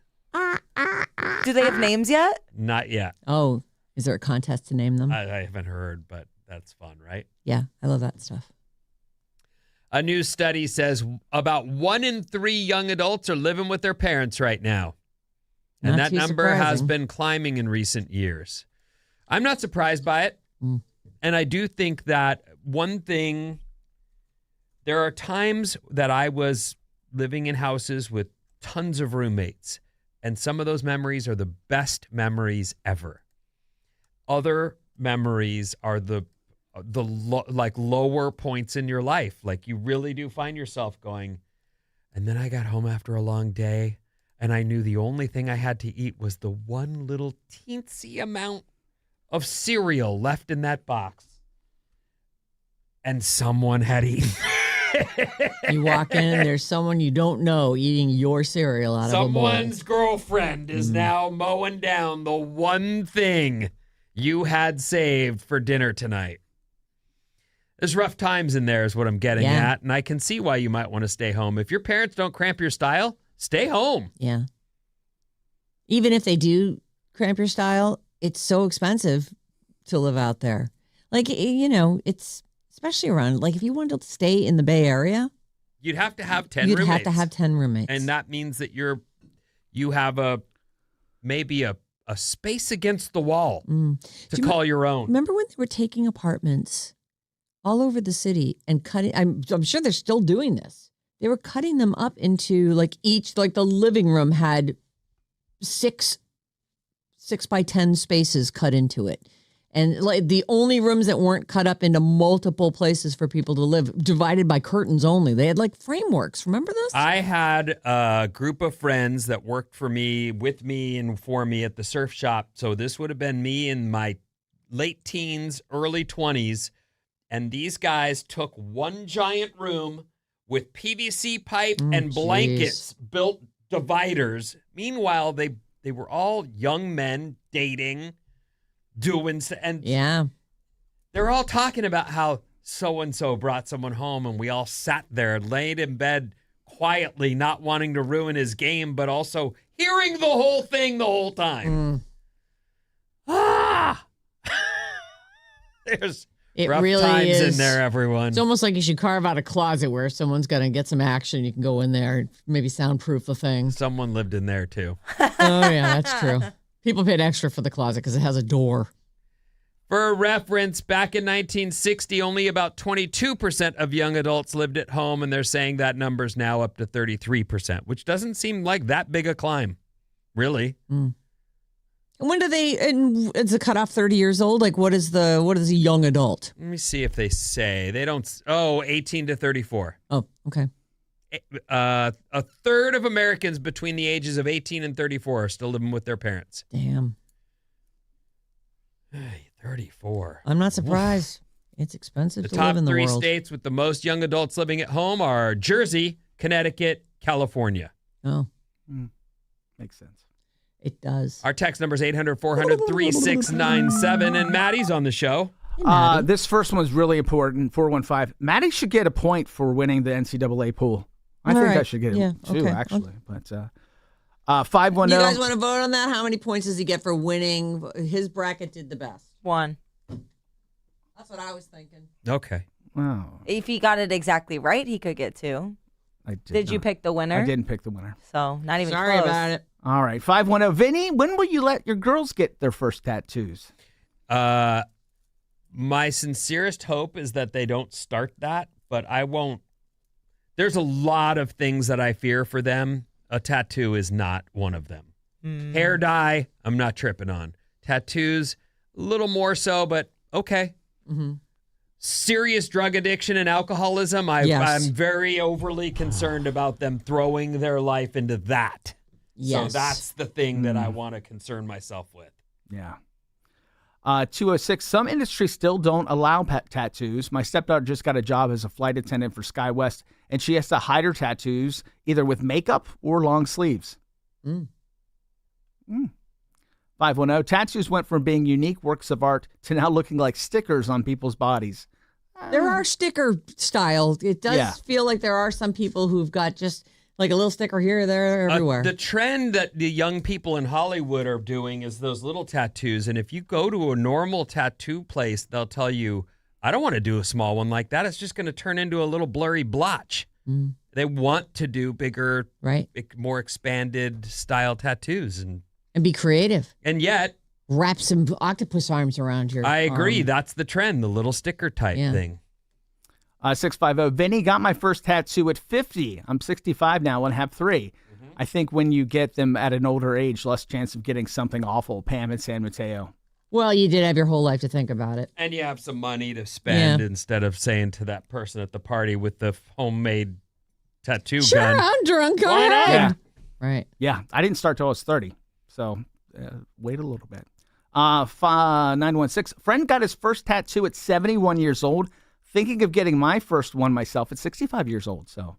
[SPEAKER 4] Do they have names yet?
[SPEAKER 3] Not yet.
[SPEAKER 1] Oh. Is there a contest to name them?
[SPEAKER 3] I haven't heard, but that's fun, right?
[SPEAKER 1] Yeah, I love that stuff.
[SPEAKER 3] A new study says about 1 in 3 young adults are living with their parents right now. And
[SPEAKER 1] Not
[SPEAKER 3] that
[SPEAKER 1] too
[SPEAKER 3] number has
[SPEAKER 1] surprising.
[SPEAKER 3] been climbing in recent years. I'm not surprised by it. And I do think that one thing, there are times that I was living in houses with tons of roommates, and some of those memories are the best memories ever. Other memories are the lower points in your life. Like you really do find yourself going, and then I got home after a long day And I knew the only thing I had to eat was the one little teensy amount of cereal left in that box. And someone had eaten.
[SPEAKER 1] You walk in and there's someone you don't know eating your cereal out of a bowl.
[SPEAKER 3] Someone's girlfriend is now mowing down the one thing you had saved for dinner tonight. There's rough times in there is what I'm getting at, and I can see why you might want to stay home. If your parents don't cramp your style, stay home.
[SPEAKER 1] Yeah. Even if they do cramp your style, it's so expensive to live out there. Like, you know, it's especially around, like if you wanted to stay in the Bay Area,
[SPEAKER 3] you'd have to have 10 roommates.
[SPEAKER 1] You'd have to have 10 roommates.
[SPEAKER 3] And that means that you have maybe a space against the wall to call your own.
[SPEAKER 1] Remember when they were taking apartments all over the city and cutting, I'm sure they're still doing this. They were cutting them up into like the living room had 6 by 10 spaces cut into it. And like the only rooms that weren't cut up into multiple places for people to live, divided by curtains only. They had like frameworks. Remember this?
[SPEAKER 3] I had a group of friends that worked for me, with me, and for me at the surf shop. So this would have been me in my late teens, early 20s. And these guys took one giant room with PVC pipe and blankets, built dividers. Meanwhile, they were all young men dating, and they're all talking about how so-and-so brought someone home and we all sat there, laid in bed quietly, not wanting to ruin his game, but also hearing the whole thing the whole time. There's rough
[SPEAKER 1] really
[SPEAKER 3] times
[SPEAKER 1] is
[SPEAKER 3] in there, everyone.
[SPEAKER 1] It's almost like you should carve out a closet where if someone's going to get some action, you can go in there and maybe soundproof the thing.
[SPEAKER 3] Someone lived in there, too.
[SPEAKER 1] Oh, yeah, that's true. People paid extra for the closet because it has a door.
[SPEAKER 3] For reference, back in 1960, only about 22% of young adults lived at home, and they're saying that number's now up to 33%, which doesn't seem like that big a climb, really.
[SPEAKER 1] And when do is the cutoff 30 years old? Like, what is a young adult?
[SPEAKER 3] Let me see if they say. They don't. 18 to 34.
[SPEAKER 1] Oh, okay.
[SPEAKER 3] A third of Americans between the ages of 18 and 34 are still living with their parents.
[SPEAKER 1] Damn.
[SPEAKER 3] 34.
[SPEAKER 1] I'm not surprised. It's expensive to live in the world.
[SPEAKER 3] The top 3 states with the most young adults living at home are Jersey, Connecticut, California.
[SPEAKER 1] Oh.
[SPEAKER 2] Makes sense.
[SPEAKER 1] It does.
[SPEAKER 3] Our text number is 800-400-3697, and Maddie's on the show.
[SPEAKER 2] Hey, this first one's really important, 415. Maddie should get a point for winning the NCAA pool. I think I should get it too, actually. But 510.
[SPEAKER 1] You guys want to vote on that? How many points does he get for winning? His bracket did the best.
[SPEAKER 4] 1.
[SPEAKER 1] That's what I was thinking.
[SPEAKER 3] Okay.
[SPEAKER 2] Wow.
[SPEAKER 4] If he got it exactly right, he could get 2. Did you pick the winner?
[SPEAKER 2] I didn't pick the winner.
[SPEAKER 4] So not even
[SPEAKER 1] Sorry
[SPEAKER 4] close.
[SPEAKER 1] about it.
[SPEAKER 2] All right. 510. Vinny, when will you let your girls get their first tattoos?
[SPEAKER 3] My sincerest hope is that they don't start that, but I won't. There's a lot of things that I fear for them. A tattoo is not one of them. Hair dye, I'm not tripping on. Tattoos, a little more so, but okay. Serious drug addiction and alcoholism, I'm very overly concerned about them throwing their life into that.
[SPEAKER 1] Yes.
[SPEAKER 3] So that's the thing that I want to concern myself with.
[SPEAKER 2] Yeah. 206, some industries still don't allow tattoos. My stepdaughter just got a job as a flight attendant for SkyWest, and she has to hide her tattoos either with makeup or long sleeves. 510, tattoos went from being unique works of art to now looking like stickers on people's bodies.
[SPEAKER 1] There are sticker style. It does feel like there are some people who've got just like a little sticker here, there, everywhere.
[SPEAKER 3] The trend that the young people in Hollywood are doing is those little tattoos. And if you go to a normal tattoo place, they'll tell you, I don't want to do a small one like that. It's just going to turn into a little blurry blotch. They want to do bigger, more expanded style tattoos. And
[SPEAKER 1] be creative.
[SPEAKER 3] And yet,
[SPEAKER 1] wrap some octopus arms around your
[SPEAKER 3] I agree.
[SPEAKER 1] arm.
[SPEAKER 3] That's the trend, the little sticker type thing.
[SPEAKER 2] 650, Vinny, got my first tattoo at 50. I'm 65 now and have 3. I think when you get them at an older age, less chance of getting something awful. Pam in San Mateo.
[SPEAKER 1] Well, you did have your whole life to think about it.
[SPEAKER 3] And you have some money to spend instead of saying to that person at the party with the homemade tattoo gun.
[SPEAKER 1] Sure, I'm drunk. Go
[SPEAKER 3] Why
[SPEAKER 1] ahead.
[SPEAKER 3] not?
[SPEAKER 1] Right.
[SPEAKER 2] Yeah, I didn't start till I was 30, so wait a little bit. 916, friend got his first tattoo at 71 years old, thinking of getting my first one myself at 65 years old. So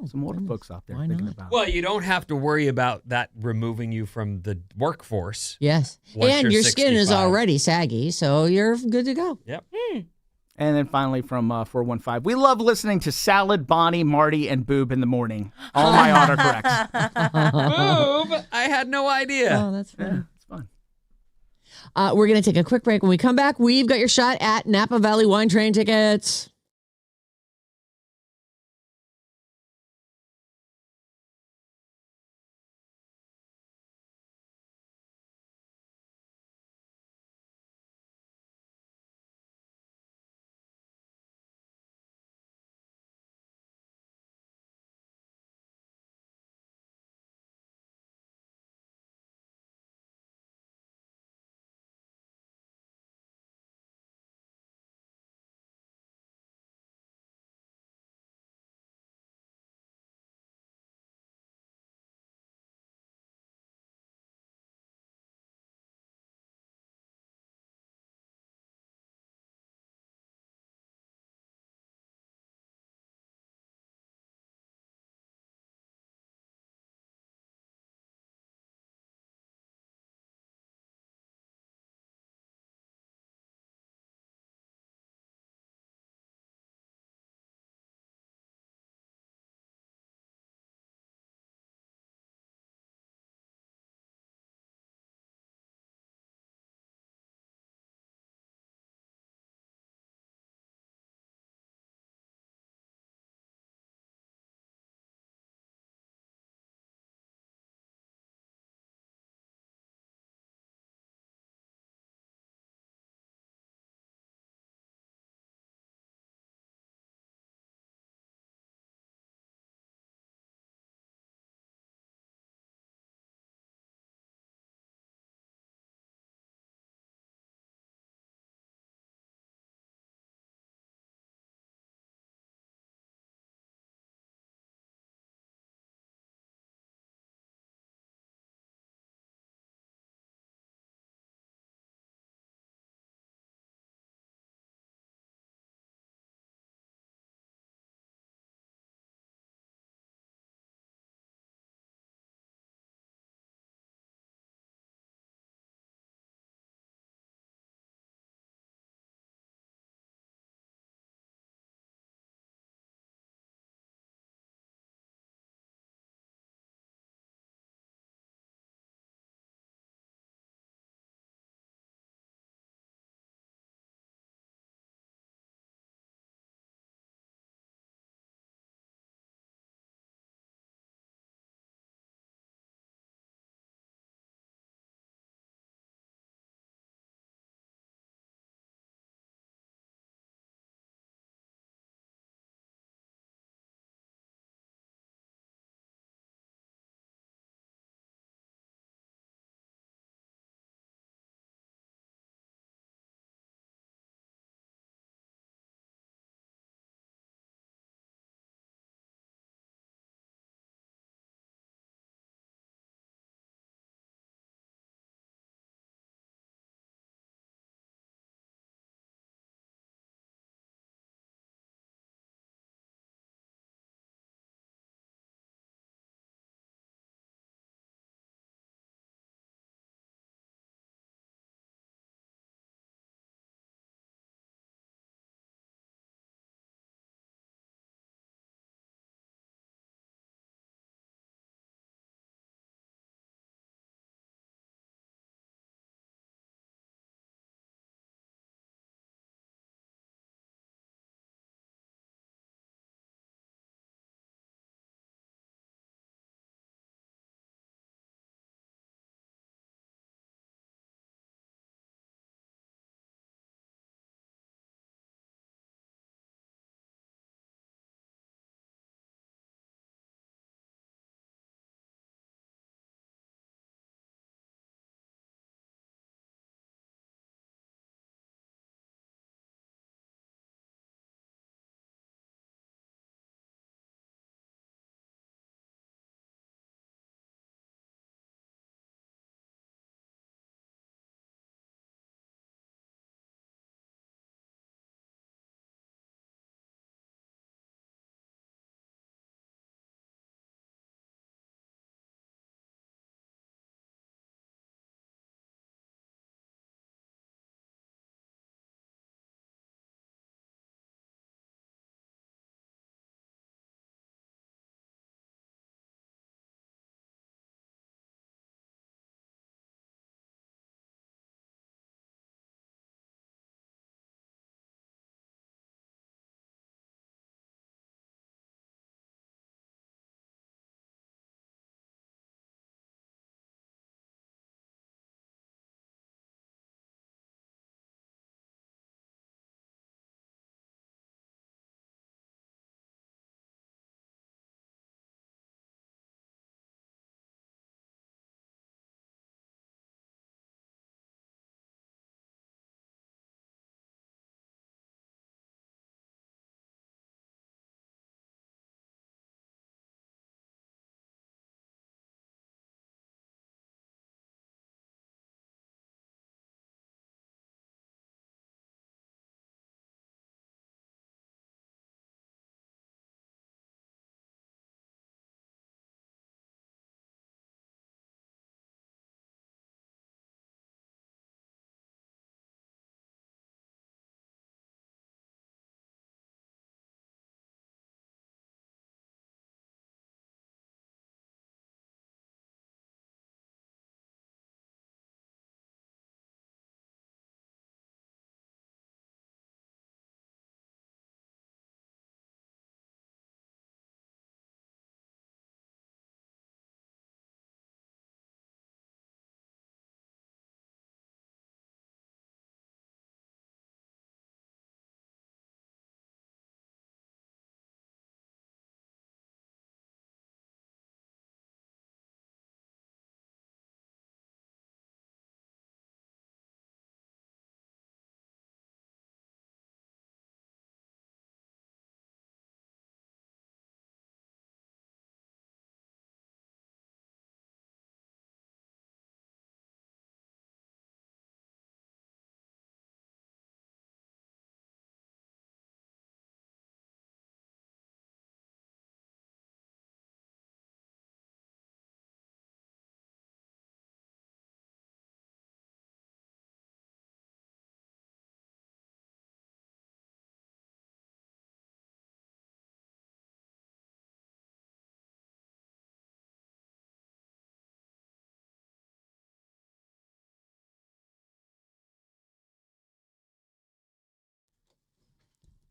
[SPEAKER 2] some older folks out there thinking about it.
[SPEAKER 3] Well, you don't have to worry about that removing you from the workforce.
[SPEAKER 1] Yes.
[SPEAKER 3] Once
[SPEAKER 1] And
[SPEAKER 3] you're
[SPEAKER 1] your skin is
[SPEAKER 3] 65.
[SPEAKER 1] already saggy, so you're good to go.
[SPEAKER 3] Yep.
[SPEAKER 2] And then finally from 415, we love listening to Salad, Bonnie, Marty, and Boob in the morning. All my autocorrects.
[SPEAKER 3] Boob? I had no idea.
[SPEAKER 1] Oh, that's fun.
[SPEAKER 2] Yeah, it's fun.
[SPEAKER 1] We're going to take a quick break. When we come back, we've got your shot at Napa Valley Wine Train tickets.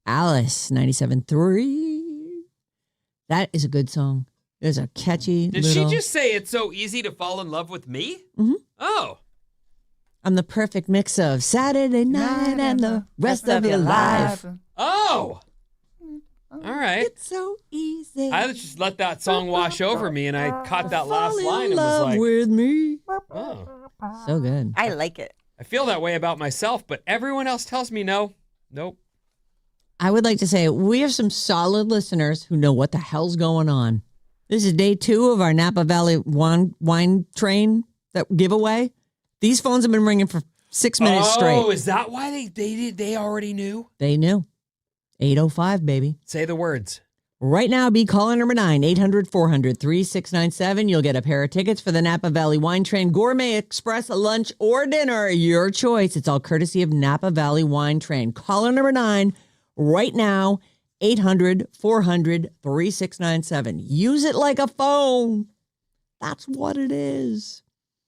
[SPEAKER 1] Alice, 97.3. That is a good song. It's a catchy
[SPEAKER 3] Did
[SPEAKER 1] little...
[SPEAKER 3] she just say it's so easy to fall in love with me?
[SPEAKER 1] Mm-hmm.
[SPEAKER 3] Oh.
[SPEAKER 1] I'm the perfect mix of Saturday night and the rest of your life.
[SPEAKER 3] Oh. All right.
[SPEAKER 1] It's so easy.
[SPEAKER 3] I just let that song wash over me, and I caught that last line and was
[SPEAKER 1] love
[SPEAKER 3] like,
[SPEAKER 1] with me.
[SPEAKER 3] oh.
[SPEAKER 1] So good.
[SPEAKER 4] I like it.
[SPEAKER 3] I feel that way about myself, but everyone else tells me no. Nope.
[SPEAKER 1] I would like to say we have some solid listeners who know what the hell's going on. This is day 2 of our Napa Valley wine train giveaway. These phones have been ringing for 6 minutes straight.
[SPEAKER 3] Oh, is that why they already knew?
[SPEAKER 1] They knew. 805, baby.
[SPEAKER 3] Say the words.
[SPEAKER 1] Right now, be caller number 9, 800-400-3697. You'll get a pair of tickets for the Napa Valley Wine Train Gourmet Express lunch or dinner. Your choice. It's all courtesy of Napa Valley Wine Train. Caller number 9 right now, 800-400-3697. Use it like a phone. That's what it is.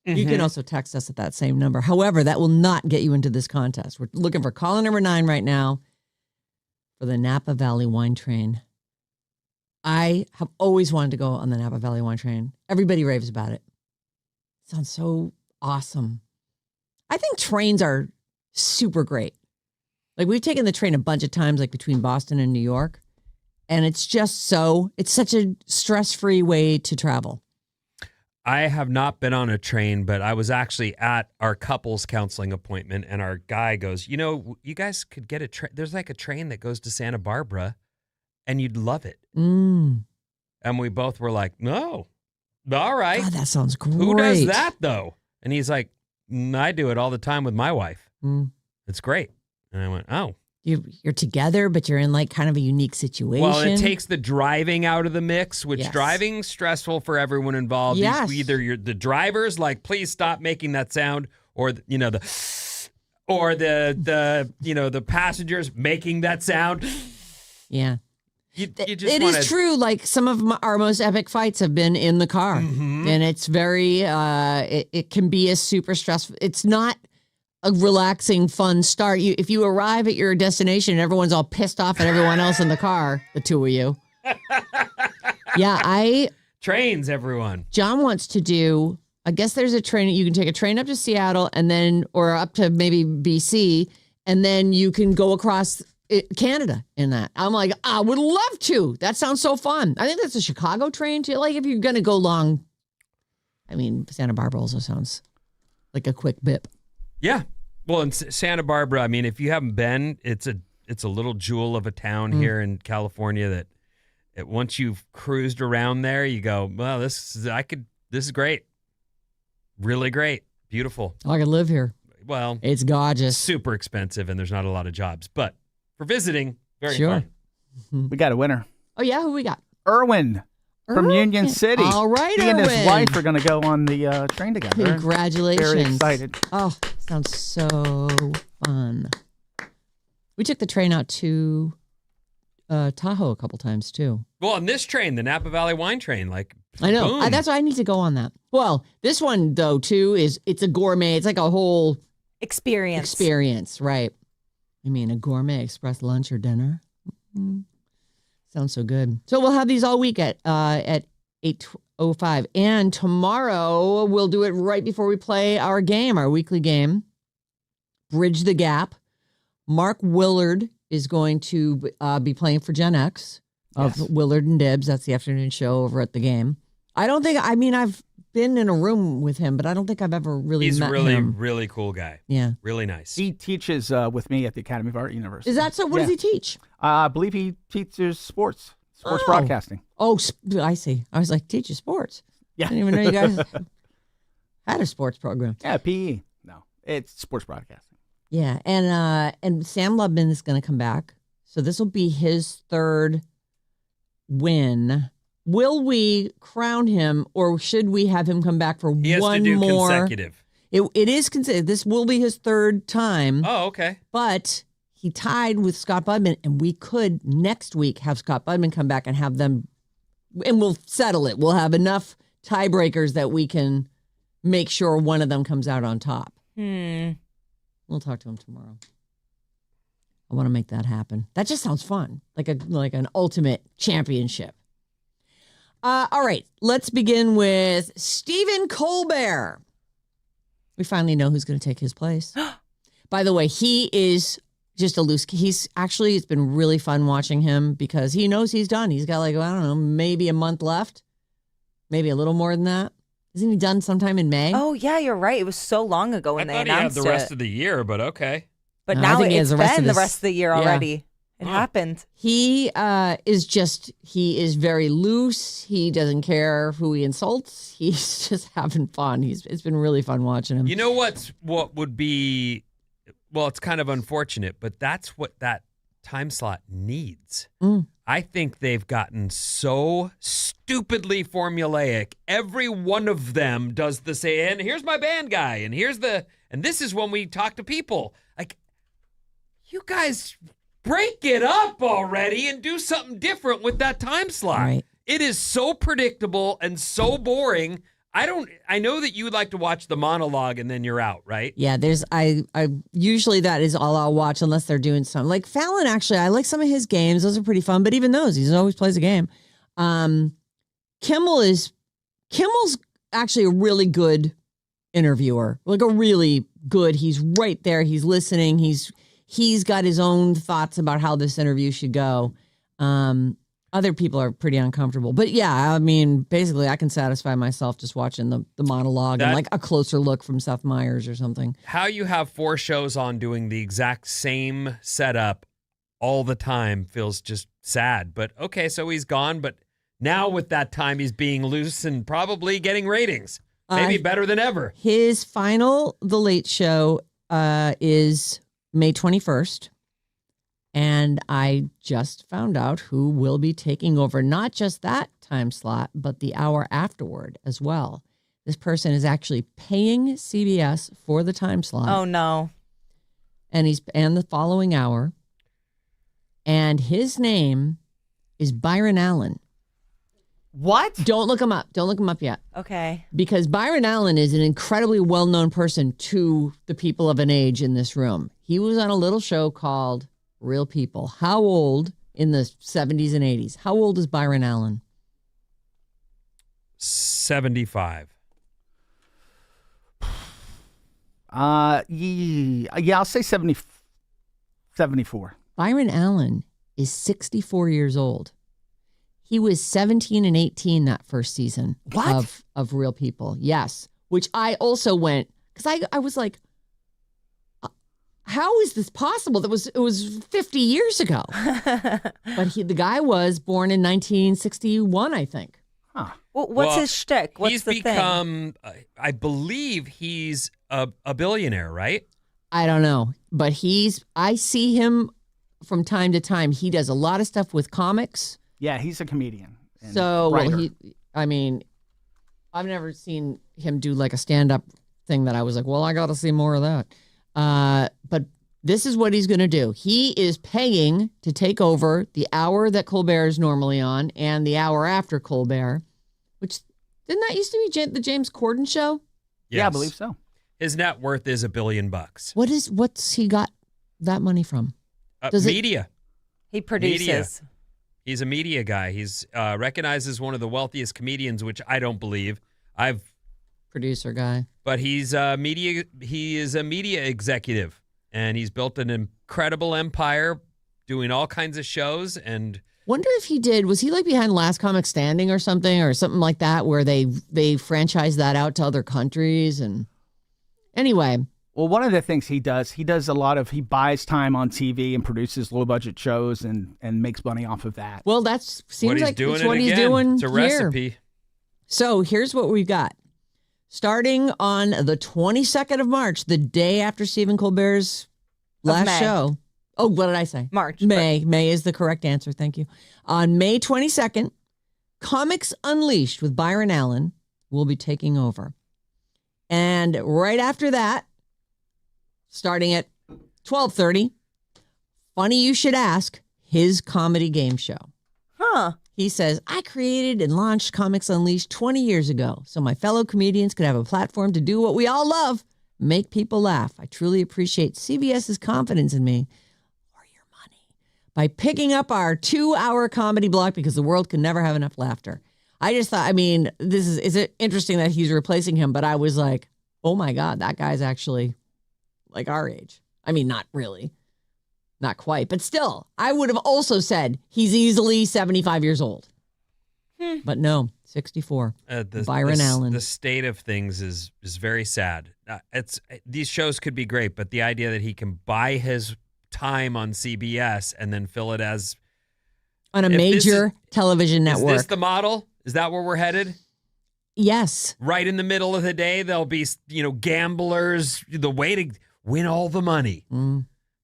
[SPEAKER 1] Mm-hmm. You can also text us at that same number. However, that will not get you into this contest. We're looking for caller number 9 right now for the Napa Valley Wine Train. I have always wanted to go on the Napa Valley Wine Train. Everybody raves about it. Sounds so awesome. I think trains are super great. Like, we've taken the train a bunch of times, like between Boston and New York. And it's such a stress-free way to travel.
[SPEAKER 3] I have not been on a train, but I was actually at our couples counseling appointment, and our guy goes, you guys could get a train. There's like a train that goes to Santa Barbara, and you'd love it. And we both were like, no. All right.
[SPEAKER 1] God, that sounds great.
[SPEAKER 3] Who does that, though? And he's like, I do it all the time with my wife. It's great. And I went, oh.
[SPEAKER 1] You're together, but you're in like kind of a unique situation.
[SPEAKER 3] Well, it takes the driving out of the mix, which driving's stressful for everyone involved.
[SPEAKER 1] Yes.
[SPEAKER 3] Either the driver's like, please stop making that sound, or the passengers making that sound.
[SPEAKER 1] Yeah.
[SPEAKER 3] It
[SPEAKER 1] is true. Like, some of our most epic fights have been in the car, and it's very. It can be a super stressful. It's not a relaxing, fun start. If you arrive at your destination and everyone's all pissed off at everyone else in the car, the two of you. Yeah,
[SPEAKER 3] trains everyone.
[SPEAKER 1] John wants to do. I guess there's a train. You can take a train up to Seattle or up to maybe BC, and then you can go across Canada in that. I'm like, I would love to. That sounds so fun. I think that's a Chicago train too. Like, if you're going to go long, I mean, Santa Barbara also sounds like a quick bip.
[SPEAKER 3] Yeah. Well, in Santa Barbara, I mean, if you haven't been, it's a little jewel of a town here in California that once you've cruised around there, you go, well, this is great. Really great. Beautiful.
[SPEAKER 1] I could live here.
[SPEAKER 3] Well,
[SPEAKER 1] it's gorgeous.
[SPEAKER 3] Super expensive, and there's not a lot of jobs, but for visiting, very fun.
[SPEAKER 2] We got a winner.
[SPEAKER 1] Oh, yeah? Who we got?
[SPEAKER 2] Erwin from Union City.
[SPEAKER 1] All right,
[SPEAKER 2] He
[SPEAKER 1] Erwin.
[SPEAKER 2] and his wife are going to go on the train together.
[SPEAKER 1] Congratulations.
[SPEAKER 2] Very excited.
[SPEAKER 1] Oh, sounds so fun. We took the train out to Tahoe a couple times, too.
[SPEAKER 3] Well, on this train, the Napa Valley Wine Train, like,
[SPEAKER 1] I know.
[SPEAKER 3] boom.
[SPEAKER 1] That's why I need to go on that. Well, this one, though, too, it's a gourmet. It's like a whole experience, right? I mean, a gourmet express lunch or dinner. Sounds so good. So we'll have these all week at 8:05. And tomorrow we'll do it right before we play our weekly game, Bridge the Gap. Mark Willard is going to be playing for Gen X of Willard and Dibs. That's the afternoon show over at the game. I've been in a room with him, but I don't think I've ever really met him.
[SPEAKER 3] He's really cool guy.
[SPEAKER 1] Yeah.
[SPEAKER 3] Really nice.
[SPEAKER 2] He teaches with me at the Academy of Art University.
[SPEAKER 1] Is that so? What does he teach?
[SPEAKER 2] I believe he teaches sports broadcasting.
[SPEAKER 1] Oh, I see. I was like, teaches sports.
[SPEAKER 2] Yeah.
[SPEAKER 1] I didn't even know you guys had a sports program.
[SPEAKER 2] Yeah, PE. No, it's sports broadcasting.
[SPEAKER 1] Yeah, and Sam Lubman is going to come back. So this will be his third win. Will we crown him, or should we have him come back for one more?
[SPEAKER 3] He has to do consecutive.
[SPEAKER 1] It is consecutive. This will be his third time.
[SPEAKER 3] Oh, okay.
[SPEAKER 1] But he tied with Scott Budman, and we could next week have Scott Budman come back and have them, and we'll settle it. We'll have enough tiebreakers that we can make sure one of them comes out on top. We'll talk to him tomorrow. I want to make that happen. That just sounds fun, like an ultimate championship. All right, let's begin with Stephen Colbert. We finally know who's going to take his place. By the way, he is just a loose. It's been really fun watching him because he knows he's done. He's got I don't know, maybe a month left, maybe a little more than that. Isn't he done sometime in May?
[SPEAKER 4] Oh, yeah, you're right. It was so long ago when they announced it.
[SPEAKER 3] I thought he had the rest of the year, but okay.
[SPEAKER 4] But now it's been the rest of the year already. It happened.
[SPEAKER 1] He is very loose. He doesn't care who he insults. He's just having fun. It's been really fun watching him.
[SPEAKER 3] You know what would be, well, it's kind of unfortunate, but that's what that time slot needs. I think they've gotten so stupidly formulaic. Every one of them does the same, and here's my band guy, and this is when we talk to people. Like, you guys break it up already and do something different with that time slot.
[SPEAKER 1] Right.
[SPEAKER 3] It is so predictable and so boring. I know that you would like to watch the monologue and then you're out, right?
[SPEAKER 1] Yeah, I usually that is all I'll watch unless they're doing something. Like Fallon, actually, I like some of his games. Those are pretty fun, but even those, he always plays a game. Kimmel's actually a really good interviewer. Like a really good, he's right there, he's listening, he's got his own thoughts about how this interview should go. Other people are pretty uncomfortable. But yeah, I mean, basically I can satisfy myself just watching the monologue and like a closer look from Seth Meyers or something.
[SPEAKER 3] How you have 4 shows on doing the exact same setup all the time feels just sad. But okay, so he's gone. But now with that time, he's being loose and probably getting ratings. Maybe better than ever.
[SPEAKER 1] His final The Late Show is May 21st. And I just found out who will be taking over not just that time slot, but the hour afterward as well. This person is actually paying CBS for the time slot.
[SPEAKER 4] Oh, no.
[SPEAKER 1] And the following hour. And his name is Byron Allen.
[SPEAKER 2] What?
[SPEAKER 1] Don't look him up. Don't look him up yet.
[SPEAKER 4] Okay.
[SPEAKER 1] Because Byron Allen is an incredibly well-known person to the people of an age in this room. He was on a little show called Real People. How old in the 70s and 80s? How old is Byron Allen?
[SPEAKER 3] 75.
[SPEAKER 2] Yeah, I'll say 74.
[SPEAKER 1] Byron Allen is 64 years old. He was 17 and 18 that first season of Real People. Yes, which I also went, because I was like, how is this possible? It was 50 years ago. But the guy was born in 1961, I think.
[SPEAKER 2] Huh.
[SPEAKER 4] Well, what's his shtick? What's
[SPEAKER 3] he's
[SPEAKER 4] the
[SPEAKER 3] become, I believe he's a billionaire, right?
[SPEAKER 1] I don't know. But I see him from time to time. He does a lot of stuff with comics.
[SPEAKER 2] Yeah, he's a comedian.
[SPEAKER 1] I've never seen him do like a stand-up thing that I was like, well, I got to see more of that. But this is what he's going to do. He is paying to take over the hour that Colbert is normally on and the hour after Colbert, which didn't that used to be the James Corden show?
[SPEAKER 3] Yes.
[SPEAKER 2] Yeah, I believe so.
[SPEAKER 3] His net worth is $1 billion.
[SPEAKER 1] What's he got that money from?
[SPEAKER 3] Media.
[SPEAKER 4] He produces.
[SPEAKER 3] Media. He's a media guy. He's recognized as one of the wealthiest comedians, which I don't believe.
[SPEAKER 1] Producer guy.
[SPEAKER 3] But he's a media. He is a media executive, and he's built an incredible empire, doing all kinds of shows. And
[SPEAKER 1] wonder if he did. Was he like behind Last Comic Standing or something like that, where they franchised that out to other countries? And anyway,
[SPEAKER 2] well, one of the things he does he buys time on TV and produces low budget shows and makes money off of that.
[SPEAKER 1] Well, seems like it's what he's
[SPEAKER 3] doing.
[SPEAKER 1] It's
[SPEAKER 3] a recipe.
[SPEAKER 1] So here's what we've got. Starting on the 22nd of March, the day after Stephen Colbert's last show. Oh, what did I say?
[SPEAKER 4] March.
[SPEAKER 1] May. May is the correct answer. Thank you. On May 22nd, Comics Unleashed with Byron Allen will be taking over. And right after that, starting at 12:30, funny you should ask, his comedy game show.
[SPEAKER 4] Huh.
[SPEAKER 1] He says, I created and launched Comics Unleashed 20 years ago so my fellow comedians could have a platform to do what we all love, make people laugh. I truly appreciate CBS's confidence in me or your by picking up our 2-hour comedy block because the world can never have enough laughter. I just thought, I mean, is it interesting that he's replacing him? But I was like, oh my God, that guy's actually like our age. I mean, not really. Not quite. But still, I would have also said he's easily 75 years old. But no, 64. Byron Allen.
[SPEAKER 3] The state of things is very sad. These shows could be great, but the idea that he can buy his time on CBS and then fill it as
[SPEAKER 1] on a major television network.
[SPEAKER 3] Is this the model? Is that where we're headed?
[SPEAKER 1] Yes.
[SPEAKER 3] Right in the middle of the day, there'll be, gamblers, the way to win all the money.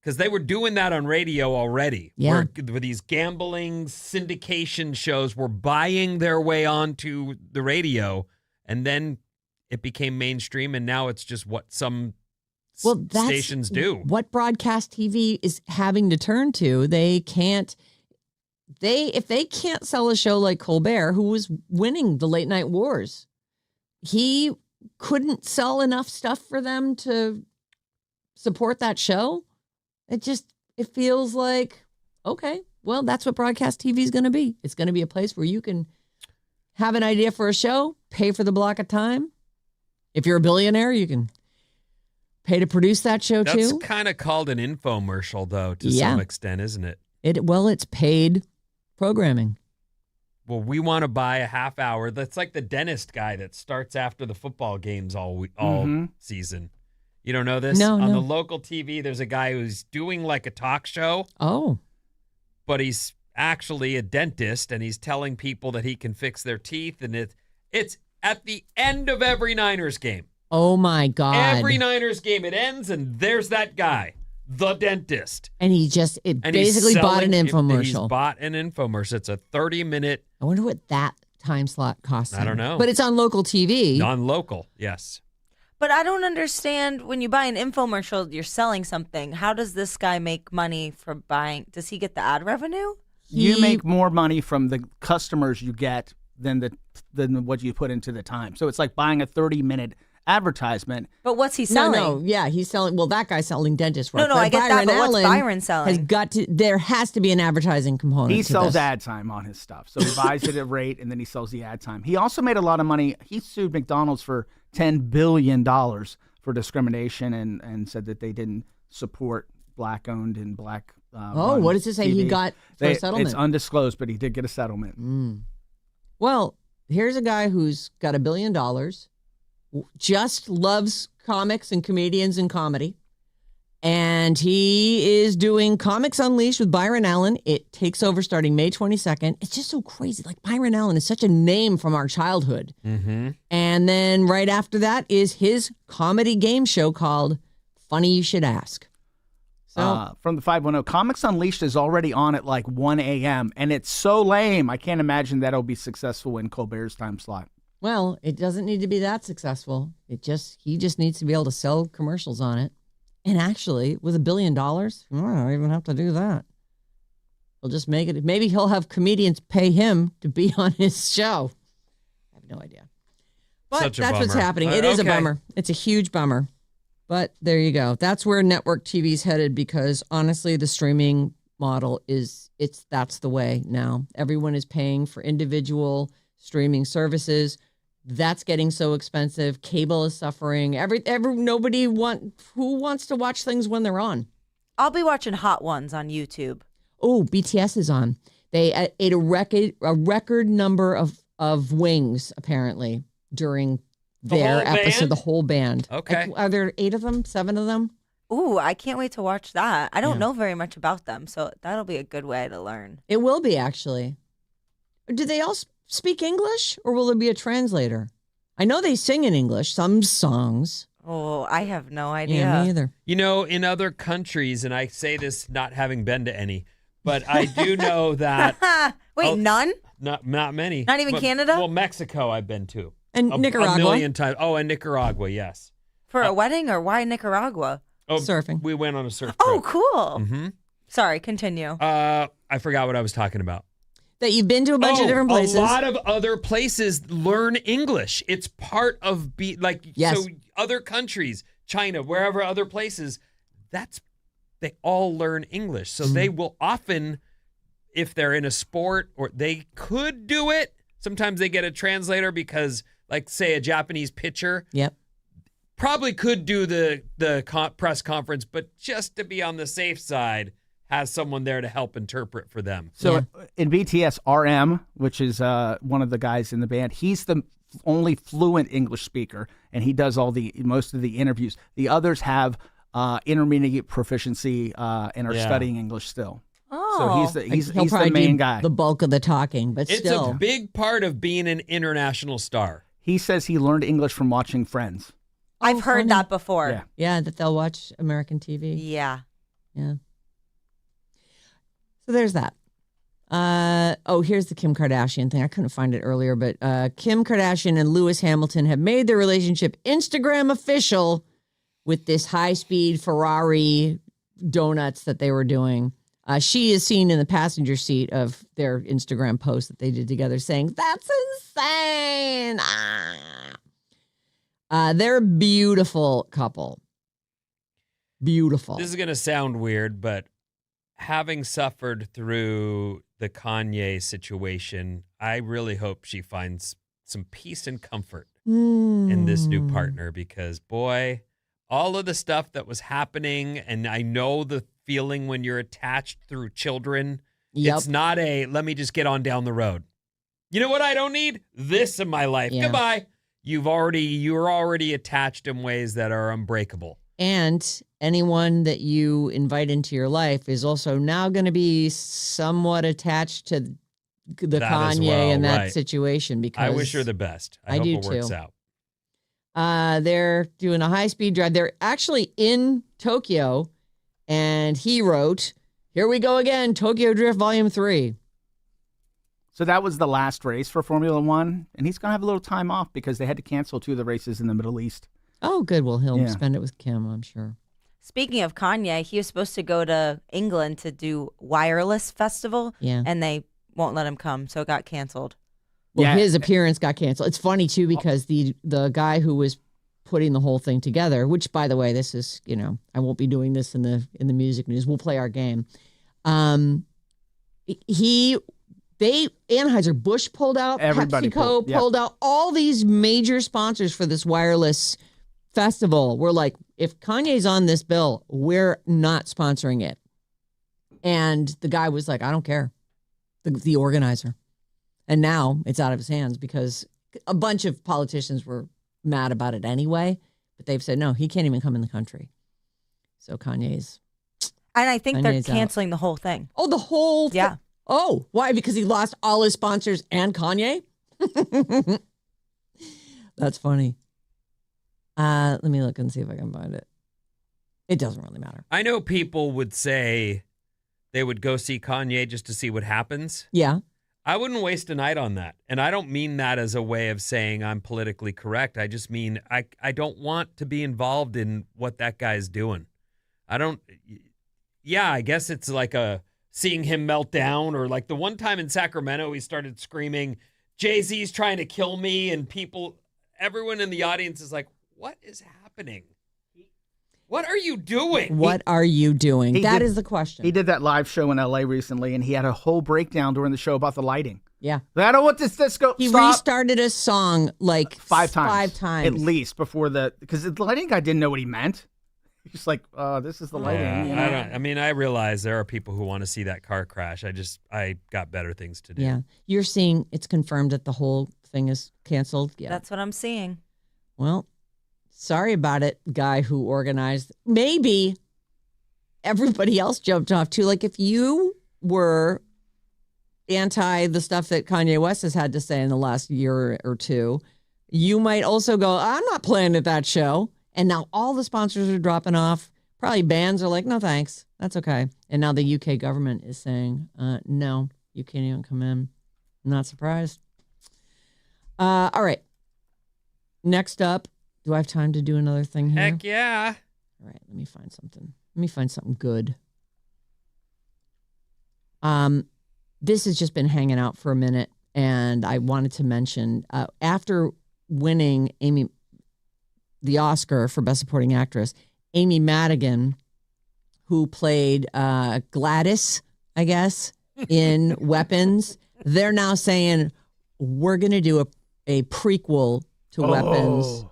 [SPEAKER 3] Because they were doing that on radio already.
[SPEAKER 1] Yeah.
[SPEAKER 3] Where these gambling syndication shows were buying their way onto the radio, and then it became mainstream, and now it's just what some stations do.
[SPEAKER 1] What broadcast TV is having to turn to. If they can't sell a show like Colbert, who was winning the late night wars, he couldn't sell enough stuff for them to support that show. It feels like, okay, well, that's what broadcast TV is going to be. It's going to be a place where you can have an idea for a show, pay for the block of time. If you're a billionaire, you can pay to produce that show too.
[SPEAKER 3] That's kind of called an infomercial, though, to some extent, isn't it? It's paid programming. Well, we want to buy a half hour. That's like the dentist guy that starts after the football games all season. You don't know this?
[SPEAKER 1] No,
[SPEAKER 3] On the local TV, there's a guy who's doing like a talk show.
[SPEAKER 1] Oh.
[SPEAKER 3] But he's actually a dentist, and he's telling people that he can fix their teeth. And it's at the end of every Niners game.
[SPEAKER 1] Oh, my God.
[SPEAKER 3] Every Niners game, it ends, and there's that guy, the dentist.
[SPEAKER 1] And he basically bought an infomercial.
[SPEAKER 3] He's bought an infomercial. It's a 30-minute.
[SPEAKER 1] I wonder what that time slot costs him.
[SPEAKER 3] I don't know.
[SPEAKER 1] But it's on local TV.
[SPEAKER 3] Non-local, yes.
[SPEAKER 4] But I don't understand, when you buy an infomercial, you're selling something. How does this guy make money for buying? Does he get the ad revenue?
[SPEAKER 2] You make more money from the customers you get than what you put into the time. So it's like buying a 30-minute advertisement.
[SPEAKER 4] But what's he selling?
[SPEAKER 1] No, yeah, he's selling. Well, that guy's selling dentist work.
[SPEAKER 4] No, I get that. But what's Byron selling?
[SPEAKER 1] There has to be an advertising component.
[SPEAKER 2] He sells ad time on his stuff, so he buys it at a rate, and then he sells the ad time. He also made a lot of money. He sued McDonald's for $10 billion for discrimination, and said that they didn't support black-owned and black.
[SPEAKER 1] What does it say? TV. He got for a settlement.
[SPEAKER 2] It's undisclosed, but he did get a settlement.
[SPEAKER 1] Well, here's a guy who's got $1 billion. Just loves comics and comedians and comedy. And he is doing Comics Unleashed with Byron Allen. It takes over starting May 22nd. It's just so crazy. Like, Byron Allen is such a name from our childhood.
[SPEAKER 3] Mm-hmm.
[SPEAKER 1] And then right after that is his comedy game show called Funny You Should Ask. So,
[SPEAKER 2] from the 510, Comics Unleashed is already on at like 1 a.m. And it's so lame. I can't imagine that'll be successful in Colbert's time slot.
[SPEAKER 1] Well, it doesn't need to be that successful. He just needs to be able to sell commercials on it. And actually, with $1 billion, I don't even have to do that. He'll just make it. Maybe he'll have comedians pay him to be on his show. I have no idea. But that's what's happening. It is a bummer. It's a huge bummer. But there you go. That's where network TV's headed, because honestly, the streaming model that's the way now. Everyone is paying for individual streaming services. That's getting so expensive. Cable is suffering. Who wants to watch things when they're on?
[SPEAKER 4] I'll be watching Hot Ones on YouTube.
[SPEAKER 1] Oh, BTS is on. They ate a record number of wings, apparently, during their episode. The whole band.
[SPEAKER 3] Okay.
[SPEAKER 1] Are there 8 of them? 7 of them?
[SPEAKER 4] Ooh, I can't wait to watch that. I don't know very much about them, so that'll be a good way to learn.
[SPEAKER 1] It will be, actually. Do they all speak English, or will there be a translator? I know they sing in English, some songs.
[SPEAKER 4] Oh, I have no idea.
[SPEAKER 1] Yeah, me either.
[SPEAKER 3] In other countries, and I say this not having been to any, but I do know that.
[SPEAKER 4] Wait, none?
[SPEAKER 3] Not many.
[SPEAKER 4] Not even Canada?
[SPEAKER 3] Well, Mexico I've been to.
[SPEAKER 1] And Nicaragua.
[SPEAKER 3] 1 million times. Oh, and Nicaragua, yes.
[SPEAKER 4] For a wedding, or why Nicaragua?
[SPEAKER 1] Oh, surfing.
[SPEAKER 3] We went on a surf trip.
[SPEAKER 4] Oh, cool.
[SPEAKER 3] Mm-hmm.
[SPEAKER 4] Sorry, continue.
[SPEAKER 3] I forgot what I was talking about.
[SPEAKER 1] That you've been to a bunch of different places.
[SPEAKER 3] A lot of other places learn English. It's part of so other countries, China, wherever other places, that's they all learn English. So they will often, if they're in a sport or they could do it, sometimes they get a translator because, like, say, a Japanese pitcher.
[SPEAKER 1] Yep.
[SPEAKER 3] Probably could do the press conference, but just to be on the safe side, has someone there to help interpret for them.
[SPEAKER 2] So in BTS, RM, which is one of the guys in the band, he's the only fluent English speaker, and he does most of the interviews. The others have intermediate proficiency and are studying English still.
[SPEAKER 4] Oh,
[SPEAKER 2] so he's
[SPEAKER 1] He'll
[SPEAKER 2] the main guy.
[SPEAKER 1] The bulk of the talking, but
[SPEAKER 3] it's
[SPEAKER 1] still,
[SPEAKER 3] a big part of being an international star.
[SPEAKER 2] He says he learned English from watching Friends.
[SPEAKER 4] I've heard that before.
[SPEAKER 1] Yeah, that they'll watch American TV.
[SPEAKER 4] Yeah.
[SPEAKER 1] So there's that. Here's the Kim Kardashian thing. I couldn't find it earlier, but Kim Kardashian and Lewis Hamilton have made their relationship Instagram official with this high-speed Ferrari donuts that they were doing. She is seen in the passenger seat of their Instagram post that they did together saying, "That's insane." They're a beautiful couple. Beautiful.
[SPEAKER 3] This is going to sound weird, but having suffered through the Kanye situation, I really hope she finds some peace and comfort in this new partner because, boy, all of the stuff that was happening, and I know the feeling when you're attached through children, it's not let me just get on down the road. You know what I don't need? This in my life. Yeah. Goodbye. You're already attached in ways that are unbreakable.
[SPEAKER 1] And anyone that you invite into your life is also now going to be somewhat attached to the Kanye and that situation. Because
[SPEAKER 3] I wish her the best. I hope it works out.
[SPEAKER 1] They're doing a high-speed drive. They're actually in Tokyo, and he wrote, "Here we go again, Tokyo Drift Volume 3.
[SPEAKER 2] So that was the last race for Formula One, and he's going to have a little time off because they had to cancel 2 of the races in the Middle East.
[SPEAKER 1] Oh, good. Well, he'll spend it with Kim, I'm sure.
[SPEAKER 4] Speaking of Kanye, he was supposed to go to England to do Wireless Festival, and they won't let him come, so it got canceled.
[SPEAKER 1] Well, his appearance got canceled. It's funny, too, because the guy who was putting the whole thing together, which, by the way, this is, I won't be doing this in the music news. We'll play our game. Anheuser-Busch pulled out, PepsiCo pulled out, all these major sponsors for this wireless festival were like, if Kanye's on this bill, we're not sponsoring it. And the guy was like, I don't care, the organizer. And now it's out of his hands because a bunch of politicians were mad about it anyway, but they've said, no, he can't even come in the country. So Kanye's.
[SPEAKER 4] And I think they're canceling the whole thing.
[SPEAKER 1] Oh, the whole thing?
[SPEAKER 4] Yeah.
[SPEAKER 1] Oh, why? Because he lost all his sponsors and Kanye? That's funny. Let me look and see if I can find it. It doesn't really matter.
[SPEAKER 3] I know people would say they would go see Kanye just to see what happens.
[SPEAKER 1] Yeah.
[SPEAKER 3] I wouldn't waste a night on that. And I don't mean that as a way of saying I'm politically correct. I just mean I don't want to be involved in what that guy's doing. I guess it's like seeing him melt down, or like the one time in Sacramento, he started screaming, Jay-Z's trying to kill me. And everyone in the audience is like, what is happening? What are you doing?
[SPEAKER 1] What are you doing? That is the question.
[SPEAKER 2] He did that live show in LA recently, and he had a whole breakdown during the show about the lighting.
[SPEAKER 1] Yeah.
[SPEAKER 2] I don't want this disco.
[SPEAKER 1] He restarted a song like
[SPEAKER 2] 5 times.
[SPEAKER 1] 5 times.
[SPEAKER 2] At least because the lighting guy didn't know what he meant. He's like, this is the lighting.
[SPEAKER 3] Yeah, I realize there are people who want to see that car crash. I got better things to do.
[SPEAKER 1] Yeah. You're seeing it's confirmed that the whole thing is canceled. Yeah.
[SPEAKER 4] That's what I'm seeing.
[SPEAKER 1] Well, sorry about it, guy who organized. Maybe everybody else jumped off too. Like if you were anti the stuff that Kanye West has had to say in the last year or two, you might also go, I'm not playing at that show. And now all the sponsors are dropping off. Probably bands are like, no, thanks. That's okay. And now the UK government is saying, no, you can't even come in. I'm not surprised. All right. Next up, do I have time to do another thing here?
[SPEAKER 3] Heck yeah.
[SPEAKER 1] All right, let me find something. Let me find something good. This has just been hanging out for a minute, and I wanted to mention, after winning the Oscar for Best Supporting Actress, Amy Madigan, who played Gladys, I guess, in Weapons. They're now saying we're going to do a prequel to Weapons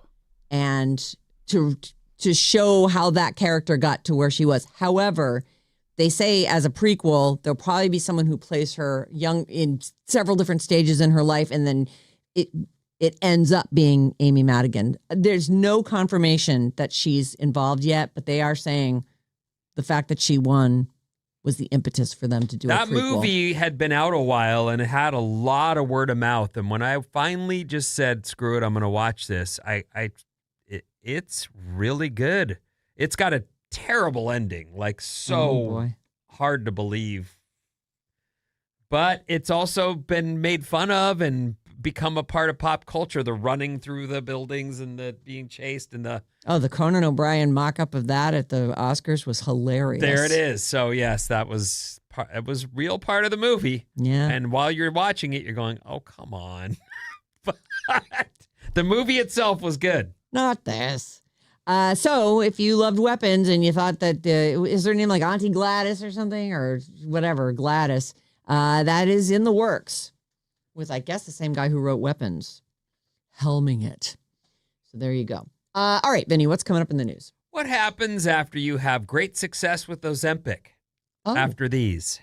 [SPEAKER 1] and to show how that character got to where she was. However, they say as a prequel, there'll probably be someone who plays her young in several different stages in her life, and then it ends up being Amy Madigan. There's no confirmation that she's involved yet, but they are saying the fact that she won was the impetus for them to do
[SPEAKER 3] that
[SPEAKER 1] a prequel.
[SPEAKER 3] movie had been out a while and it had a lot of word of mouth. And when I finally just said, "Screw it, I'm going to watch this," it's really good. It's got a terrible ending, like so hard to believe. But it's also been made fun of and become a part of pop culture. The running through the buildings and the being chased and the
[SPEAKER 1] Conan O'Brien mock-up of that at the Oscars was hilarious.
[SPEAKER 3] There it is. So yes, it was real part of the movie.
[SPEAKER 1] Yeah.
[SPEAKER 3] And while you're watching it, you're going, "Oh, come on." But the movie itself was good.
[SPEAKER 1] Not this. So if you loved Weapons and you thought that, is her name like Auntie Gladys or something or whatever, Gladys, that is in the works with, I guess, the same guy who wrote Weapons, helming it. So there you go. All right, Vinny, what's coming up in the news?
[SPEAKER 3] What happens after you have great success with Ozempic? After these.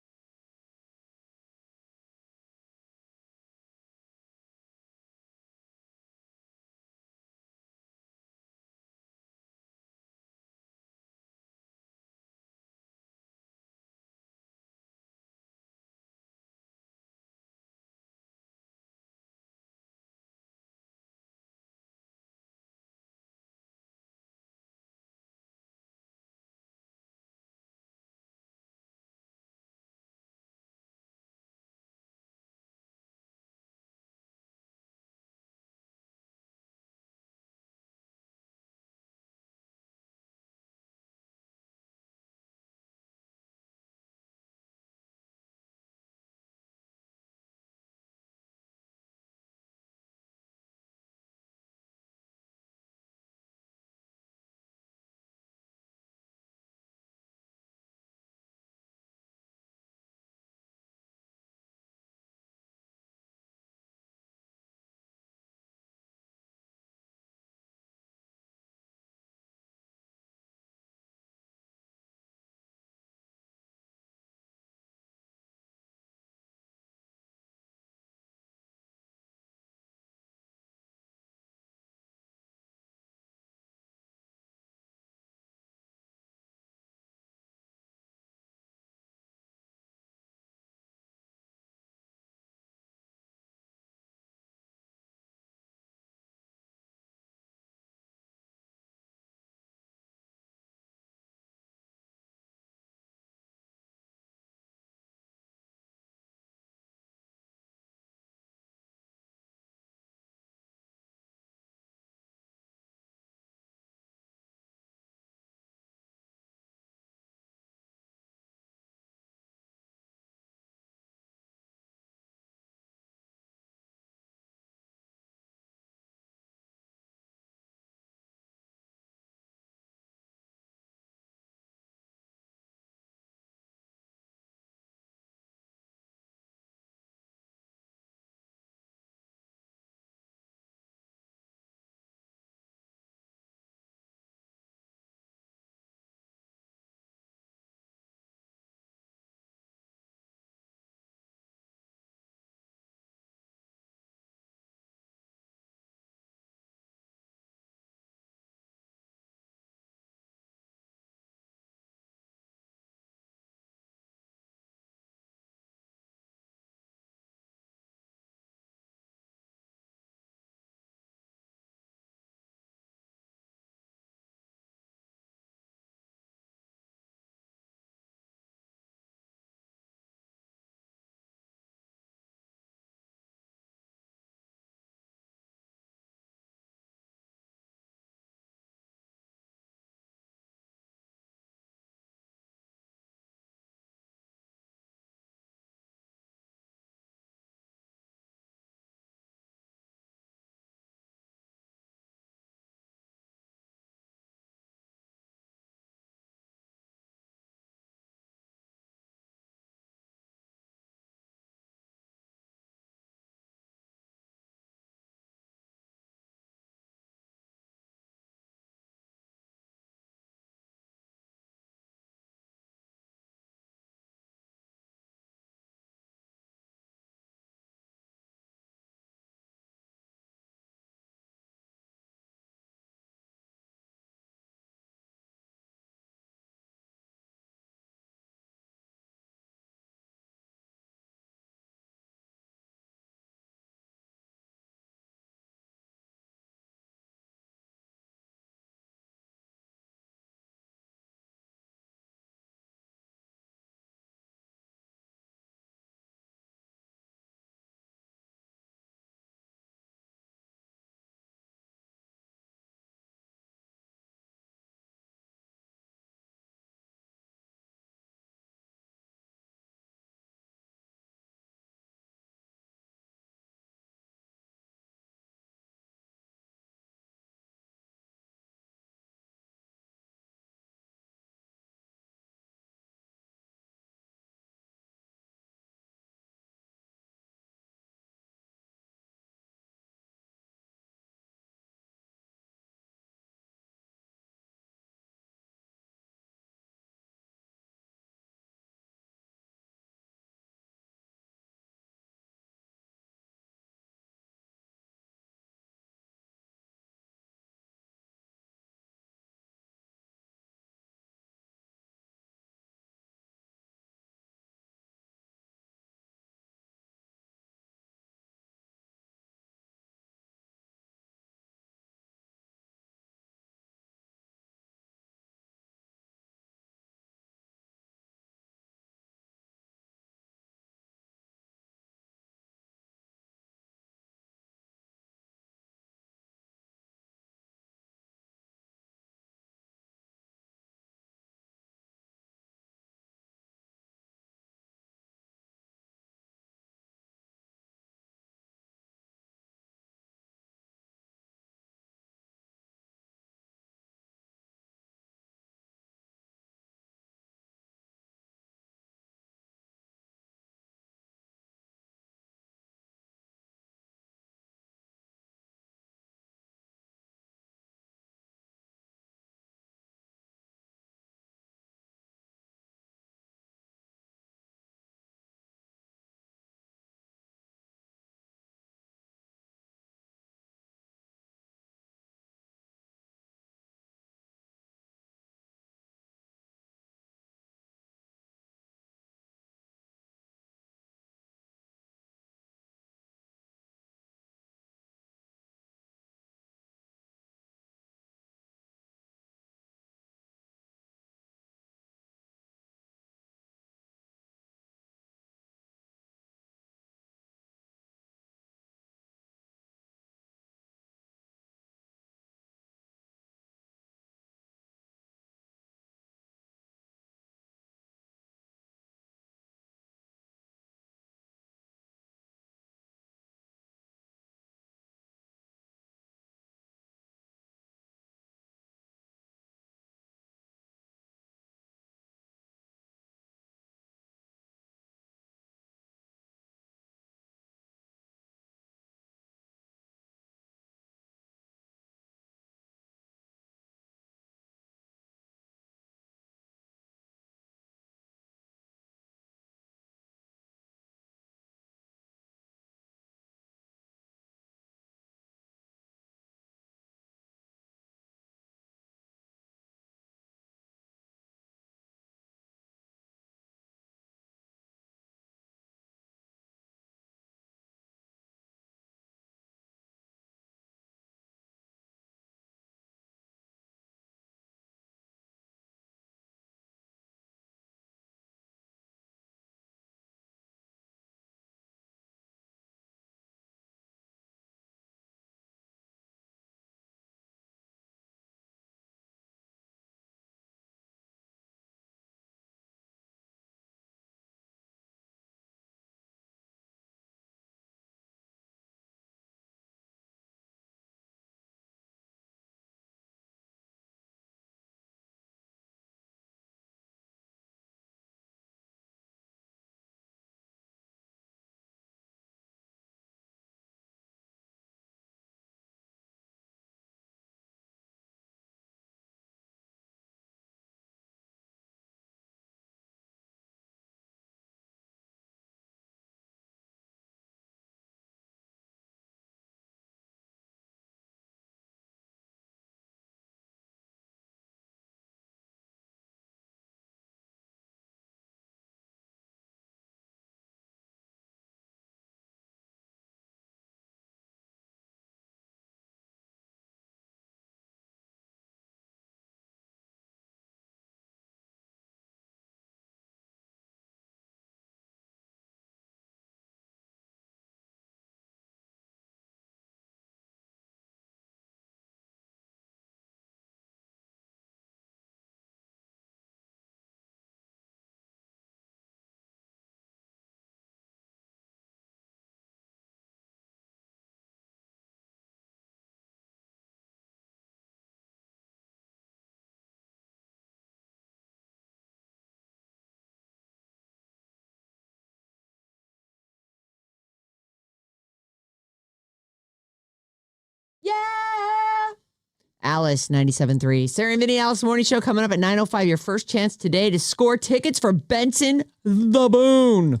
[SPEAKER 1] Alice, 97.3. Sarah Vinnie, Alice Morning Show coming up at 9:05. Your first chance today to score tickets for Benson the Boone.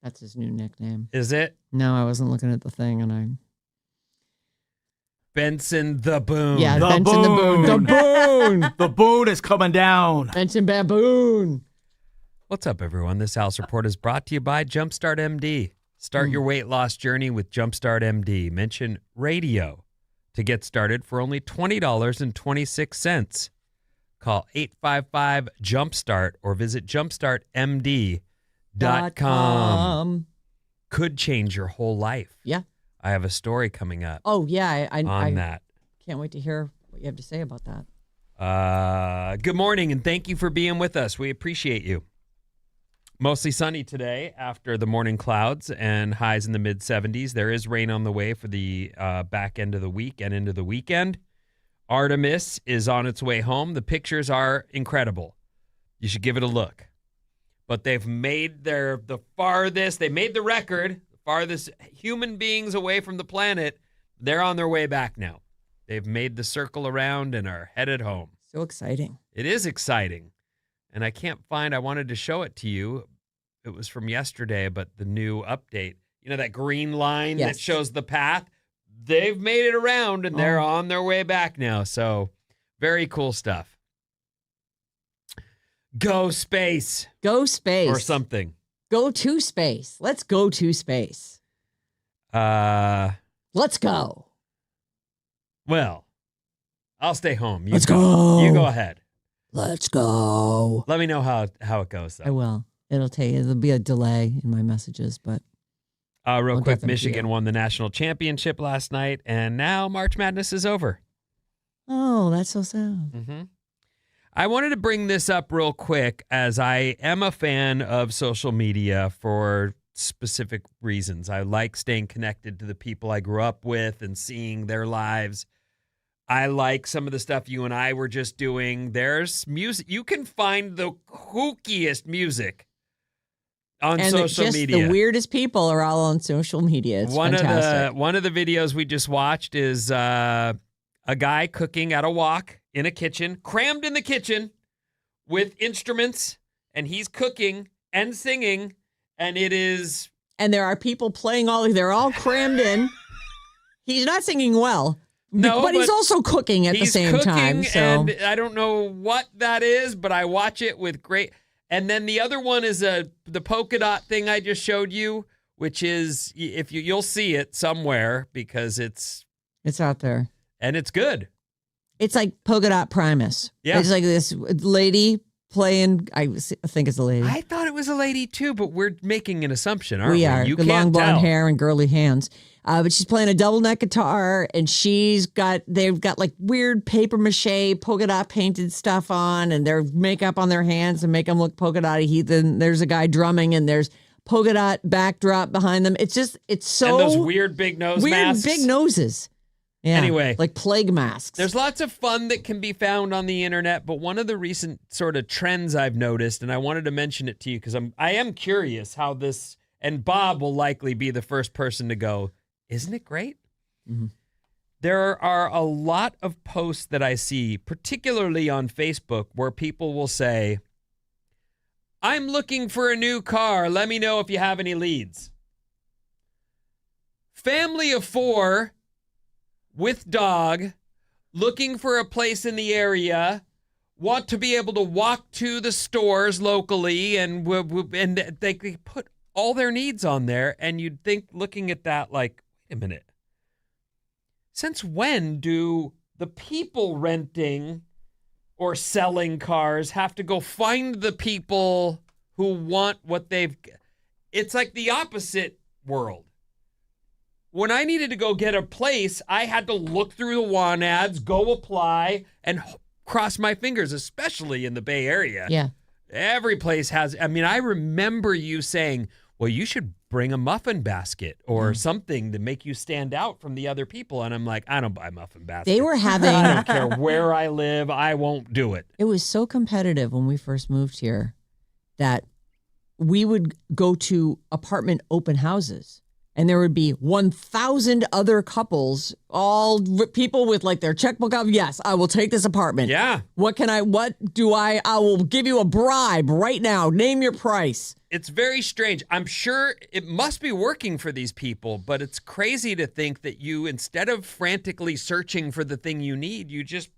[SPEAKER 1] That's his new nickname.
[SPEAKER 3] Is it?
[SPEAKER 1] No, I wasn't looking at the thing, and I...
[SPEAKER 3] Benson the Boone.
[SPEAKER 1] Yeah, Benson the Boone. The Boone.
[SPEAKER 2] The Boone is coming down.
[SPEAKER 1] Benson Baboon.
[SPEAKER 3] What's up, everyone? This House Report is brought to you by Jumpstart MD. Start your weight loss journey with Jumpstart MD. Mention radio to get started for only $20.26. Call 855-JUMPSTART or visit jumpstartmd.com. Could change your whole life.
[SPEAKER 1] Yeah.
[SPEAKER 3] I have a story coming up.
[SPEAKER 1] Oh, yeah. I
[SPEAKER 3] that.
[SPEAKER 1] Can't wait to hear what you have to say about that.
[SPEAKER 3] Good morning, and thank you for being with us. We appreciate you. Mostly sunny today after the morning clouds and highs in the mid-70s. There is rain on the way for the back end of the week and into the weekend. Artemis is on its way home. The pictures are incredible. You should give it a look. But they've made they made the record, the farthest human beings away from the planet. They're on their way back now. They've made the circle around and are headed home.
[SPEAKER 1] So exciting.
[SPEAKER 3] It is exciting. And I wanted to show it to you. It was from yesterday, but the new update, that green line that shows the path, they've made it around and they're on their way back now. So very cool stuff. Go space.
[SPEAKER 1] Go space.
[SPEAKER 3] Or something.
[SPEAKER 1] Go to space. Let's go to space. Let's go.
[SPEAKER 3] Well, I'll stay home.
[SPEAKER 1] Let's go.
[SPEAKER 3] You go ahead.
[SPEAKER 1] Let's go.
[SPEAKER 3] Let me know how it goes, though.
[SPEAKER 1] I will. It'll be a delay in my messages, but
[SPEAKER 3] real quick, Michigan won the national championship last night, and now March Madness is over.
[SPEAKER 1] Oh, that's so sad.
[SPEAKER 3] Mm-hmm. I wanted to bring this up real quick as I am a fan of social media for specific reasons. I like staying connected to the people I grew up with and seeing their lives. I like some of the stuff you and I were just doing. There's music. You can find the kookiest music on social media.
[SPEAKER 1] The weirdest people are all on social media. It's fantastic.
[SPEAKER 3] One of the videos we just watched is a guy cooking at a wok in a kitchen, crammed in the kitchen with instruments, and he's cooking and singing, and it is...
[SPEAKER 1] And there are people playing they're all crammed in. He's not singing well.
[SPEAKER 3] No,
[SPEAKER 1] but he's also cooking at the same time. So.
[SPEAKER 3] And I don't know what that is, but I watch it with great... And then the other one is the polka dot thing I just showed you, which is, if you'll see it somewhere because it's
[SPEAKER 1] out there.
[SPEAKER 3] And it's good.
[SPEAKER 1] It's like Polka Dot Primus.
[SPEAKER 3] Yeah.
[SPEAKER 1] It's like this lady playing, I think it's a lady.
[SPEAKER 3] I thought it was a lady too, but we're making an assumption, aren't we?
[SPEAKER 1] We are.
[SPEAKER 3] You
[SPEAKER 1] long
[SPEAKER 3] can't
[SPEAKER 1] blonde
[SPEAKER 3] tell.
[SPEAKER 1] hair and girly hands. But she's playing a double neck guitar, and they've got like weird paper mache polka dot painted stuff on, and their makeup on their hands and make them look polka dotty. Then there's a guy drumming, and there's polka dot backdrop behind them. It's so
[SPEAKER 3] and those weird big nose masks.
[SPEAKER 1] Weird big noses. Yeah,
[SPEAKER 3] anyway,
[SPEAKER 1] like plague masks.
[SPEAKER 3] There's lots of fun that can be found on the internet, but one of the recent sort of trends I've noticed, and I wanted to mention it to you because I am curious how this, and Bob will likely be the first person to go, isn't it great? Mm-hmm. There are a lot of posts that I see, particularly on Facebook, where people will say, I'm looking for a new car. Let me know if you have any leads. Family of 4 with dog, looking for a place in the area, want to be able to walk to the stores locally, and they put all their needs on there, and you'd think, looking at that, like, wait a minute. Since when do the people renting or selling cars have to go find the people who want what they've... It's like the opposite world. When I needed to go get a place, I had to look through the want ads, go apply, and cross my fingers, especially in the Bay Area.
[SPEAKER 1] Yeah.
[SPEAKER 3] Every place has... I mean, I remember you saying, well, you should bring a muffin basket or something to make you stand out from the other people. And I'm like, I don't buy muffin baskets.
[SPEAKER 1] They were having...
[SPEAKER 3] I don't care where I live. I won't do it.
[SPEAKER 1] It was so competitive when we first moved here that we would go to apartment open houses and there would be 1,000 other couples, all people with like their checkbook out. Yes, I will take this apartment.
[SPEAKER 3] Yeah.
[SPEAKER 1] I will give you a bribe right now. Name your price.
[SPEAKER 3] It's very strange. I'm sure it must be working for these people, but it's crazy to think that you, instead of frantically searching for the thing you need, you just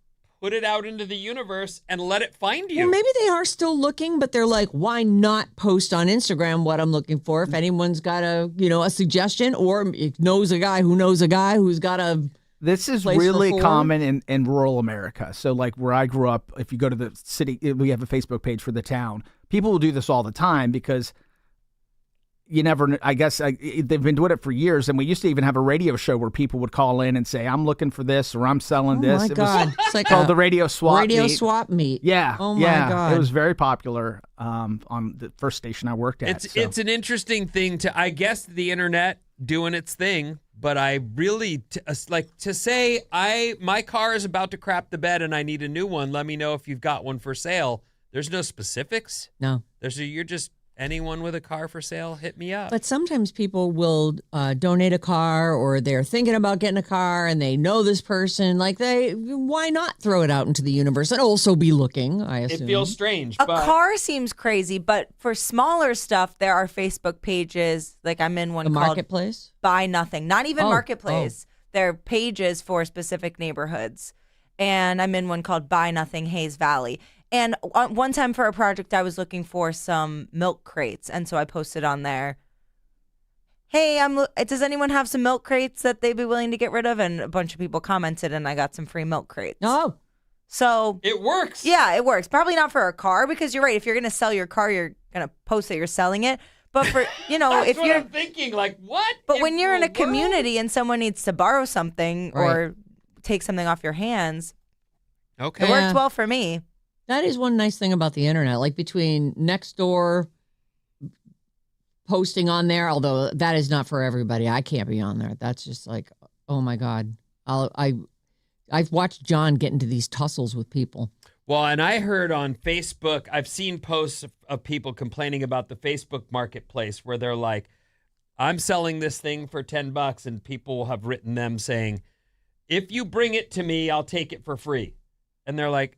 [SPEAKER 3] put it out into the universe and let it find you.
[SPEAKER 1] Well, maybe they are still looking, but they're like, why not post on Instagram what I'm looking for? If anyone's got a suggestion, or knows a guy who's got a
[SPEAKER 2] This is really common in rural America. So like where I grew up, if you go to the city, we have a Facebook page for the town. People will do this all the time because you never, I guess they've been doing it for years. And we used to even have a radio show where people would call in and say, I'm looking for this or I'm selling this.
[SPEAKER 1] Oh my God.
[SPEAKER 2] It's like called the radio swap meet.
[SPEAKER 1] Swap meet.
[SPEAKER 2] Yeah.
[SPEAKER 1] Oh my God.
[SPEAKER 2] It was very popular on the first station I worked at.
[SPEAKER 3] It's an interesting thing I guess the internet doing its thing, but I really, to say, my car is about to crap the bed and I need a new one. Let me know if you've got one for sale. There's no specifics.
[SPEAKER 1] No.
[SPEAKER 3] You're just, anyone with a car for sale, hit me up.
[SPEAKER 1] But sometimes people will donate a car, or they're thinking about getting a car and they know this person. Like, why not throw it out into the universe and also be looking, I assume.
[SPEAKER 3] It feels strange.
[SPEAKER 4] A car seems crazy, but for smaller stuff, there are Facebook pages. Like I'm in one
[SPEAKER 1] called
[SPEAKER 4] Marketplace? Buy Nothing. Not even Marketplace.
[SPEAKER 1] Oh.
[SPEAKER 4] They're pages for specific neighborhoods. And I'm in one called Buy Nothing Hayes Valley. And one time for a project, I was looking for some milk crates. And so I posted on there, hey, does anyone have some milk crates that they'd be willing to get rid of? And a bunch of people commented, and I got some free milk crates.
[SPEAKER 1] Oh.
[SPEAKER 4] So
[SPEAKER 3] it works.
[SPEAKER 4] Yeah, it works. Probably not for a car, because you're right. If you're going to sell your car, you're going to post that you're selling it. But for, if you're
[SPEAKER 3] I'm thinking, like, what?
[SPEAKER 4] But when you're in a community and someone needs to borrow something or take something off your hands,
[SPEAKER 3] okay,
[SPEAKER 4] it works well for me.
[SPEAKER 1] That is one nice thing about the internet, like between Nextdoor, posting on there, although that is not for everybody. I can't be on there. That's just like, oh my God. I've watched John get into these tussles with people.
[SPEAKER 3] Well, and I heard on Facebook, I've seen posts of people complaining about the Facebook marketplace where they're like, I'm selling this thing for $10, and people have written them saying, if you bring it to me, I'll take it for free. And they're like,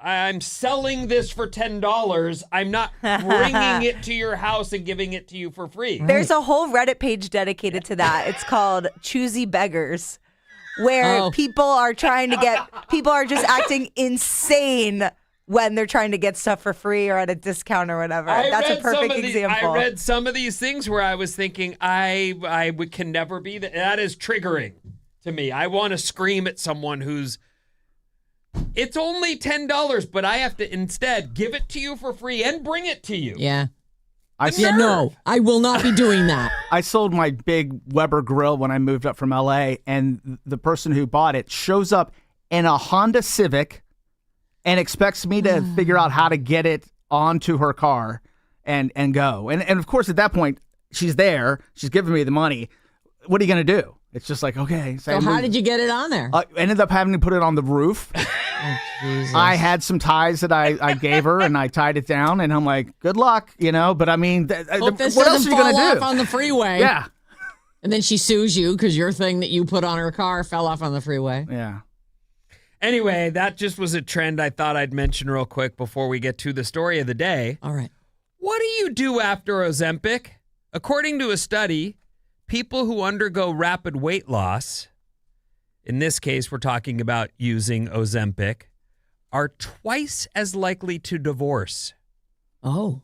[SPEAKER 3] I'm selling this for $10. I'm not bringing it to your house and giving it to you for free.
[SPEAKER 4] There's a whole Reddit page dedicated to that. It's called Choosy Beggars, where people are just acting insane when they're trying to get stuff for free or at a discount or whatever. That's a perfect example.
[SPEAKER 3] I read some of these things where I was thinking, I can never be that is triggering to me. I want to scream at someone who's, it's only $10, but I have to instead give it to you for free and bring it to you.
[SPEAKER 1] Yeah. No, I will not be doing that.
[SPEAKER 2] I sold my big Weber grill when I moved up from LA, and the person who bought it shows up in a Honda Civic and expects me to figure out how to get it onto her car and go. And of course, at that point, she's there. She's giving me the money. What are you going to do? It's just like, okay.
[SPEAKER 1] So how did you get it on there?
[SPEAKER 2] I ended up having to put it on the roof.
[SPEAKER 1] Oh, Jesus.
[SPEAKER 2] I had some ties that I gave her, and I tied it down, and I'm like, good luck, But I mean,
[SPEAKER 1] Hope this
[SPEAKER 2] what else are
[SPEAKER 1] doesn't
[SPEAKER 2] you
[SPEAKER 1] fall
[SPEAKER 2] going to do?
[SPEAKER 1] off on the freeway.
[SPEAKER 2] Yeah.
[SPEAKER 1] And then she sues you because your thing that you put on her car fell off on the freeway.
[SPEAKER 2] Yeah.
[SPEAKER 3] Anyway, that just was a trend I thought I'd mention real quick before we get to the story of the day.
[SPEAKER 1] All right.
[SPEAKER 3] What do you do after Ozempic? According to a study, people who undergo rapid weight loss, in this case we're talking about using Ozempic, are twice as likely to divorce.
[SPEAKER 1] Oh.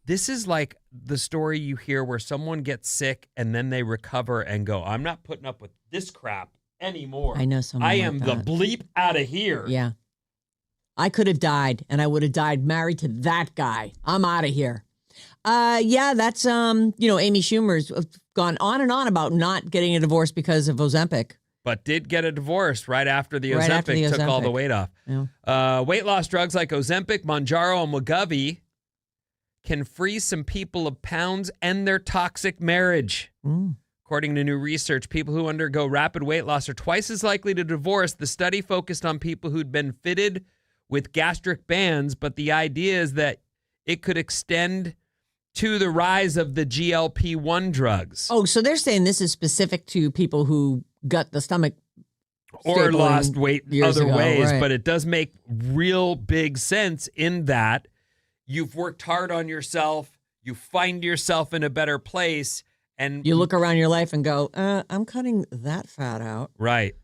[SPEAKER 3] This is like the story you hear where someone gets sick and then they recover and go, I'm not putting up with this crap anymore.
[SPEAKER 1] I know someone like
[SPEAKER 3] am
[SPEAKER 1] that.
[SPEAKER 3] the bleep out of here.
[SPEAKER 1] Yeah. I could have died, and I would have died married to that guy. I'm out of here. Yeah, that's, Amy Schumer's gone on and on about not getting a divorce because of Ozempic.
[SPEAKER 3] But did get a divorce right after the Ozempic took all the weight off.
[SPEAKER 1] Yeah.
[SPEAKER 3] Weight loss drugs like Ozempic, Mounjaro, and Wegovy can free some people of pounds and their toxic marriage. According to new research, people who undergo rapid weight loss are twice as likely to divorce. The study focused on people who'd been fitted with gastric bands, but the idea is that it could extend to the rise of the GLP-1 drugs.
[SPEAKER 1] Oh, so they're saying this is specific to people who got the stomach
[SPEAKER 3] or lost weight other ways,
[SPEAKER 1] right.
[SPEAKER 3] But it does make real big sense in that you've worked hard on yourself, you find yourself in a better place, and
[SPEAKER 1] you look around your life and go, I'm cutting that fat out.
[SPEAKER 3] Right.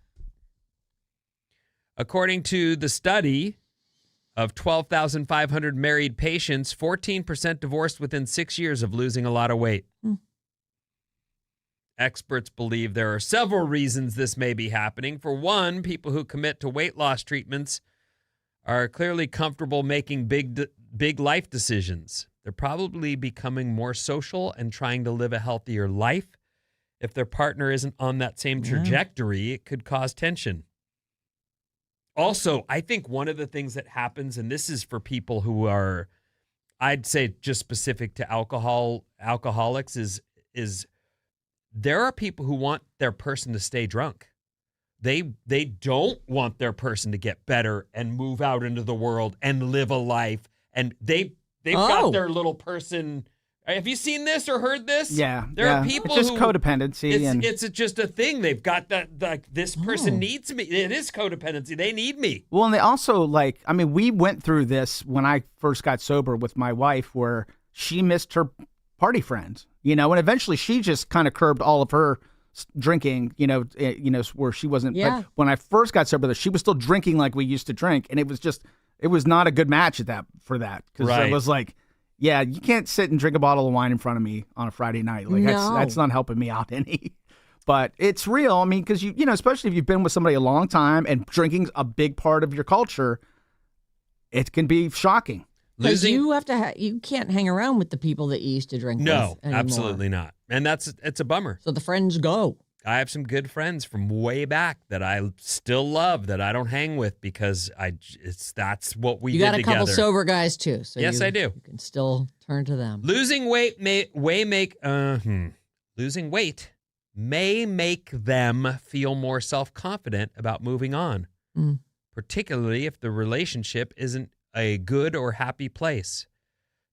[SPEAKER 3] According to the study of 12,500 married patients, 14% divorced within 6 years of losing a lot of weight. Experts believe there are several reasons this may be happening. For one, people who commit to weight loss treatments are clearly comfortable making big life decisions. They're probably becoming more social and trying to live a healthier life. If their partner isn't on that same trajectory, it could cause tension. Also, I think one of the things that happens, and this is for people who are, I'd say just specific to alcoholics, is there are people who want their person to stay drunk. They don't want their person to get better and move out into the world and live a life. And they've got their little person. Have you seen this or heard this?
[SPEAKER 2] Yeah.
[SPEAKER 3] There are people
[SPEAKER 2] it's just codependency.
[SPEAKER 3] It's just a thing. They've got that, like, this person needs me. It is codependency. They need me.
[SPEAKER 2] Well, and they also, we went through this when I first got sober with my wife, where she missed her party friends, and eventually she just kind of curbed all of her drinking, where she wasn't.
[SPEAKER 1] Yeah.
[SPEAKER 2] But when I first got sober, she was still drinking like we used to drink, and it was not a good match for that, because it was like, yeah, you can't sit and drink a bottle of wine in front of me on a Friday night. Like that's not helping me out any. But it's real. I mean, because especially if you've been with somebody a long time and drinking's a big part of your culture, it can be shocking.
[SPEAKER 1] Because you can't hang around with the people that you used to drink with anymore.
[SPEAKER 3] Absolutely not. And it's a bummer.
[SPEAKER 1] So the friends go.
[SPEAKER 3] I have some good friends from way back that I still love that I don't hang with because that's what we did together.
[SPEAKER 1] You got a couple sober guys too. So
[SPEAKER 3] yes, I do.
[SPEAKER 1] You can still turn to them.
[SPEAKER 3] Losing weight may make them feel more self-confident about moving on, particularly if the relationship isn't a good or happy place.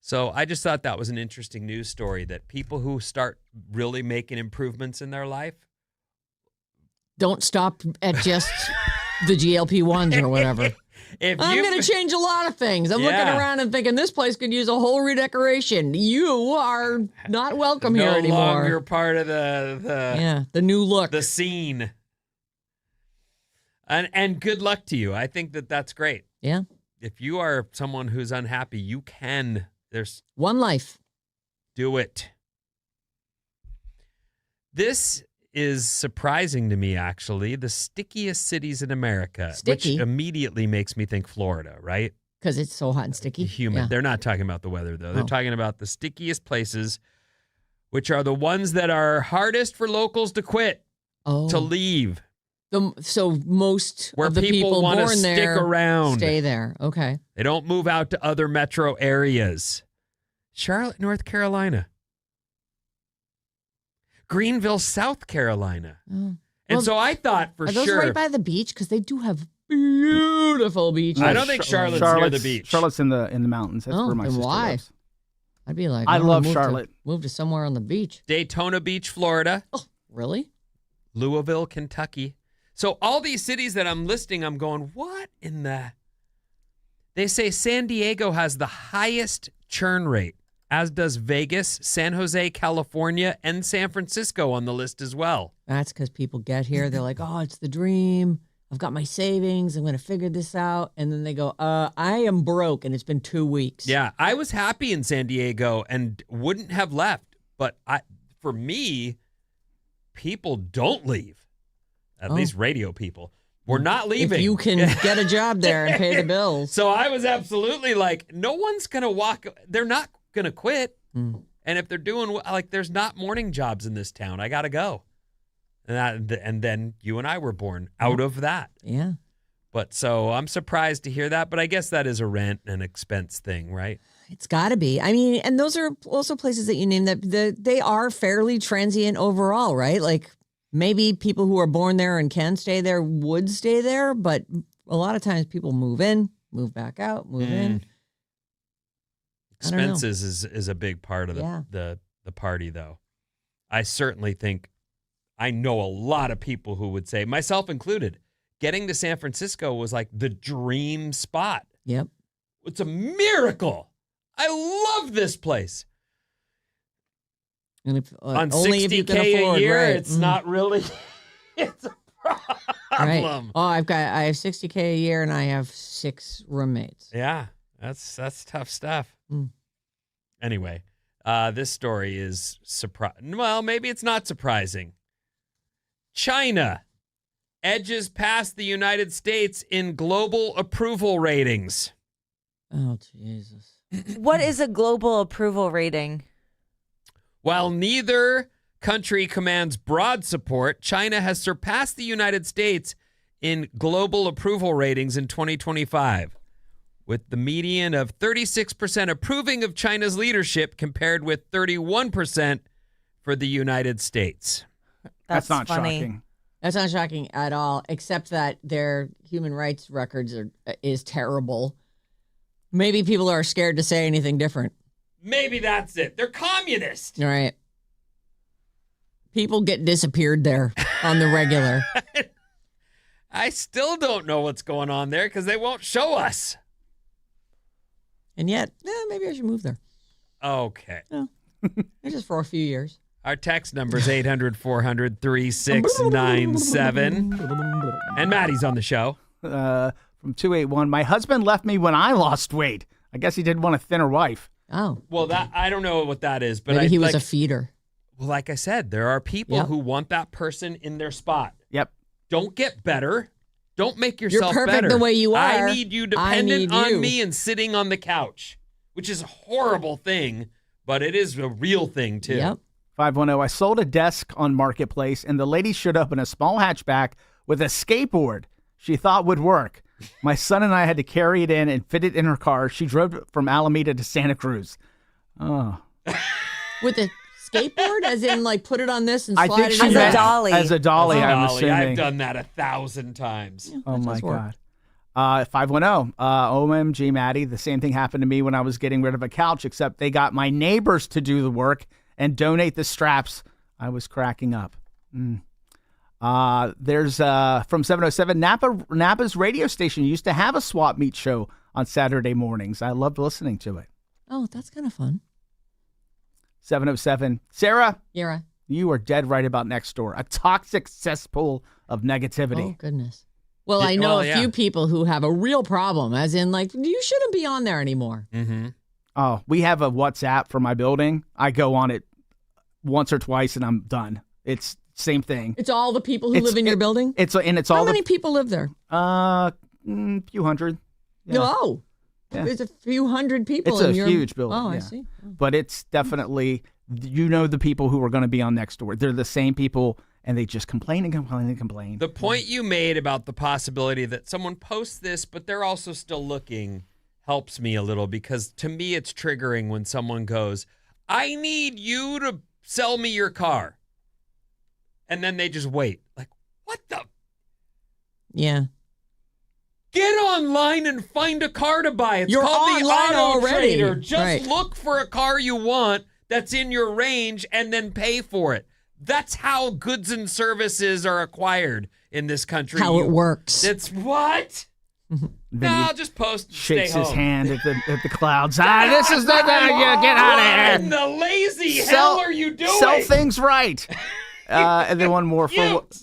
[SPEAKER 3] So I just thought that was an interesting news story that people who start really making improvements in their life
[SPEAKER 1] don't stop at just the GLP-1s or whatever. I'm going to change a lot of things. I'm looking around and thinking this place could use a whole redecoration. You are not welcome here anymore.
[SPEAKER 3] No longer part of the
[SPEAKER 1] new look,
[SPEAKER 3] the scene. And good luck to you. I think that's great.
[SPEAKER 1] Yeah.
[SPEAKER 3] If you are someone who's unhappy, you can. There's
[SPEAKER 1] one life.
[SPEAKER 3] Do it. This is surprising to me, actually. The stickiest cities in America, which immediately makes me think Florida, right?
[SPEAKER 1] Because it's so hot and sticky.
[SPEAKER 3] Humid. Yeah. They're not talking about the weather, though. They're talking about the stickiest places, which are the ones that are hardest for locals to quit, to leave.
[SPEAKER 1] So most
[SPEAKER 3] where
[SPEAKER 1] of the people
[SPEAKER 3] want
[SPEAKER 1] born
[SPEAKER 3] to stick
[SPEAKER 1] there
[SPEAKER 3] around,
[SPEAKER 1] stay there. Okay.
[SPEAKER 3] They don't move out to other metro areas. Charlotte, North Carolina. Greenville, South Carolina. And so I thought for sure.
[SPEAKER 1] Are those right by the beach? Because they do have beautiful beaches.
[SPEAKER 3] I don't think Charlotte's near the beach.
[SPEAKER 2] Charlotte's in the mountains. That's where my sister lives.
[SPEAKER 1] I'd be like,
[SPEAKER 2] I love Charlotte.
[SPEAKER 1] Move to somewhere on the beach.
[SPEAKER 3] Daytona Beach, Florida.
[SPEAKER 1] Oh, really?
[SPEAKER 3] Louisville, Kentucky. So all these cities that I'm listing, I'm going, what in the? They say San Diego has the highest churn rate, as does Vegas, San Jose, California, and San Francisco on the list as well.
[SPEAKER 1] That's because people get here. They're like, oh, it's the dream. I've got my savings. I'm going to figure this out. And then they go, I am broke, and it's been 2 weeks.
[SPEAKER 3] Yeah, I was happy in San Diego and wouldn't have left. But for me, people don't leave. At least radio people. We're not leaving.
[SPEAKER 1] If you can get a job there and pay the bills.
[SPEAKER 3] So I was absolutely like, no one's going to walk. They're not going to quit. And if they're doing, there's not morning jobs in this town. I got to go. And then you and I were born out of that.
[SPEAKER 1] Yeah.
[SPEAKER 3] But so I'm surprised to hear that. But I guess that is a rent and expense thing, right?
[SPEAKER 1] It's got to be. I mean, and those are also places that you name that they are fairly transient overall, right? Like, maybe people who are born there and can stay there would stay there, but a lot of times people move in, move back out, move in.
[SPEAKER 3] expenses is a big part of the party, though. I certainly think I know a lot of people who would say, myself included, getting to San Francisco was like the dream spot.
[SPEAKER 1] Yep.
[SPEAKER 3] It's a miracle. I love this place.
[SPEAKER 1] And if,
[SPEAKER 3] on
[SPEAKER 1] only if you can
[SPEAKER 3] $60K
[SPEAKER 1] afford,
[SPEAKER 3] a year,
[SPEAKER 1] right.
[SPEAKER 3] it's not really. It's a problem.
[SPEAKER 1] Right. Oh, I have $60K a year, and I have 6 roommates.
[SPEAKER 3] Yeah, that's tough stuff. Anyway, this story is well, maybe it's not surprising. China edges past the United States in global approval ratings.
[SPEAKER 1] Oh, Jesus.
[SPEAKER 4] What is a global approval rating?
[SPEAKER 3] While neither country commands broad support, China has surpassed the United States in global approval ratings in 2025, with the median of 36% approving of China's leadership compared with 31% for the United States.
[SPEAKER 2] That's not
[SPEAKER 4] funny.
[SPEAKER 2] shocking.
[SPEAKER 1] That's not shocking at all, except that their human rights records is terrible. Maybe people are scared to say anything different.
[SPEAKER 3] Maybe that's it. They're communist.
[SPEAKER 1] All right. People get disappeared there on the regular.
[SPEAKER 3] I still don't know what's going on there because they won't show us.
[SPEAKER 1] And yet, maybe I should move there.
[SPEAKER 3] Okay.
[SPEAKER 1] No. Just for a few years.
[SPEAKER 3] Our text number is 800-400-3697. And Maddie's on the show.
[SPEAKER 2] From 281, my husband left me when I lost weight. I guess he didn't want a thinner wife.
[SPEAKER 1] Oh.
[SPEAKER 3] Well, I don't know what that is, but
[SPEAKER 1] maybe he was a feeder.
[SPEAKER 3] Well, like I said, there are people who want that person in their spot.
[SPEAKER 2] Yep.
[SPEAKER 3] Don't get better. Don't make yourself
[SPEAKER 1] You're perfect
[SPEAKER 3] better.
[SPEAKER 1] the way you are.
[SPEAKER 3] I need you dependent on me and sitting on the couch, which is a horrible thing, but it is a real thing too.
[SPEAKER 1] Yep.
[SPEAKER 2] 510, I sold a desk on Marketplace, and the lady showed up in a small hatchback with a skateboard she thought would work. My son and I had to carry it in and fit it in her car. She drove from Alameda to Santa Cruz. Oh.
[SPEAKER 1] With a skateboard? As in, like, put it on this and
[SPEAKER 2] I
[SPEAKER 1] slide
[SPEAKER 2] think
[SPEAKER 1] it
[SPEAKER 2] she
[SPEAKER 1] in?
[SPEAKER 2] meant
[SPEAKER 4] a dolly.
[SPEAKER 2] As a dolly,
[SPEAKER 3] As a
[SPEAKER 2] I'm
[SPEAKER 3] dolly.
[SPEAKER 2] assuming.
[SPEAKER 3] I've done that 1,000 times.
[SPEAKER 1] Yeah,
[SPEAKER 2] Oh, my
[SPEAKER 1] does work.
[SPEAKER 2] God. 510, OMG, Maddie, the same thing happened to me when I was getting rid of a couch, except they got my neighbors to do the work and donate the straps. I was cracking up. There's from 707, Napa's radio station used to have a swap meet show on Saturday mornings. I loved listening to it.
[SPEAKER 1] Oh, that's kind of fun.
[SPEAKER 2] 707, Sarah,
[SPEAKER 1] Yara.
[SPEAKER 2] you are dead right about next door. A toxic cesspool of negativity.
[SPEAKER 1] Oh, goodness. Well, I know
[SPEAKER 3] yeah.
[SPEAKER 1] a few people who have a real problem, as in, like, you shouldn't be on there anymore.
[SPEAKER 3] Mm-hmm.
[SPEAKER 2] Oh, we have a WhatsApp for my building. I go on it once or twice and I'm done. It's same thing.
[SPEAKER 1] It's all the people who live in your building?
[SPEAKER 2] It's all
[SPEAKER 1] How many people live there?
[SPEAKER 2] Few hundred. Yeah.
[SPEAKER 1] No.
[SPEAKER 2] Yeah.
[SPEAKER 1] There's a few hundred people
[SPEAKER 2] It's
[SPEAKER 1] in
[SPEAKER 2] a
[SPEAKER 1] your
[SPEAKER 2] huge building.
[SPEAKER 1] Oh, I
[SPEAKER 2] yeah.
[SPEAKER 1] see.
[SPEAKER 2] But it's definitely, the people who are going to be on next door. They're the same people, and they just complain and complain and complain.
[SPEAKER 3] The point you made about the possibility that someone posts this, but they're also still looking, helps me a little, because to me it's triggering when someone goes, I need you to sell me your car. And then they just wait. Like, what the?
[SPEAKER 1] Yeah.
[SPEAKER 3] Get online and find a car to buy. It's
[SPEAKER 1] You're
[SPEAKER 3] called the
[SPEAKER 1] online
[SPEAKER 3] Auto
[SPEAKER 1] already.
[SPEAKER 3] Trader. Just
[SPEAKER 1] Right.
[SPEAKER 3] look for a car you want that's in your range and then pay for it. That's how goods and services are acquired in this country.
[SPEAKER 1] How it works.
[SPEAKER 3] It's what? No, I'll just post and
[SPEAKER 2] Shakes
[SPEAKER 3] stay
[SPEAKER 2] his
[SPEAKER 3] home.
[SPEAKER 2] hand at the clouds. This is the get out
[SPEAKER 3] What
[SPEAKER 2] of
[SPEAKER 3] in
[SPEAKER 2] here.
[SPEAKER 3] the lazy hell are you doing?
[SPEAKER 2] Sell things right. And then one more.
[SPEAKER 3] Cute.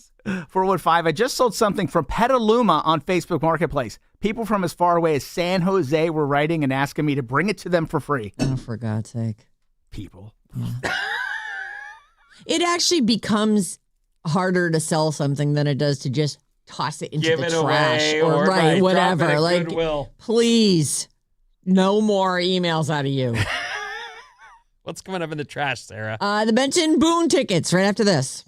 [SPEAKER 2] 415, I just sold something from Petaluma on Facebook Marketplace. People from as far away as San Jose were writing and asking me to bring it to them for free.
[SPEAKER 1] Oh, for God's sake.
[SPEAKER 2] People.
[SPEAKER 1] Yeah. It actually becomes harder to sell something than it does to just toss it into
[SPEAKER 3] Give
[SPEAKER 1] the
[SPEAKER 3] it
[SPEAKER 1] trash
[SPEAKER 3] away
[SPEAKER 1] or
[SPEAKER 3] or
[SPEAKER 1] right,
[SPEAKER 3] drop
[SPEAKER 1] whatever.
[SPEAKER 3] it at
[SPEAKER 1] Like,
[SPEAKER 3] Goodwill.
[SPEAKER 1] please, no more emails out of you.
[SPEAKER 3] What's coming up in the trash, Sarah?
[SPEAKER 1] The Benton Boone tickets right after this.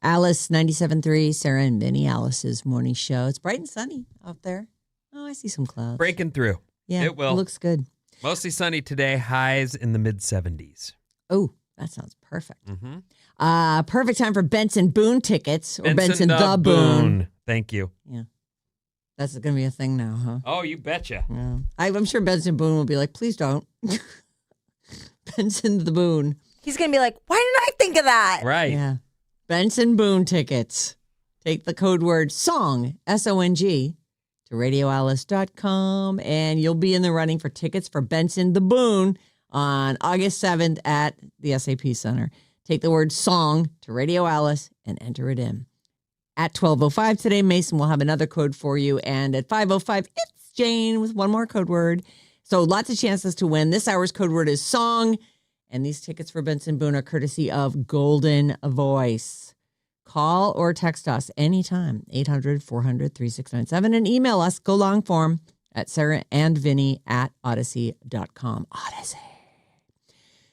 [SPEAKER 1] Alice 97.3, Sarah and Vinnie, Alice's morning show. It's bright and sunny out there. Oh, I see some clouds.
[SPEAKER 3] Breaking through.
[SPEAKER 1] Yeah,
[SPEAKER 3] it will.
[SPEAKER 1] It looks good.
[SPEAKER 3] Mostly sunny today, highs in the mid-70s.
[SPEAKER 1] Oh, that sounds perfect. Perfect time for Benson Boone tickets or Benson the Boone.
[SPEAKER 3] Thank you.
[SPEAKER 1] Yeah. That's going to be a thing now, huh?
[SPEAKER 3] Oh, you betcha.
[SPEAKER 1] Yeah. I'm sure Benson Boone will be like, please don't. Benson the Boone.
[SPEAKER 4] He's going to be like, why didn't I think of that?
[SPEAKER 3] Right.
[SPEAKER 1] Yeah. Benson Boone tickets. Take the code word SONG, S-O-N-G, to radioalice.com, and you'll be in the running for tickets for Benson the Boone on August 7th at the SAP Center. Take the word SONG to Radio Alice and enter it in. At 12:05 today, Mason will have another code for you, and at 5:05, it's Jane with one more code word. So lots of chances to win. This hour's code word is SONG, and these tickets for Benson Boone are courtesy of Golden Voice. Call or text us anytime, 800-400-3697, and email us, go long form, at sarahandvinny@odyssey.com. Odyssey.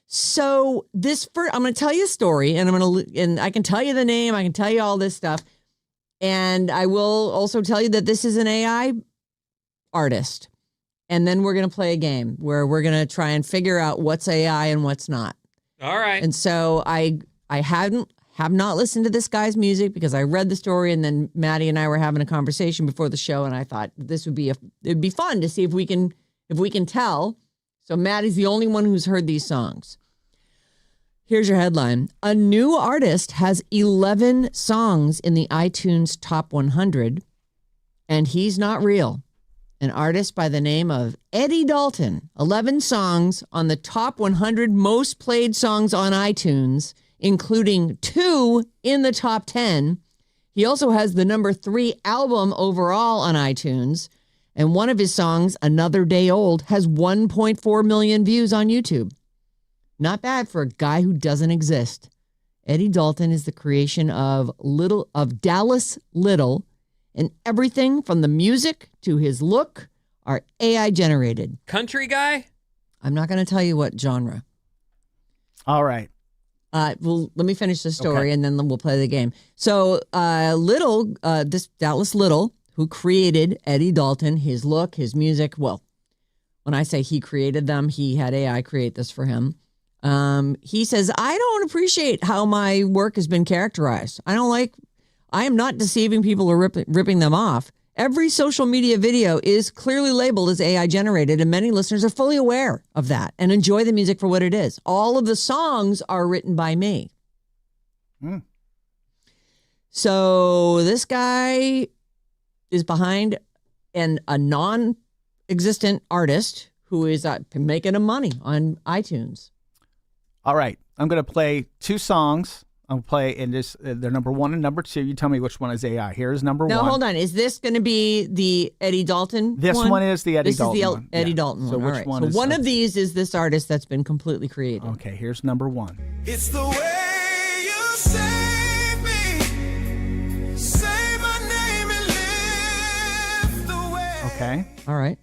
[SPEAKER 1] So I'm going to tell you a story, and I can tell you the name, I can tell you all this stuff, and I will also tell you that this is an AI artist. And then we're going to play a game where we're going to try and figure out what's AI and what's not.
[SPEAKER 3] All right.
[SPEAKER 1] And so I have not listened to this guy's music because I read the story, and then Maddie and I were having a conversation before the show, and I thought it'd be fun to see if we can tell. So Maddie's the only one who's heard these songs. Here's your headline. A new artist has 11 songs in the iTunes Top 100, and he's not real. An artist by the name of Eddie Dalton. 11 songs on the top 100 most played songs on iTunes, including 2 in the top 10. He also has the number 3 album overall on iTunes. And one of his songs, Another Day Old, has 1.4 million views on YouTube. Not bad for a guy who doesn't exist. Eddie Dalton is the creation of Dallas Little, and everything from the music to his look are AI generated.
[SPEAKER 3] Country guy?
[SPEAKER 1] I'm not going to tell you what genre.
[SPEAKER 2] All right.
[SPEAKER 1] Well, let me finish the story, and then we'll play the game. So this Dallas Little, who created Eddie Dalton, his look, his music. Well, when I say he created them, he had AI create this for him. He says, I don't appreciate how my work has been characterized. I am not deceiving people or ripping them off. Every social media video is clearly labeled as AI generated, and many listeners are fully aware of that and enjoy the music for what it is. All of the songs are written by me. So this guy is behind a non-existent artist who is making him money on iTunes.
[SPEAKER 2] All right. I'm going to play 2 songs. I'll play in this. They're number 1 and number 2. You tell me which one is AI. Here's number 1.
[SPEAKER 1] Now, hold on. Is this going to be the Eddie Dalton
[SPEAKER 2] This one is the Eddie Dalton one.
[SPEAKER 1] This is the Eddie Dalton one.
[SPEAKER 2] So which one is
[SPEAKER 1] one of these is this artist that's been completely created.
[SPEAKER 2] Okay, here's number 1.
[SPEAKER 5] It's the way you save me. Say my name and lift the way.
[SPEAKER 2] Okay.
[SPEAKER 1] All right.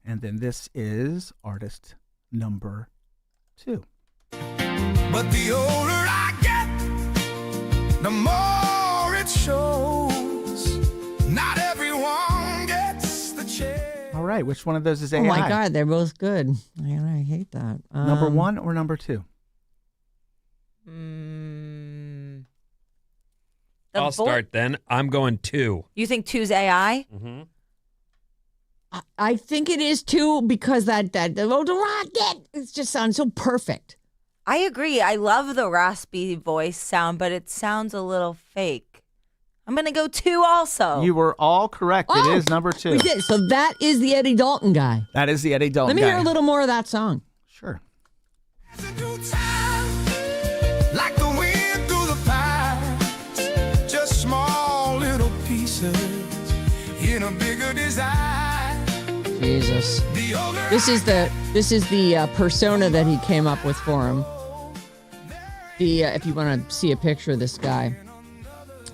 [SPEAKER 2] And then this is artist number 2.
[SPEAKER 5] But the older I get, the more it shows. Not everyone gets the chance.
[SPEAKER 2] All right, which one of those is AI?
[SPEAKER 1] Oh my God, they're both good. I hate that.
[SPEAKER 2] Number 1 or number 2?
[SPEAKER 3] I'll start then. I'm going 2.
[SPEAKER 4] You think 2's AI?
[SPEAKER 3] Mm-hmm.
[SPEAKER 1] I think it is too, because that rocket, it just sounds so perfect.
[SPEAKER 4] I agree. I love the raspy voice sound, but it sounds a little fake. I'm going to go 2 also.
[SPEAKER 2] You were all correct. It is number 2.
[SPEAKER 1] We did. So that is the Eddie Dalton guy.
[SPEAKER 2] That is the Eddie Dalton
[SPEAKER 1] guy. Let me hear a
[SPEAKER 2] guy.
[SPEAKER 1] little more of that song.
[SPEAKER 2] Sure.
[SPEAKER 5] Like the wind through the pine, just small little pieces in a bigger design.
[SPEAKER 1] Jesus. This is the persona that he came up with for him. If you want to see a picture of this guy.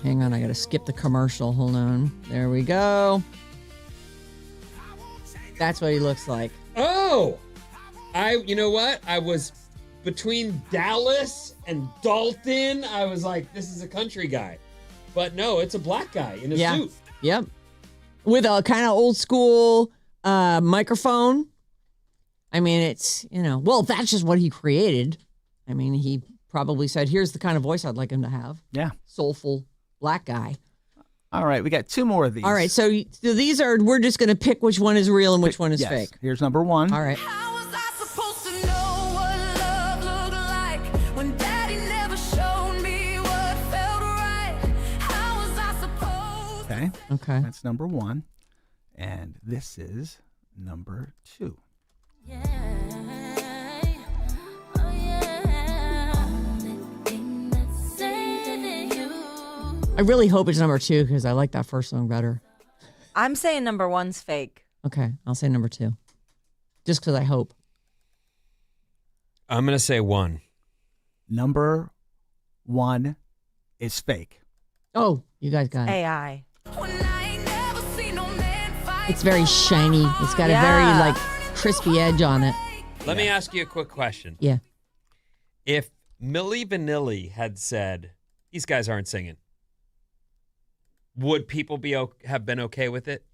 [SPEAKER 1] Hang on, I got to skip the commercial. Hold on. There we go. That's what he looks like.
[SPEAKER 3] Oh! You know what? I was between Dallas and Dalton, I was like, this is a country guy. But no, it's a black guy in a suit.
[SPEAKER 1] Yep. With a kind of old school microphone. I mean, it's, well, that's just what he created. I mean, he probably said, here's the kind of voice I'd like him to have.
[SPEAKER 2] Yeah.
[SPEAKER 1] Soulful black guy.
[SPEAKER 2] All right, we got 2 more of these.
[SPEAKER 1] All right, so these are, we're just going to pick which one is real and which one is fake.
[SPEAKER 2] Here's number 1.
[SPEAKER 1] All right.
[SPEAKER 5] How was I supposed to know what love looked like when Daddy never showed me what felt right? How was I supposed
[SPEAKER 2] Okay.
[SPEAKER 1] Okay.
[SPEAKER 2] That's number 1. And this is number 2.
[SPEAKER 1] I really hope it's number 2 because I like that first song better.
[SPEAKER 4] I'm saying number 1's fake.
[SPEAKER 1] Okay, I'll say number 2. Just because I hope.
[SPEAKER 3] I'm going to say 1.
[SPEAKER 2] Number 1 is fake.
[SPEAKER 1] Oh, you guys got it.
[SPEAKER 4] AI.
[SPEAKER 1] It's very shiny. It's got a very, crispy edge on it.
[SPEAKER 3] Let me ask you a quick question.
[SPEAKER 1] Yeah.
[SPEAKER 3] If Milli Vanilli had said, these guys aren't singing, would people have been okay with it?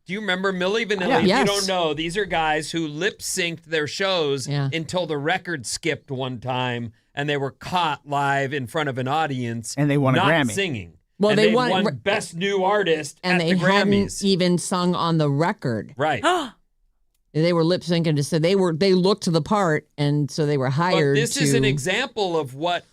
[SPEAKER 3] Do you remember Milli Vanilli?
[SPEAKER 1] Yeah.
[SPEAKER 3] If
[SPEAKER 1] Yes.
[SPEAKER 3] you don't know, these are guys who lip-synced their shows until the record skipped one time and they were caught live in front of an audience
[SPEAKER 2] And they won a
[SPEAKER 3] not
[SPEAKER 2] Grammy.
[SPEAKER 3] singing.
[SPEAKER 1] Well,
[SPEAKER 3] and
[SPEAKER 1] they
[SPEAKER 3] won
[SPEAKER 1] won
[SPEAKER 3] Best New Artist
[SPEAKER 1] and
[SPEAKER 3] at
[SPEAKER 1] they
[SPEAKER 3] the
[SPEAKER 1] hadn't
[SPEAKER 3] Grammys.
[SPEAKER 1] even sung on the record.
[SPEAKER 3] Right.
[SPEAKER 1] They were lip syncing to say they looked the part, and so they were hired.
[SPEAKER 3] But this is an example of what.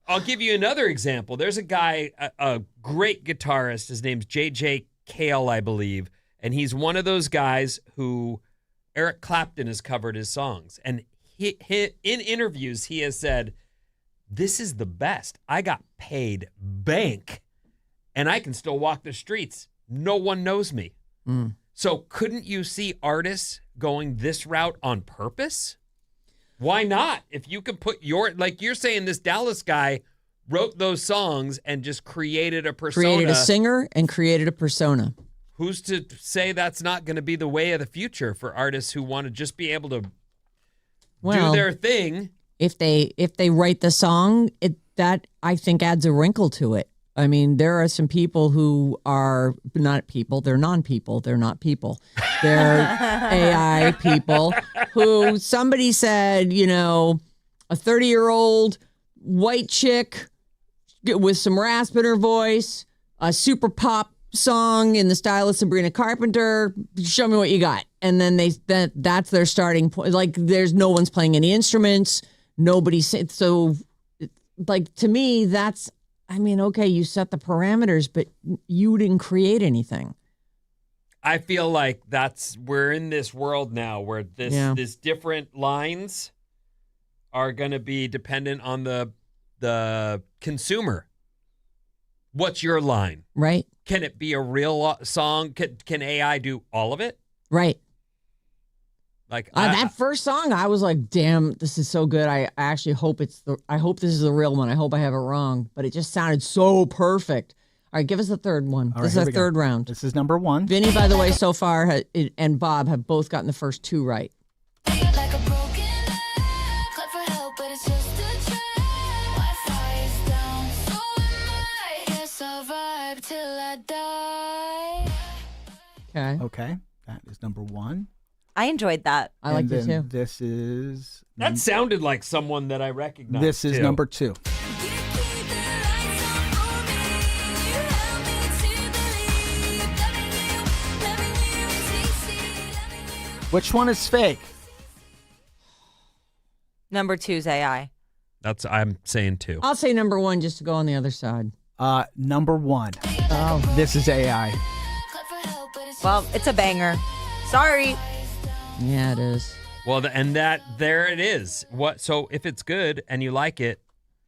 [SPEAKER 3] I'll give you another example. There's a guy, a great guitarist. His name's J.J. Cale, I believe, and he's one of those guys who Eric Clapton has covered his songs, and he in interviews he has said, "This is the best. I got paid bank, and I can still walk the streets. No one knows me."
[SPEAKER 1] Mm.
[SPEAKER 3] So couldn't you see artists going this route on purpose? Why not? If you could put like you're saying, this Dallas guy wrote those songs and just created a persona.
[SPEAKER 1] Created a singer and created a persona.
[SPEAKER 3] Who's to say that's not going to be the way of the future for artists who want to just be able to do their thing?
[SPEAKER 1] If they write the song, that I think adds a wrinkle to it. I mean, there are some people who are not people. They're non-people. They're not people. They're AI people who somebody said, a 30-year-old white chick with some rasp in her voice, a super pop song in the style of Sabrina Carpenter. Show me what you got. And then that's their starting point. Like, there's no one's playing any instruments. Nobody said so. Like, to me, that's. I mean, okay, you set the parameters, but you didn't create anything.
[SPEAKER 3] I feel like we're in this world now where this different lines are going to be dependent on the consumer. What's your line?
[SPEAKER 1] Right.
[SPEAKER 3] Can it be a real song? Can AI do all of it?
[SPEAKER 1] Right.
[SPEAKER 3] Like
[SPEAKER 1] that first song, I was like, "Damn, this is so good." I actually hope I hope this is the real one. I hope I have it wrong, but it just sounded so perfect. All right, give us the third one. This is our third round.
[SPEAKER 2] This is number 1.
[SPEAKER 1] Vinny, by the way, so far, and Bob have both gotten the first 2 right.
[SPEAKER 2] Okay, that is number 1.
[SPEAKER 4] I enjoyed that.
[SPEAKER 1] I liked it too.
[SPEAKER 2] This is
[SPEAKER 3] that sounded like someone that I recognize.
[SPEAKER 2] This is number 2. Which one is fake?
[SPEAKER 4] Number 2's AI.
[SPEAKER 3] I'm saying 2.
[SPEAKER 1] I'll say number 1 just to go on the other side.
[SPEAKER 2] Number 1.
[SPEAKER 1] Oh,
[SPEAKER 2] this is AI.
[SPEAKER 4] Well, it's a banger. Sorry.
[SPEAKER 1] Yeah, it is.
[SPEAKER 3] Well, there it is. What? So if it's good and you like it,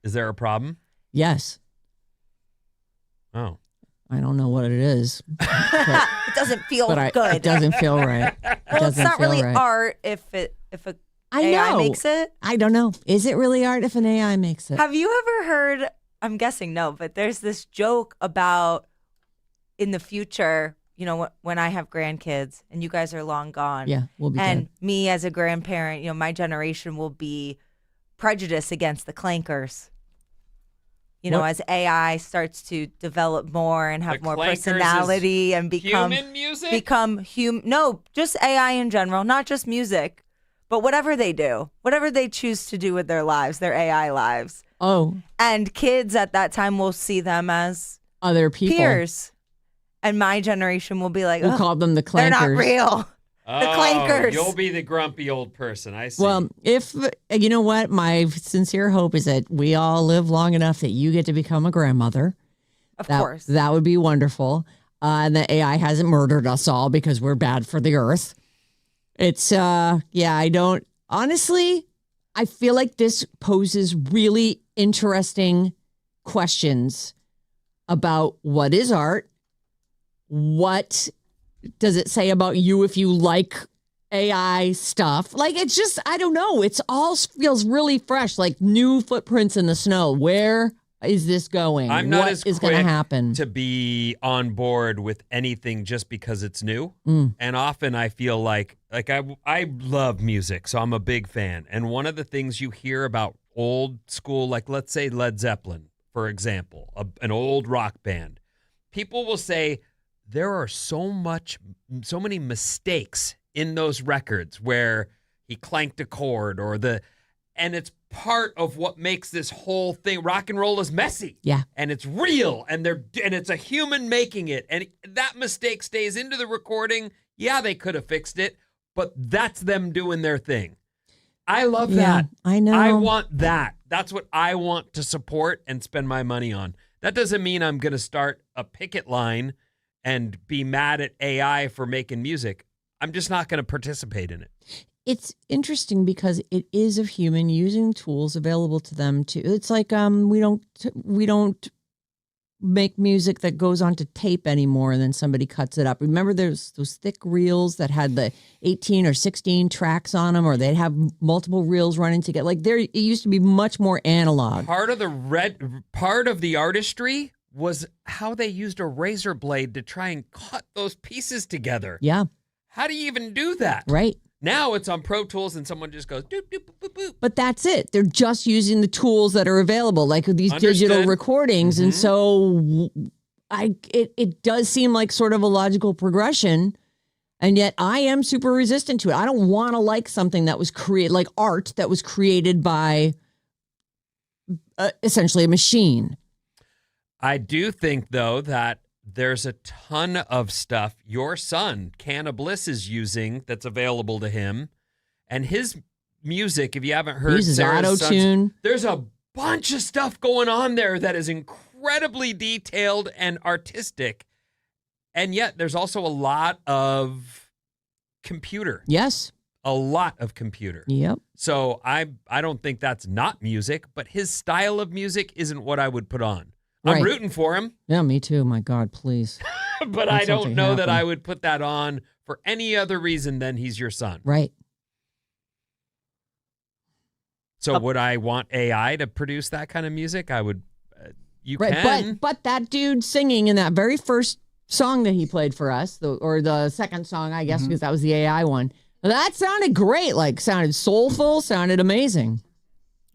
[SPEAKER 3] is there a problem?
[SPEAKER 1] Yes.
[SPEAKER 3] Oh.
[SPEAKER 1] I don't know what it is. But,
[SPEAKER 4] It doesn't feel good.
[SPEAKER 1] It doesn't feel right.
[SPEAKER 4] Well, it's not really art if a AI makes it.
[SPEAKER 1] I don't know. Is it really art if an AI makes it?
[SPEAKER 4] Have you ever heard, I'm guessing no, but there's this joke about in the future, when I have grandkids and you guys are long gone.
[SPEAKER 1] Yeah, we'll be
[SPEAKER 4] And
[SPEAKER 1] dead.
[SPEAKER 4] me as a grandparent, my generation will be prejudice against the clankers. You know, as AI starts to develop more and have more personality and become
[SPEAKER 3] human music?
[SPEAKER 4] No, just AI in general, not just music, but whatever they do, whatever they choose to do with their lives, their AI lives.
[SPEAKER 1] Oh.
[SPEAKER 4] And kids at that time will see them as
[SPEAKER 1] other people.
[SPEAKER 4] Peers. And my generation will be like,
[SPEAKER 1] we'll call them the clankers.
[SPEAKER 4] They're not real. The clankers.
[SPEAKER 3] You'll be the grumpy old person. I see.
[SPEAKER 1] Well, you know what, my sincere hope is that we all live long enough that you get to become a grandmother.
[SPEAKER 4] Of course.
[SPEAKER 1] That would be wonderful. And that AI hasn't murdered us all because we're bad for the earth. It's, honestly, I feel like this poses really interesting questions about what is art, what does it say about you if you like AI stuff? Like, it's just, I don't know. It's all feels really fresh, like new footprints in the snow. Where is this going?
[SPEAKER 3] I'm not
[SPEAKER 1] what
[SPEAKER 3] as
[SPEAKER 1] is
[SPEAKER 3] quick
[SPEAKER 1] going to happen
[SPEAKER 3] to be on board with anything just because it's new. And often I feel like I love music, so I'm a big fan. And one of the things you hear about old school, like let's say Led Zeppelin, for example, an old rock band, people will say, there are so many mistakes in those records where he clanked a chord and it's part of what makes this whole thing. Rock and roll is messy.
[SPEAKER 1] Yeah.
[SPEAKER 3] And it's real and it's a human making it. And that mistake stays into the recording. Yeah, they could have fixed it, but that's them doing their thing. I love that.
[SPEAKER 1] I know.
[SPEAKER 3] I want that. That's what I want to support and spend my money on. That doesn't mean I'm going to start a picket line and be mad at AI for making music. I'm just not going to participate in it.
[SPEAKER 1] It's interesting because it is a human using tools available to them too. It's like we don't make music that goes onto tape anymore and then somebody cuts it up. Remember there's those thick reels that had the 18 or 16 tracks on them, or they'd have multiple reels running together. Like it used to be much more analog.
[SPEAKER 3] Part of the artistry was how they used a razor blade to try and cut those pieces together.
[SPEAKER 1] Yeah.
[SPEAKER 3] How do you even do that?
[SPEAKER 1] Right.
[SPEAKER 3] Now it's on Pro Tools and someone just goes, doop, doop, boop, boop, boop.
[SPEAKER 1] But that's it. They're just using the tools that are available, like these digital recordings. And so it does seem like sort of a logical progression. And yet I am super resistant to it. I don't want to like something that was created, like art that was created by essentially a machine.
[SPEAKER 3] I do think, though, that there's a ton of stuff your son, Can of Bliss, is using that's available to him. And his music, if you haven't heard Sarah's
[SPEAKER 1] auto-tune.
[SPEAKER 3] There's a bunch of stuff going on there that is incredibly detailed and artistic. And yet there's also a lot of computer.
[SPEAKER 1] Yes.
[SPEAKER 3] A lot of computer.
[SPEAKER 1] Yep.
[SPEAKER 3] So I don't think that's not music, but his style of music isn't what I would put on. I'm rooting for him.
[SPEAKER 1] Yeah, me too. My God, please.
[SPEAKER 3] But I don't know that I would put that on for any other reason than he's your son.
[SPEAKER 1] Right.
[SPEAKER 3] So would I want AI to produce that kind of music? I would. You can.
[SPEAKER 1] But that dude singing in that very first song that he played for us, or the second song, I guess, because that was the AI one, that sounded great. Like, sounded soulful, sounded amazing.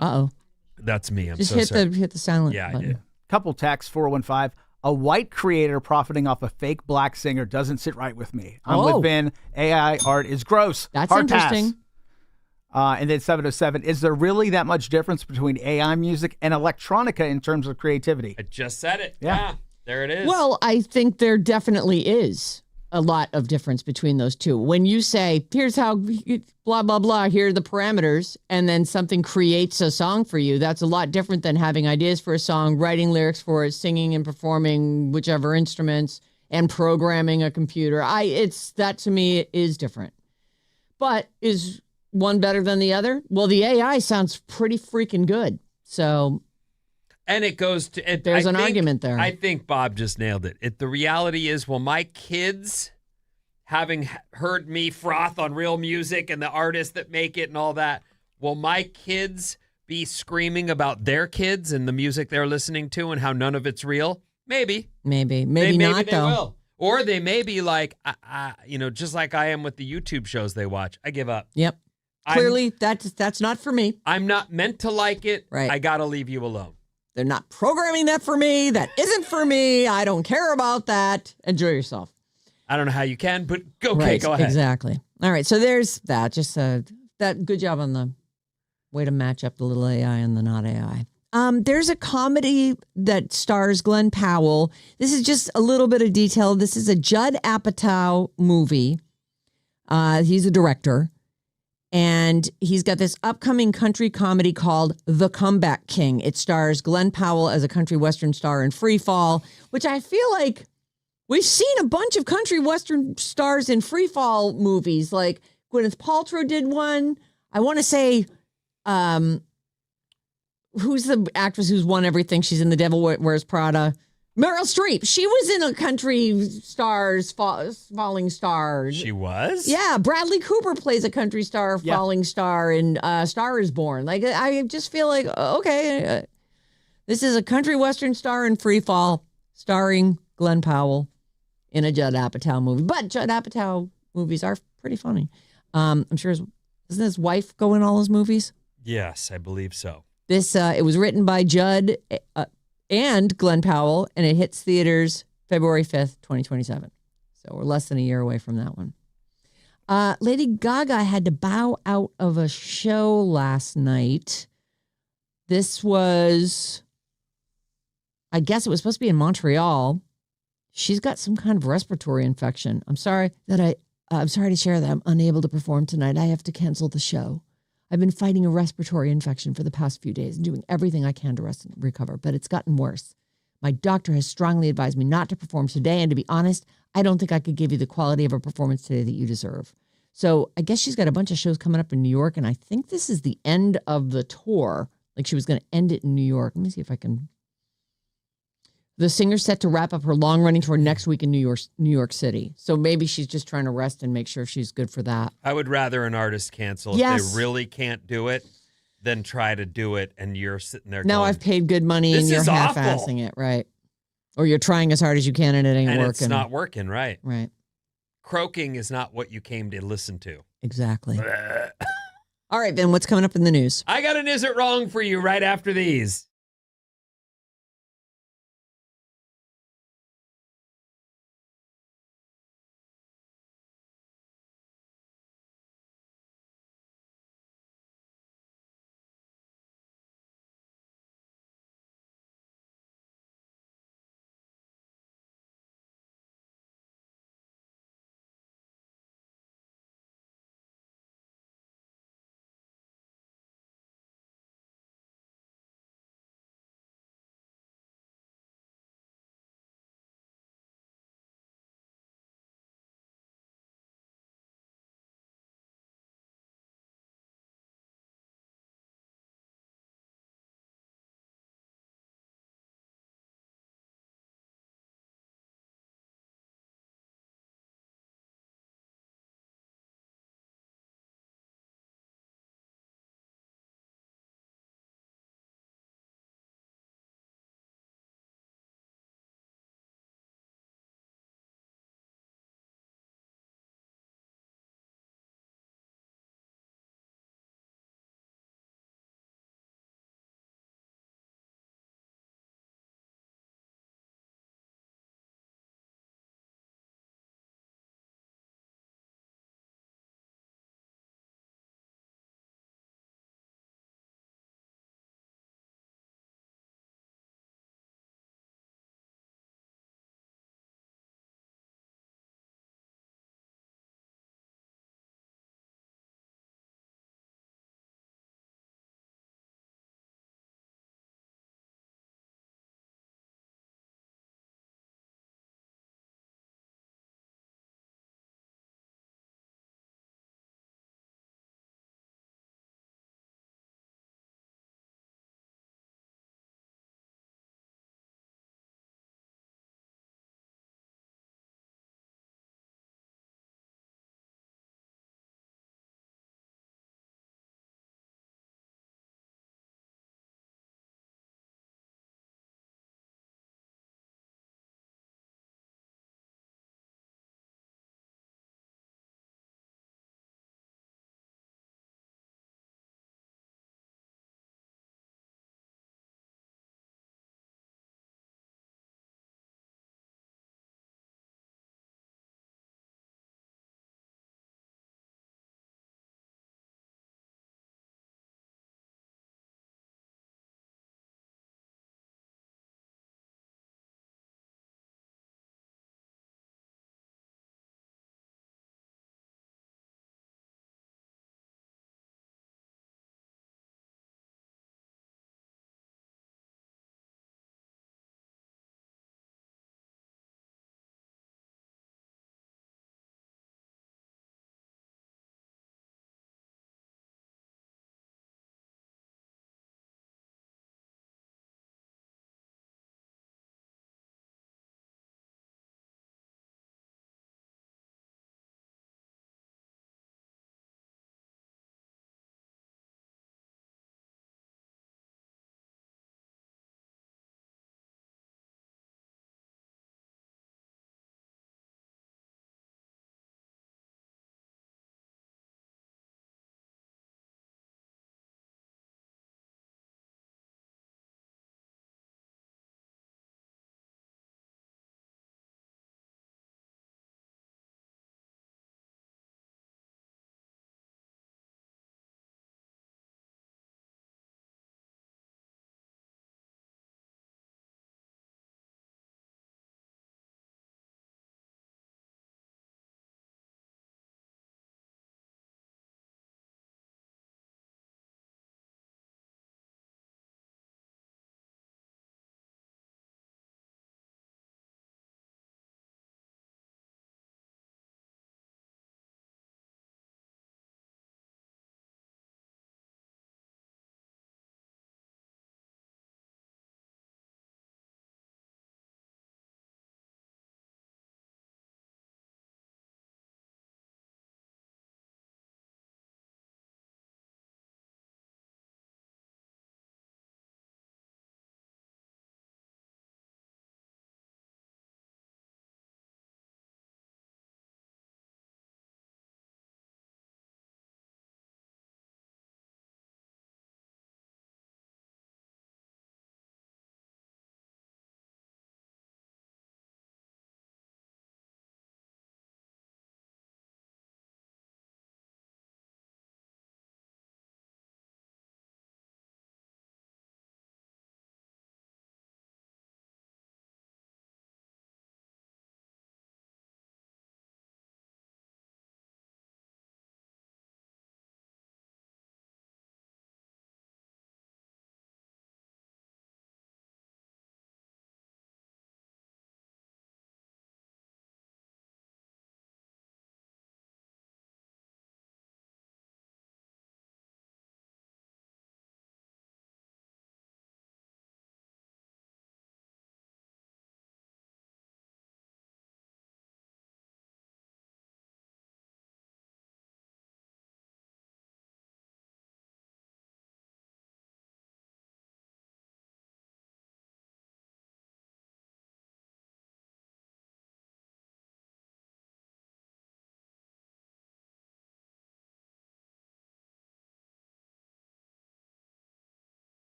[SPEAKER 1] Uh-oh.
[SPEAKER 3] That's me. I'm
[SPEAKER 1] just
[SPEAKER 3] so sorry.
[SPEAKER 1] hit the silent
[SPEAKER 3] button.
[SPEAKER 1] I did.
[SPEAKER 2] Couple texts, 415. A white creator profiting off a fake black singer doesn't sit right with me. I'm with Ben. AI art is gross.
[SPEAKER 1] That's
[SPEAKER 2] Hard
[SPEAKER 1] interesting.
[SPEAKER 2] Pass. And then 707. Is there really that much difference between AI music and electronica in terms of creativity?
[SPEAKER 3] I just said it. Yeah. There it is.
[SPEAKER 1] Well, I think there definitely is a lot of difference between those two. When you say, here's how blah, blah, blah, here are the parameters, and then something creates a song for you, that's a lot different than having ideas for a song, writing lyrics for it, singing and performing whichever instruments, and programming a computer. That to me is different. But is one better than the other? Well, the AI sounds pretty freaking good. So...
[SPEAKER 3] And it goes to...
[SPEAKER 1] There's an argument there.
[SPEAKER 3] I think Bob just nailed it. The reality is, will my kids, having heard me froth on real music and the artists that make it and all that, will my kids be screaming about their kids and the music they're listening to and how none of it's real? Maybe.
[SPEAKER 1] Maybe not,
[SPEAKER 3] maybe
[SPEAKER 1] though.
[SPEAKER 3] They will. Or they may be like, just like I am with the YouTube shows they watch. I give up.
[SPEAKER 1] Yep. clearly that's not for me.
[SPEAKER 3] I'm not meant to like it.
[SPEAKER 1] Right.
[SPEAKER 3] I got to leave you alone.
[SPEAKER 1] They're not programming that for me. That isn't for me. I don't care about that. Enjoy yourself.
[SPEAKER 3] I don't know how you can, but okay,
[SPEAKER 1] Right,
[SPEAKER 3] go ahead.
[SPEAKER 1] Exactly. All right. So there's that. Just that good job on the way to match up the little AI and the not AI. There's a comedy that stars Glenn Powell. This is just a little bit of detail. This is a Judd Apatow movie. He's a director. And he's got this upcoming country comedy called The Comeback King. It stars Glenn Powell as a country western star in Free Fall, which I feel like we've seen a bunch of country western stars in Free Fall movies. Like Gwyneth Paltrow did one. I want to say, who's the actress who's won everything? She's in The Devil Wears Prada. Meryl Streep. She was in a country stars, falling star.
[SPEAKER 3] She was?
[SPEAKER 1] Yeah. Bradley Cooper plays a country star, falling star in Star is Born. Like, I just feel like, okay, this is a country western star in Free Fall, starring Glenn Powell in a Judd Apatow movie. But Judd Apatow movies are pretty funny. I'm sure isn't his wife go in all his movies? Yes,
[SPEAKER 3] I believe so.
[SPEAKER 1] This it was written by Judd and Glenn Powell, and it hits theaters February 5th, 2027. So we're less than a year away from that one. Lady Gaga had to bow out of a show last night. This was, I guess it was supposed to be in Montreal. She's got some kind of respiratory infection. I'm sorry to share that I'm unable to perform tonight. I have to cancel the show. I've been fighting a respiratory infection for the past few days and doing everything I can to rest and recover, but it's gotten worse. My doctor has strongly advised me not to perform today, and to be honest, I don't think I could give you the quality of a performance today that you deserve. So I guess she's got a bunch of shows coming up in New York, and I think this is the end of the tour. Like she was going to end it in New York. Let me see if I can. The singer's set to wrap up her long-running tour next week in New York City. So maybe she's just trying to rest and make sure she's good for that.
[SPEAKER 3] I would rather an artist cancel if they really can't do it than try to do it and you're sitting there
[SPEAKER 1] now
[SPEAKER 3] going,
[SPEAKER 1] I've paid good money and you're half-assing it, right? Or you're trying as hard as you can and it ain't working.
[SPEAKER 3] It's not working, right?
[SPEAKER 1] Right.
[SPEAKER 3] Croaking is not what you came to listen to.
[SPEAKER 1] Exactly. All right, Ben, what's coming up in the news?
[SPEAKER 3] I got an Is It Wrong for you right after these.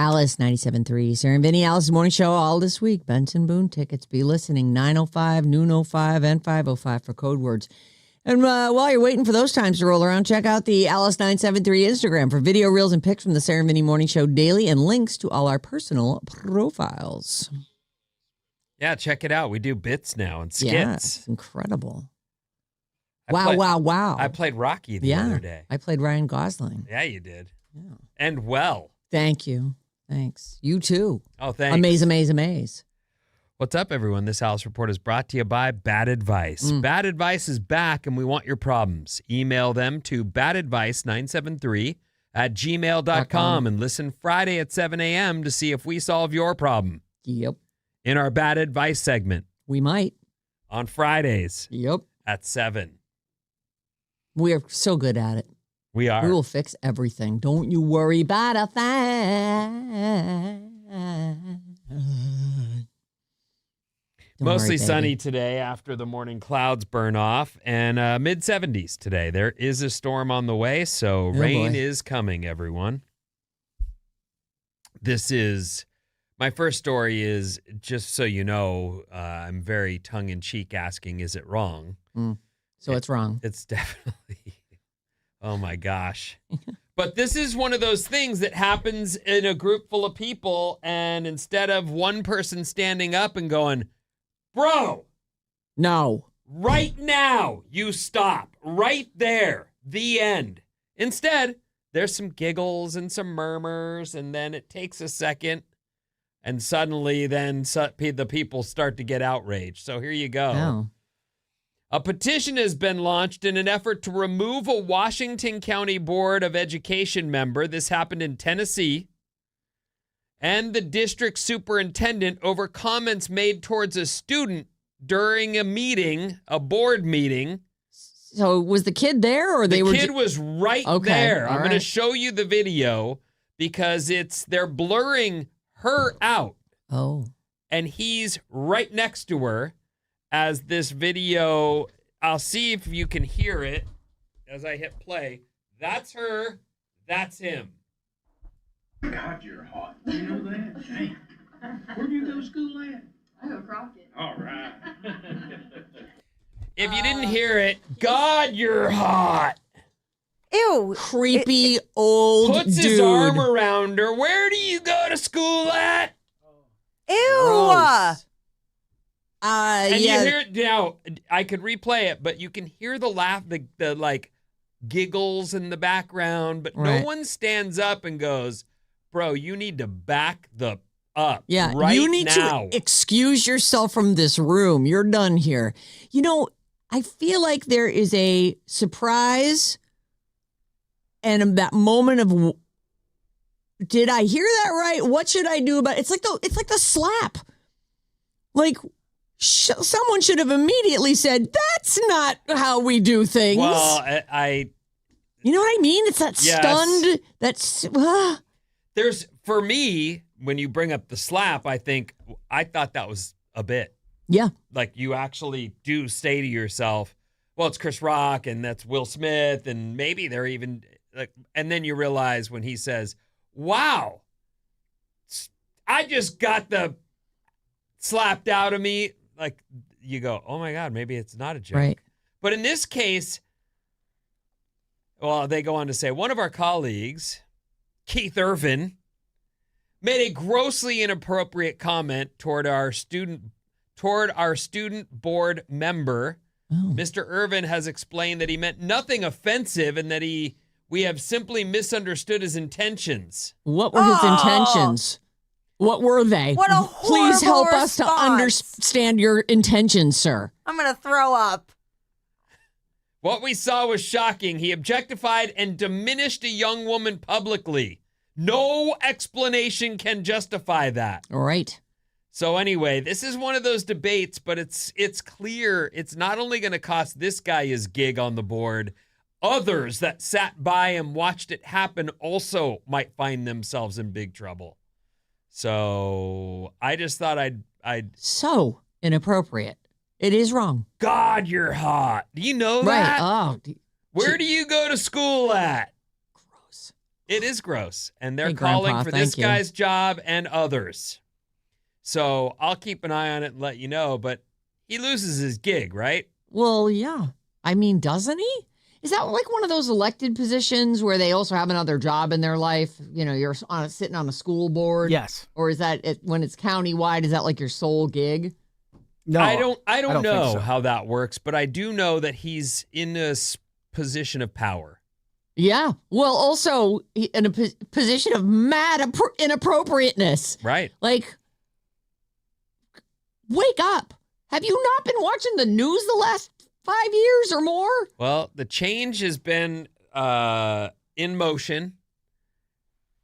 [SPEAKER 1] Alice 97.3. Sarah and Vinnie, Alice's Morning Show all this week. Benson Boone tickets. Be listening. 9:05, noon 05, and 5:05 for code words. And while you're waiting for those times to roll around, check out the Alice 973 Instagram for video reels and pics from the Sarah and Vinnie Morning Show daily and links to all our personal profiles.
[SPEAKER 3] Yeah, check it out. We do bits now and skits.
[SPEAKER 1] Yeah, it's incredible. Wow.
[SPEAKER 3] I played Rocky the other day.
[SPEAKER 1] I played Ryan Gosling.
[SPEAKER 3] Yeah, you did.
[SPEAKER 1] Yeah.
[SPEAKER 3] And well.
[SPEAKER 1] Thank you. Thanks. You too.
[SPEAKER 3] Oh, thanks.
[SPEAKER 1] Amaze.
[SPEAKER 3] What's up, everyone? This Alice Report is brought to you by Bad Advice. Bad Advice is back, and we want your problems. Email them to badadvice973@gmail.com and listen Friday at 7 a.m. to see if we solve your problem.
[SPEAKER 1] Yep.
[SPEAKER 3] In our Bad Advice segment.
[SPEAKER 1] We might.
[SPEAKER 3] On Fridays.
[SPEAKER 1] Yep.
[SPEAKER 3] At 7.
[SPEAKER 1] We are so good at it.
[SPEAKER 3] We are.
[SPEAKER 1] We will fix everything. Don't you worry about a thing.
[SPEAKER 3] Mostly sunny today after the morning clouds burn off, and mid-70s today. There is a storm on the way, so rain is coming, everyone. My first story is, just so you know, I'm very tongue-in-cheek asking, is it wrong?
[SPEAKER 1] So it's wrong.
[SPEAKER 3] It's definitely, oh my gosh. But this is one of those things that happens in a group full of people, and instead of one person standing up and going, bro,
[SPEAKER 1] no.
[SPEAKER 3] Right now, you stop. Right there. The end. Instead, there's some giggles and some murmurs, and then it takes a second, and suddenly then the people start to get outraged. So here you go.
[SPEAKER 1] Oh.
[SPEAKER 3] A petition has been launched in an effort to remove a Washington County Board of Education member. This happened in Tennessee. And the district superintendent over comments made towards a student during a board meeting.
[SPEAKER 1] So was the kid there, or
[SPEAKER 3] the kid was right there? I'm going to show you the video because they're blurring her out.
[SPEAKER 1] Oh.
[SPEAKER 3] And he's right next to her as this video. I'll see if you can hear it as I hit play. That's her. That's him.
[SPEAKER 6] God, you're hot. You know that? Hey, where do you go to school at?
[SPEAKER 7] I go Crockett.
[SPEAKER 6] All right.
[SPEAKER 3] If you didn't hear it, God, you're hot.
[SPEAKER 4] Ew.
[SPEAKER 1] Creepy old
[SPEAKER 3] puts
[SPEAKER 1] dude.
[SPEAKER 3] His arm around her. Where do you go to school at?
[SPEAKER 4] Ew.
[SPEAKER 1] Gross.
[SPEAKER 3] And you hear it now. I could replay it, but you can hear the laugh, the like giggles in the background, but no one stands up and goes, bro, you need to back up.
[SPEAKER 1] Yeah,
[SPEAKER 3] right
[SPEAKER 1] you need
[SPEAKER 3] now.
[SPEAKER 1] to excuse yourself from this room. You're done here. You know, I feel like there is a surprise and that moment of, did I hear that right? What should I do about it? It's like the slap. Like, someone should have immediately said, that's not how we do things.
[SPEAKER 3] Well,
[SPEAKER 1] you know what I mean? It's that stunned,
[SPEAKER 3] There's, for me, when you bring up the slap, I thought that was a bit.
[SPEAKER 1] Yeah.
[SPEAKER 3] Like, you actually do say to yourself, well, it's Chris Rock and that's Will Smith, and maybe they're even, like, and then you realize when he says, wow, I just got the slapped out of me. Like, you go, oh my God, maybe it's not a joke.
[SPEAKER 1] Right.
[SPEAKER 3] But in this case, well, they go on to say, one of our colleagues, Keith Irvin, made a grossly inappropriate comment toward our student board member.
[SPEAKER 1] Oh.
[SPEAKER 3] Mr. Irvin has explained that he meant nothing offensive and that we have simply misunderstood his intentions.
[SPEAKER 1] What were his intentions? What were they?
[SPEAKER 4] What a horrible
[SPEAKER 1] Please help us to
[SPEAKER 4] response.
[SPEAKER 1] understand your intentions, sir.
[SPEAKER 4] I'm going to throw up.
[SPEAKER 3] What we saw was shocking. He objectified and diminished a young woman publicly. No explanation can justify that.
[SPEAKER 1] All right.
[SPEAKER 3] So anyway, this is one of those debates, but it's clear it's not only going to cost this guy his gig on the board, others that sat by and watched it happen also might find themselves in big trouble. So I just thought I'd
[SPEAKER 1] So inappropriate. It is wrong.
[SPEAKER 3] God, you're hot. Do you know
[SPEAKER 1] Right.
[SPEAKER 3] that?
[SPEAKER 1] Oh.
[SPEAKER 3] Where do you go to school at?
[SPEAKER 1] Gross.
[SPEAKER 3] It is gross. And they're
[SPEAKER 1] Hey,
[SPEAKER 3] calling
[SPEAKER 1] Grandpa,
[SPEAKER 3] for this
[SPEAKER 1] thank you.
[SPEAKER 3] guy's job and others. So I'll keep an eye on it and let you know. But he loses his gig, right?
[SPEAKER 1] Well, yeah. I mean, doesn't he? Is that like one of those elected positions where they also have another job in their life? You know, you're sitting on a school board.
[SPEAKER 2] Yes.
[SPEAKER 1] Or is that when it's countywide? Is that like your sole gig?
[SPEAKER 2] No,
[SPEAKER 3] I don't know
[SPEAKER 2] think so.
[SPEAKER 3] how that works, but I do know that he's in a position of power.
[SPEAKER 1] Yeah. Well, also in a position of mad inappropriateness.
[SPEAKER 3] Right.
[SPEAKER 1] Like, wake up. Have you not been watching the news the last 5 years or more?
[SPEAKER 3] Well, the change has been in motion,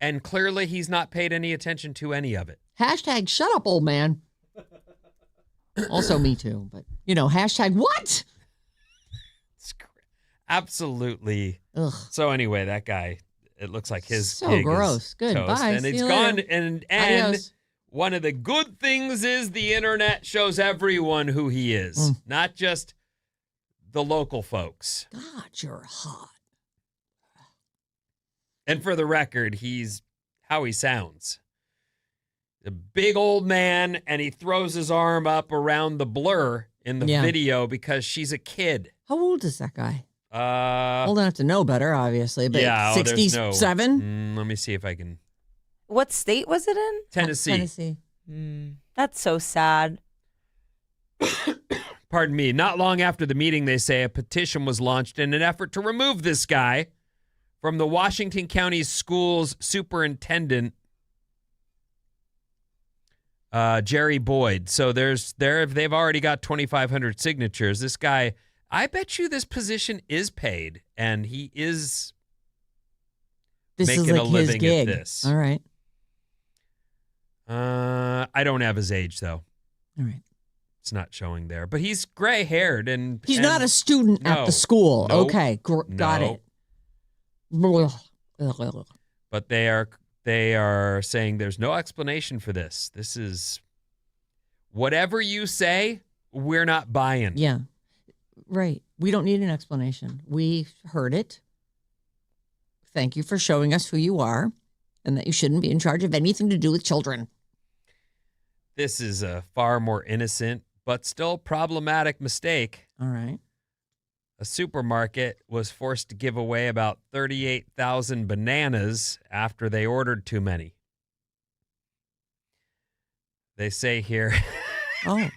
[SPEAKER 3] and clearly he's not paid any attention to any of it.
[SPEAKER 1] Hashtag shut up, old man. Also me too, but hashtag what?
[SPEAKER 3] Absolutely.
[SPEAKER 1] Ugh.
[SPEAKER 3] So anyway, that guy, it looks like his
[SPEAKER 1] So
[SPEAKER 3] gig
[SPEAKER 1] gross.
[SPEAKER 3] is
[SPEAKER 1] Good.
[SPEAKER 3] toast.
[SPEAKER 1] Bye.
[SPEAKER 3] And
[SPEAKER 1] See
[SPEAKER 3] it's
[SPEAKER 1] you
[SPEAKER 3] gone.
[SPEAKER 1] later.
[SPEAKER 3] And
[SPEAKER 1] Adios.
[SPEAKER 3] one of the good things is the internet shows everyone who he is, not just the local folks.
[SPEAKER 1] God, you're hot.
[SPEAKER 3] And for the record, he's how he sounds. A big old man, and he throws his arm up around the blur in the video because she's a kid.
[SPEAKER 1] How old is that guy?
[SPEAKER 3] Old
[SPEAKER 1] enough to know better, obviously, but
[SPEAKER 3] yeah,
[SPEAKER 1] 67?
[SPEAKER 3] Let me see if I can.
[SPEAKER 4] What state was it in?
[SPEAKER 3] Tennessee.
[SPEAKER 1] Tennessee.
[SPEAKER 4] That's so sad.
[SPEAKER 3] Pardon me. Not long after the meeting, they say a petition was launched in an effort to remove this guy from the Washington County Schools superintendent, Jerry Boyd. So they've already got 2,500 signatures. This guy, I bet you this position is paid, and he is making
[SPEAKER 1] is like
[SPEAKER 3] a living
[SPEAKER 1] his gig.
[SPEAKER 3] at this.
[SPEAKER 1] All right.
[SPEAKER 3] I don't have his age, though.
[SPEAKER 1] All right.
[SPEAKER 3] It's not showing there. But he's gray-haired. And
[SPEAKER 1] He's not a student at the school.
[SPEAKER 3] Nope.
[SPEAKER 1] Okay. Got it.
[SPEAKER 3] But they are saying there's no explanation for this. This is whatever you say, we're not buying.
[SPEAKER 1] Yeah. Right. We don't need an explanation. We heard it. Thank you for showing us who you are and that you shouldn't be in charge of anything to do with children.
[SPEAKER 3] This is a far more innocent but still problematic mistake.
[SPEAKER 1] All right.
[SPEAKER 3] A supermarket was forced to give away about 38,000 bananas after they ordered too many. They say here.
[SPEAKER 1] Oh.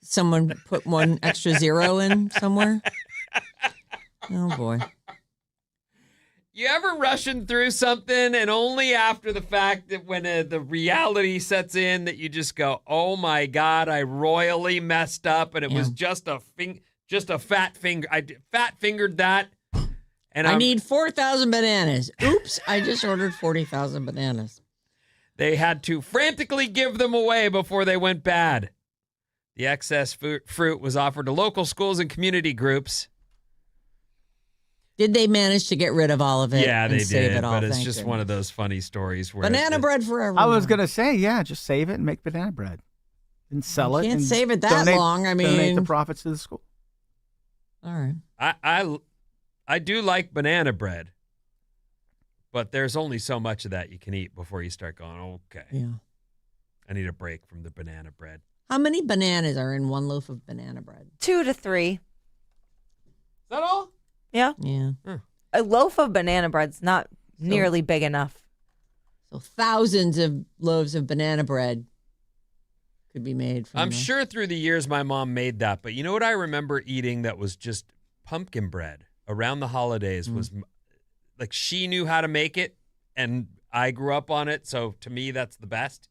[SPEAKER 1] Someone put one extra zero in somewhere? Oh, boy.
[SPEAKER 3] You ever rushing through something and only after the fact that when the reality sets in that you just go, oh, my God, I royally messed up and it was just a fat finger. I fat-fingered that. And
[SPEAKER 1] I need 4,000 bananas. Oops, I just ordered 40,000 bananas.
[SPEAKER 3] They had to frantically give them away before they went bad. The excess fruit was offered to local schools and community groups.
[SPEAKER 1] Did they manage to get rid of all of it?
[SPEAKER 3] Yeah, they
[SPEAKER 1] save
[SPEAKER 3] did,
[SPEAKER 1] it all?
[SPEAKER 3] but it's
[SPEAKER 1] Thank
[SPEAKER 3] just
[SPEAKER 1] goodness.
[SPEAKER 3] one of those funny stories where
[SPEAKER 1] Banana bread for everyone.
[SPEAKER 2] I was going to say, just save it and make banana bread and sell it.
[SPEAKER 1] Can't
[SPEAKER 2] and
[SPEAKER 1] save it that long. I mean,
[SPEAKER 2] donate the profits to the school.
[SPEAKER 1] All right.
[SPEAKER 3] I do like banana bread, but there's only so much of that you can eat before you start going, okay.
[SPEAKER 1] Yeah.
[SPEAKER 3] I need a break from the banana bread.
[SPEAKER 1] How many bananas are in one loaf of banana bread?
[SPEAKER 4] 2 to 3.
[SPEAKER 3] Is that all?
[SPEAKER 4] Yeah.
[SPEAKER 1] Yeah.
[SPEAKER 4] A loaf of banana bread's not nearly big enough.
[SPEAKER 1] So thousands of loaves of banana bread could be made from
[SPEAKER 3] I'm sure through the years my mom made that, but you know what I remember eating that was just pumpkin bread around the holidays was like she knew how to make it and I grew up on it, so to me that's the best.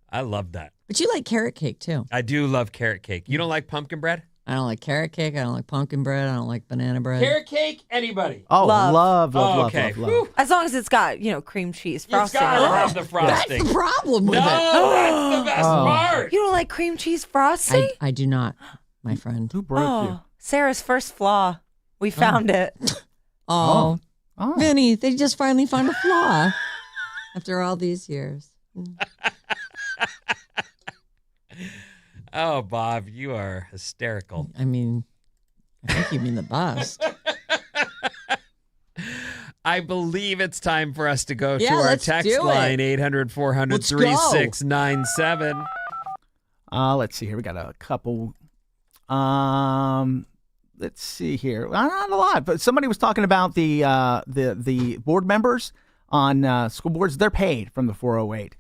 [SPEAKER 3] I love that.
[SPEAKER 1] But you like carrot cake too.
[SPEAKER 3] I do love carrot cake. You don't like pumpkin bread?
[SPEAKER 1] I don't like carrot cake. I don't like pumpkin bread. I don't like banana bread.
[SPEAKER 3] Carrot cake? Anybody?
[SPEAKER 2] Oh,
[SPEAKER 4] Love.
[SPEAKER 3] Okay.
[SPEAKER 2] love.
[SPEAKER 4] As long as it's got, cream cheese
[SPEAKER 3] It's
[SPEAKER 4] frosting.
[SPEAKER 3] got to
[SPEAKER 4] on it.
[SPEAKER 3] have the frosting.
[SPEAKER 1] That's the problem with
[SPEAKER 3] No,
[SPEAKER 1] it.
[SPEAKER 3] that's the best part.
[SPEAKER 4] You don't like cream cheese frosting?
[SPEAKER 1] I do not, my friend.
[SPEAKER 2] Who broke you?
[SPEAKER 4] Sarah's first flaw. We found it.
[SPEAKER 1] Oh,
[SPEAKER 2] Oh.
[SPEAKER 1] Vinnie, they just finally found a flaw after all these years.
[SPEAKER 3] Oh, Bob, you are hysterical.
[SPEAKER 1] I mean, I think you mean the best.
[SPEAKER 3] I believe it's time for us to go to
[SPEAKER 1] Yeah,
[SPEAKER 3] our
[SPEAKER 1] let's
[SPEAKER 3] text
[SPEAKER 1] do it.
[SPEAKER 3] line, 800-400-3697.
[SPEAKER 2] Let's see here. We got a couple. Let's see here. Not a lot, but somebody was talking about the board members on school boards. They're paid from the 408.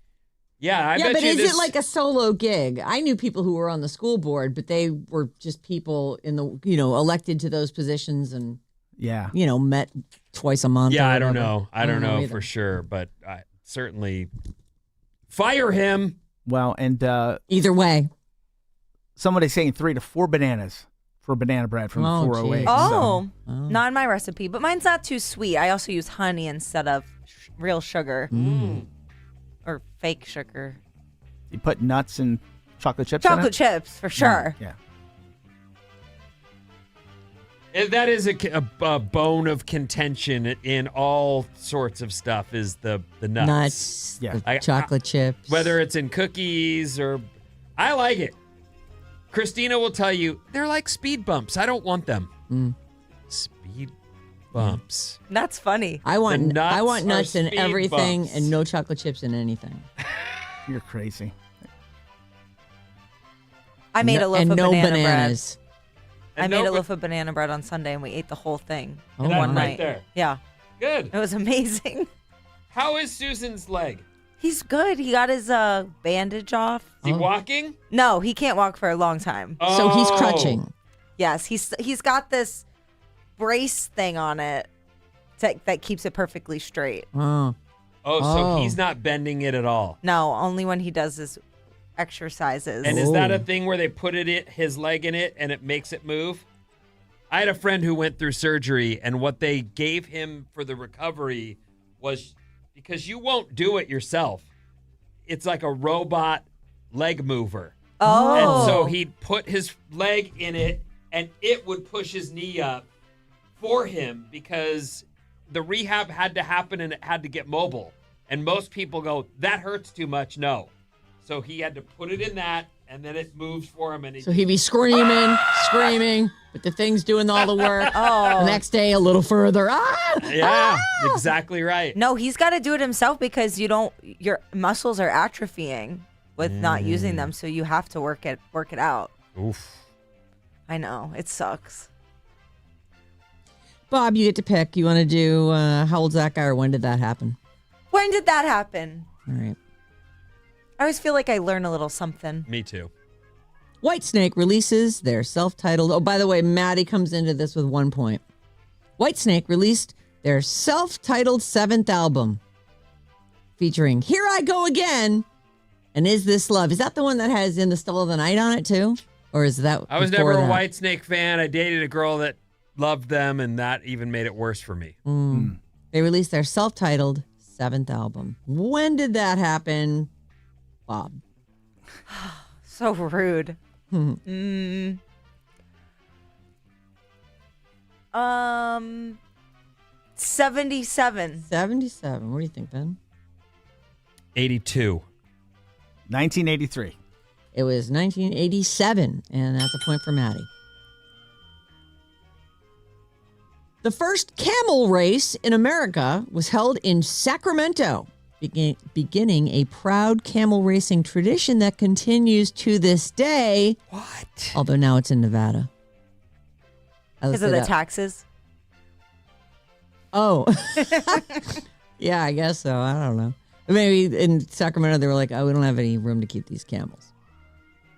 [SPEAKER 3] Yeah, I
[SPEAKER 1] yeah,
[SPEAKER 3] bet
[SPEAKER 1] but
[SPEAKER 3] you
[SPEAKER 1] is
[SPEAKER 3] this...
[SPEAKER 1] it like a solo gig? I knew people who were on the school board, but they were just people in the, elected to those positions and,
[SPEAKER 2] Yeah.
[SPEAKER 1] met twice a month.
[SPEAKER 3] Yeah,
[SPEAKER 1] or
[SPEAKER 3] I don't
[SPEAKER 1] whatever.
[SPEAKER 3] know. I don't know
[SPEAKER 1] either.
[SPEAKER 3] for sure, but I certainly fire him.
[SPEAKER 2] Well, and
[SPEAKER 1] Either way.
[SPEAKER 2] somebody's saying 3 to 4 bananas for banana bread from
[SPEAKER 1] Oh,
[SPEAKER 2] the 408.
[SPEAKER 1] geez.
[SPEAKER 4] Oh, not in my recipe, but mine's not too sweet. I also use honey instead of real sugar or fake sugar.
[SPEAKER 2] You put nuts and chocolate chips in
[SPEAKER 4] Chocolate
[SPEAKER 2] it?
[SPEAKER 4] chips, for sure.
[SPEAKER 2] Yeah.
[SPEAKER 3] That is a bone of contention in all sorts of stuff is the nuts.
[SPEAKER 1] Nuts,
[SPEAKER 2] Yeah.
[SPEAKER 1] the chocolate chips.
[SPEAKER 3] Whether it's in cookies or... I like it. Christina will tell you, they're like speed bumps. I don't want them. Speed bumps.
[SPEAKER 4] That's funny.
[SPEAKER 1] I want
[SPEAKER 3] nuts
[SPEAKER 1] nuts
[SPEAKER 3] are
[SPEAKER 1] in
[SPEAKER 3] speed
[SPEAKER 1] everything
[SPEAKER 3] bumps.
[SPEAKER 1] and no chocolate chips in anything.
[SPEAKER 2] You're crazy.
[SPEAKER 4] I made a loaf
[SPEAKER 1] and
[SPEAKER 4] of
[SPEAKER 1] no
[SPEAKER 4] banana
[SPEAKER 1] bananas.
[SPEAKER 4] bread. I
[SPEAKER 3] And
[SPEAKER 4] made
[SPEAKER 3] no
[SPEAKER 4] a loaf of banana bread on Sunday, and we ate the whole thing
[SPEAKER 1] Oh,
[SPEAKER 4] in
[SPEAKER 1] wow.
[SPEAKER 4] one
[SPEAKER 3] right
[SPEAKER 4] night.
[SPEAKER 3] there.
[SPEAKER 4] Yeah,
[SPEAKER 3] Good.
[SPEAKER 4] it was amazing.
[SPEAKER 3] How is Susan's leg?
[SPEAKER 4] He's good. He got his bandage off.
[SPEAKER 3] Is he walking?
[SPEAKER 4] No, he can't walk for a long time.
[SPEAKER 1] So he's
[SPEAKER 3] Oh.
[SPEAKER 1] crutching.
[SPEAKER 4] Yes, he's got this brace thing on it that keeps it perfectly straight.
[SPEAKER 1] Oh.
[SPEAKER 3] Oh, so
[SPEAKER 1] Oh.
[SPEAKER 3] he's not bending it at all.
[SPEAKER 4] No, only when he does his exercises.
[SPEAKER 3] And is that
[SPEAKER 1] Oh.
[SPEAKER 3] a thing where they put his leg in it and it makes it move? I had a friend who went through surgery, and what they gave him for the recovery was because you won't do it yourself. It's like a robot leg mover.
[SPEAKER 4] Oh.
[SPEAKER 3] And so he'd put his leg in it, and it would push his knee up for him because the rehab had to happen and it had to get mobile. And most people go, that hurts too much. No. So he had to put it in that, and then it moves for him. And
[SPEAKER 1] So he'd be screaming, but the thing's doing all the work.
[SPEAKER 4] Oh.
[SPEAKER 1] The next day, a little further. Ah!
[SPEAKER 3] yeah, exactly right.
[SPEAKER 4] No, he's got to do it himself because your muscles are atrophying with not using them, so you have to work it out.
[SPEAKER 3] Oof.
[SPEAKER 4] I know, it sucks.
[SPEAKER 1] Bob, you get to pick. You want to do how old's that guy or when did that happen?
[SPEAKER 4] When did that happen?
[SPEAKER 1] All right.
[SPEAKER 4] I always feel like I learn a little something.
[SPEAKER 3] Me too.
[SPEAKER 1] Whitesnake releases their self-titled... Oh, by the way, Maddie comes into this with 1 point. Whitesnake released their self-titled 7th album featuring Here I Go Again and Is This Love. Is that the one that has In the Still of the Night on it too? Or is that
[SPEAKER 3] I was
[SPEAKER 1] before
[SPEAKER 3] never a
[SPEAKER 1] that?
[SPEAKER 3] Whitesnake fan. I dated a girl that loved them, and that even made it worse for me.
[SPEAKER 1] They released their self-titled 7th album. When did that happen, Bob?
[SPEAKER 4] So rude. 77.
[SPEAKER 1] 77. What do you think, Ben?
[SPEAKER 3] 82.
[SPEAKER 2] 1983.
[SPEAKER 1] It was 1987, and that's a point for Maddie. The first camel race in America was held in Sacramento, beginning a proud camel racing tradition that continues to this day.
[SPEAKER 3] What?
[SPEAKER 1] Although now it's in Nevada.
[SPEAKER 4] Because of the taxes?
[SPEAKER 1] Oh. Yeah, I guess so. I don't know. Maybe in Sacramento they were like, oh, we don't have any room to keep these camels.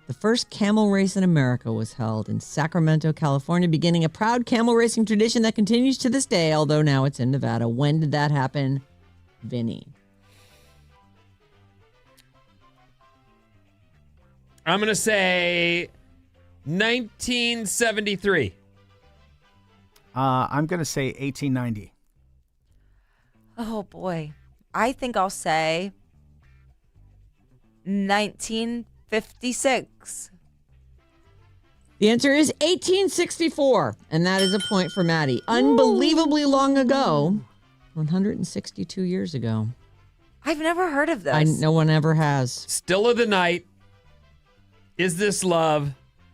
[SPEAKER 1] The first camel race in America was held in Sacramento, California, beginning a proud camel racing tradition that continues to this day, although now it's in Nevada. When did that happen, Vinny?
[SPEAKER 3] I'm going to say 1973.
[SPEAKER 2] I'm going to say 1890.
[SPEAKER 4] Oh, boy. I think I'll say 1956.
[SPEAKER 1] The answer is 1864, and that is a point for Maddie. Unbelievably long ago, 162 years ago.
[SPEAKER 4] I've never heard of this.
[SPEAKER 1] No one ever has.
[SPEAKER 3] Still of the Night. Is This Love?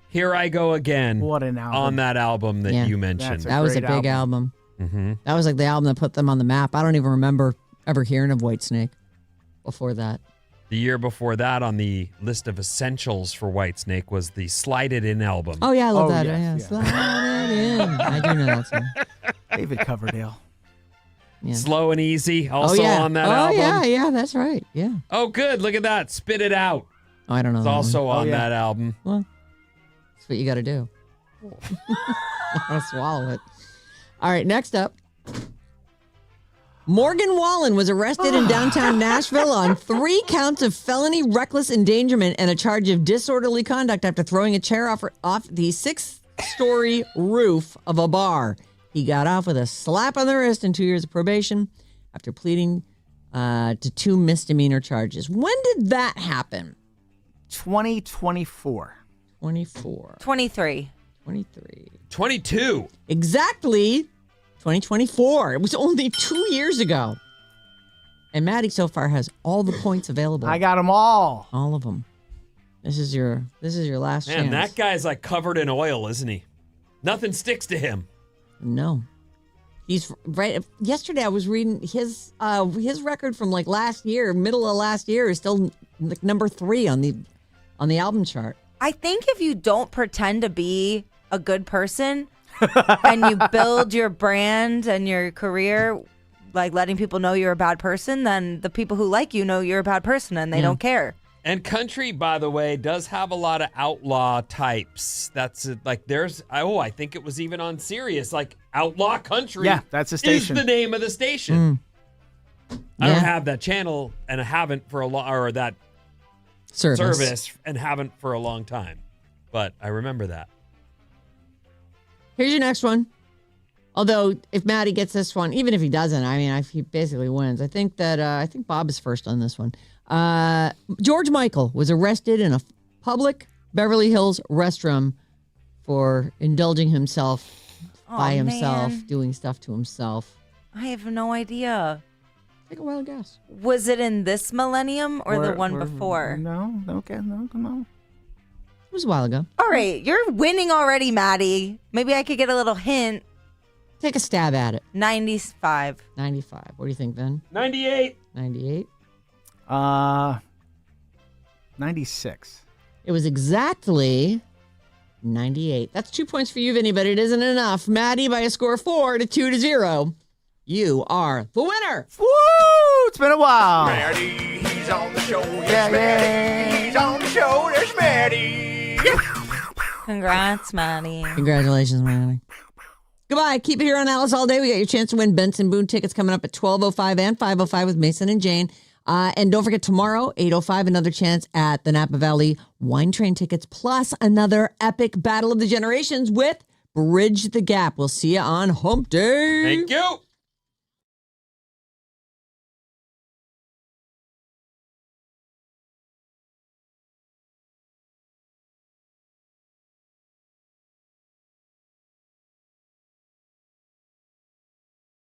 [SPEAKER 3] Here I Go Again.
[SPEAKER 2] What an album.
[SPEAKER 3] On that album that
[SPEAKER 1] Yeah.
[SPEAKER 3] you mentioned.
[SPEAKER 2] That's
[SPEAKER 1] That was a
[SPEAKER 2] great
[SPEAKER 1] big album. That was like the album that put them on the map. I don't even remember ever hearing of Whitesnake before that.
[SPEAKER 3] The year before that on the list of essentials for Whitesnake was the Slide It In album.
[SPEAKER 1] Oh, yeah, I love that.
[SPEAKER 2] Yes,
[SPEAKER 1] Yeah. Slide it in. I do know that song.
[SPEAKER 2] David Coverdale.
[SPEAKER 1] Yeah.
[SPEAKER 3] Slow and Easy also on that album.
[SPEAKER 1] Yeah, that's right. Yeah.
[SPEAKER 3] Oh, good. Look at that. Spit It Out.
[SPEAKER 1] Oh, I don't know.
[SPEAKER 3] It's
[SPEAKER 1] that
[SPEAKER 3] also
[SPEAKER 1] one.
[SPEAKER 3] on that album.
[SPEAKER 1] Well, that's what you got to do. I'll swallow it. All right, next up. Morgan Wallen was arrested in downtown Nashville on 3 counts of felony reckless endangerment and a charge of disorderly conduct after throwing a chair off the 6th-story roof of a bar. He got off with a slap on the wrist and 2 years of probation after pleading to 2 misdemeanor charges. When did that happen?
[SPEAKER 2] 2024.
[SPEAKER 1] 24.
[SPEAKER 4] 23.
[SPEAKER 1] 23.
[SPEAKER 3] 22.
[SPEAKER 1] Exactly 2024. It was only 2 years ago. And Maddie so far has all the points available.
[SPEAKER 2] I got them all.
[SPEAKER 1] All of them. This is your last
[SPEAKER 3] Man,
[SPEAKER 1] chance.
[SPEAKER 3] that guy's like covered in oil, isn't he? Nothing sticks to him.
[SPEAKER 1] No. He's right. Yesterday I was reading his record from like last year, middle of last year, is still like number 3 on the album chart.
[SPEAKER 4] I think if you don't pretend to be a good person and you build your brand and your career, like letting people know you're a bad person, then the people who like you know you're a bad person and they don't care.
[SPEAKER 3] And country, by the way, does have a lot of outlaw types. That's like I think it was even on Sirius, like Outlaw Country.
[SPEAKER 2] Yeah, that's a station.
[SPEAKER 3] Is the name of the station. I don't have that channel and I haven't for a long, or that service and haven't for a long time. But I remember that.
[SPEAKER 1] Here's your next one. Although if Maddie gets this one, even if he doesn't, I mean, he basically wins. I think Bob is first on this one. George Michael was arrested in a public Beverly Hills restroom for indulging himself by himself, doing stuff to himself.
[SPEAKER 4] I have no idea.
[SPEAKER 1] Take a wild guess.
[SPEAKER 4] Was it in this millennium or the one before?
[SPEAKER 2] No, okay, no, come on.
[SPEAKER 1] It was a while ago.
[SPEAKER 4] All right, you're winning already, Maddie. Maybe I could get a little hint.
[SPEAKER 1] Take a stab at it.
[SPEAKER 4] 95.
[SPEAKER 1] 95. What do you think, Ben?
[SPEAKER 3] 98.
[SPEAKER 1] 98.
[SPEAKER 2] 96.
[SPEAKER 1] It was exactly 98. That's 2 points for you, Vinny, but it isn't enough. Maddie, by a score of 4-2-0, you are the winner.
[SPEAKER 2] Woo! It's been a while.
[SPEAKER 7] Maddie, he's on the show. Yes, Maddie, he's on the show. There's Maddie.
[SPEAKER 4] Congrats, Maddie.
[SPEAKER 1] Congratulations, Maddie. Goodbye. Keep it here on Alice all day. We got your chance to win Benson Boone tickets coming up at 12:05 and 5:05 with Mason and Jane. And don't forget tomorrow, 8:05, another chance at the Napa Valley Wine Train tickets, plus another epic Battle of the Generations with Bridge the Gap. We'll see you on Hump Day.
[SPEAKER 3] Thank you.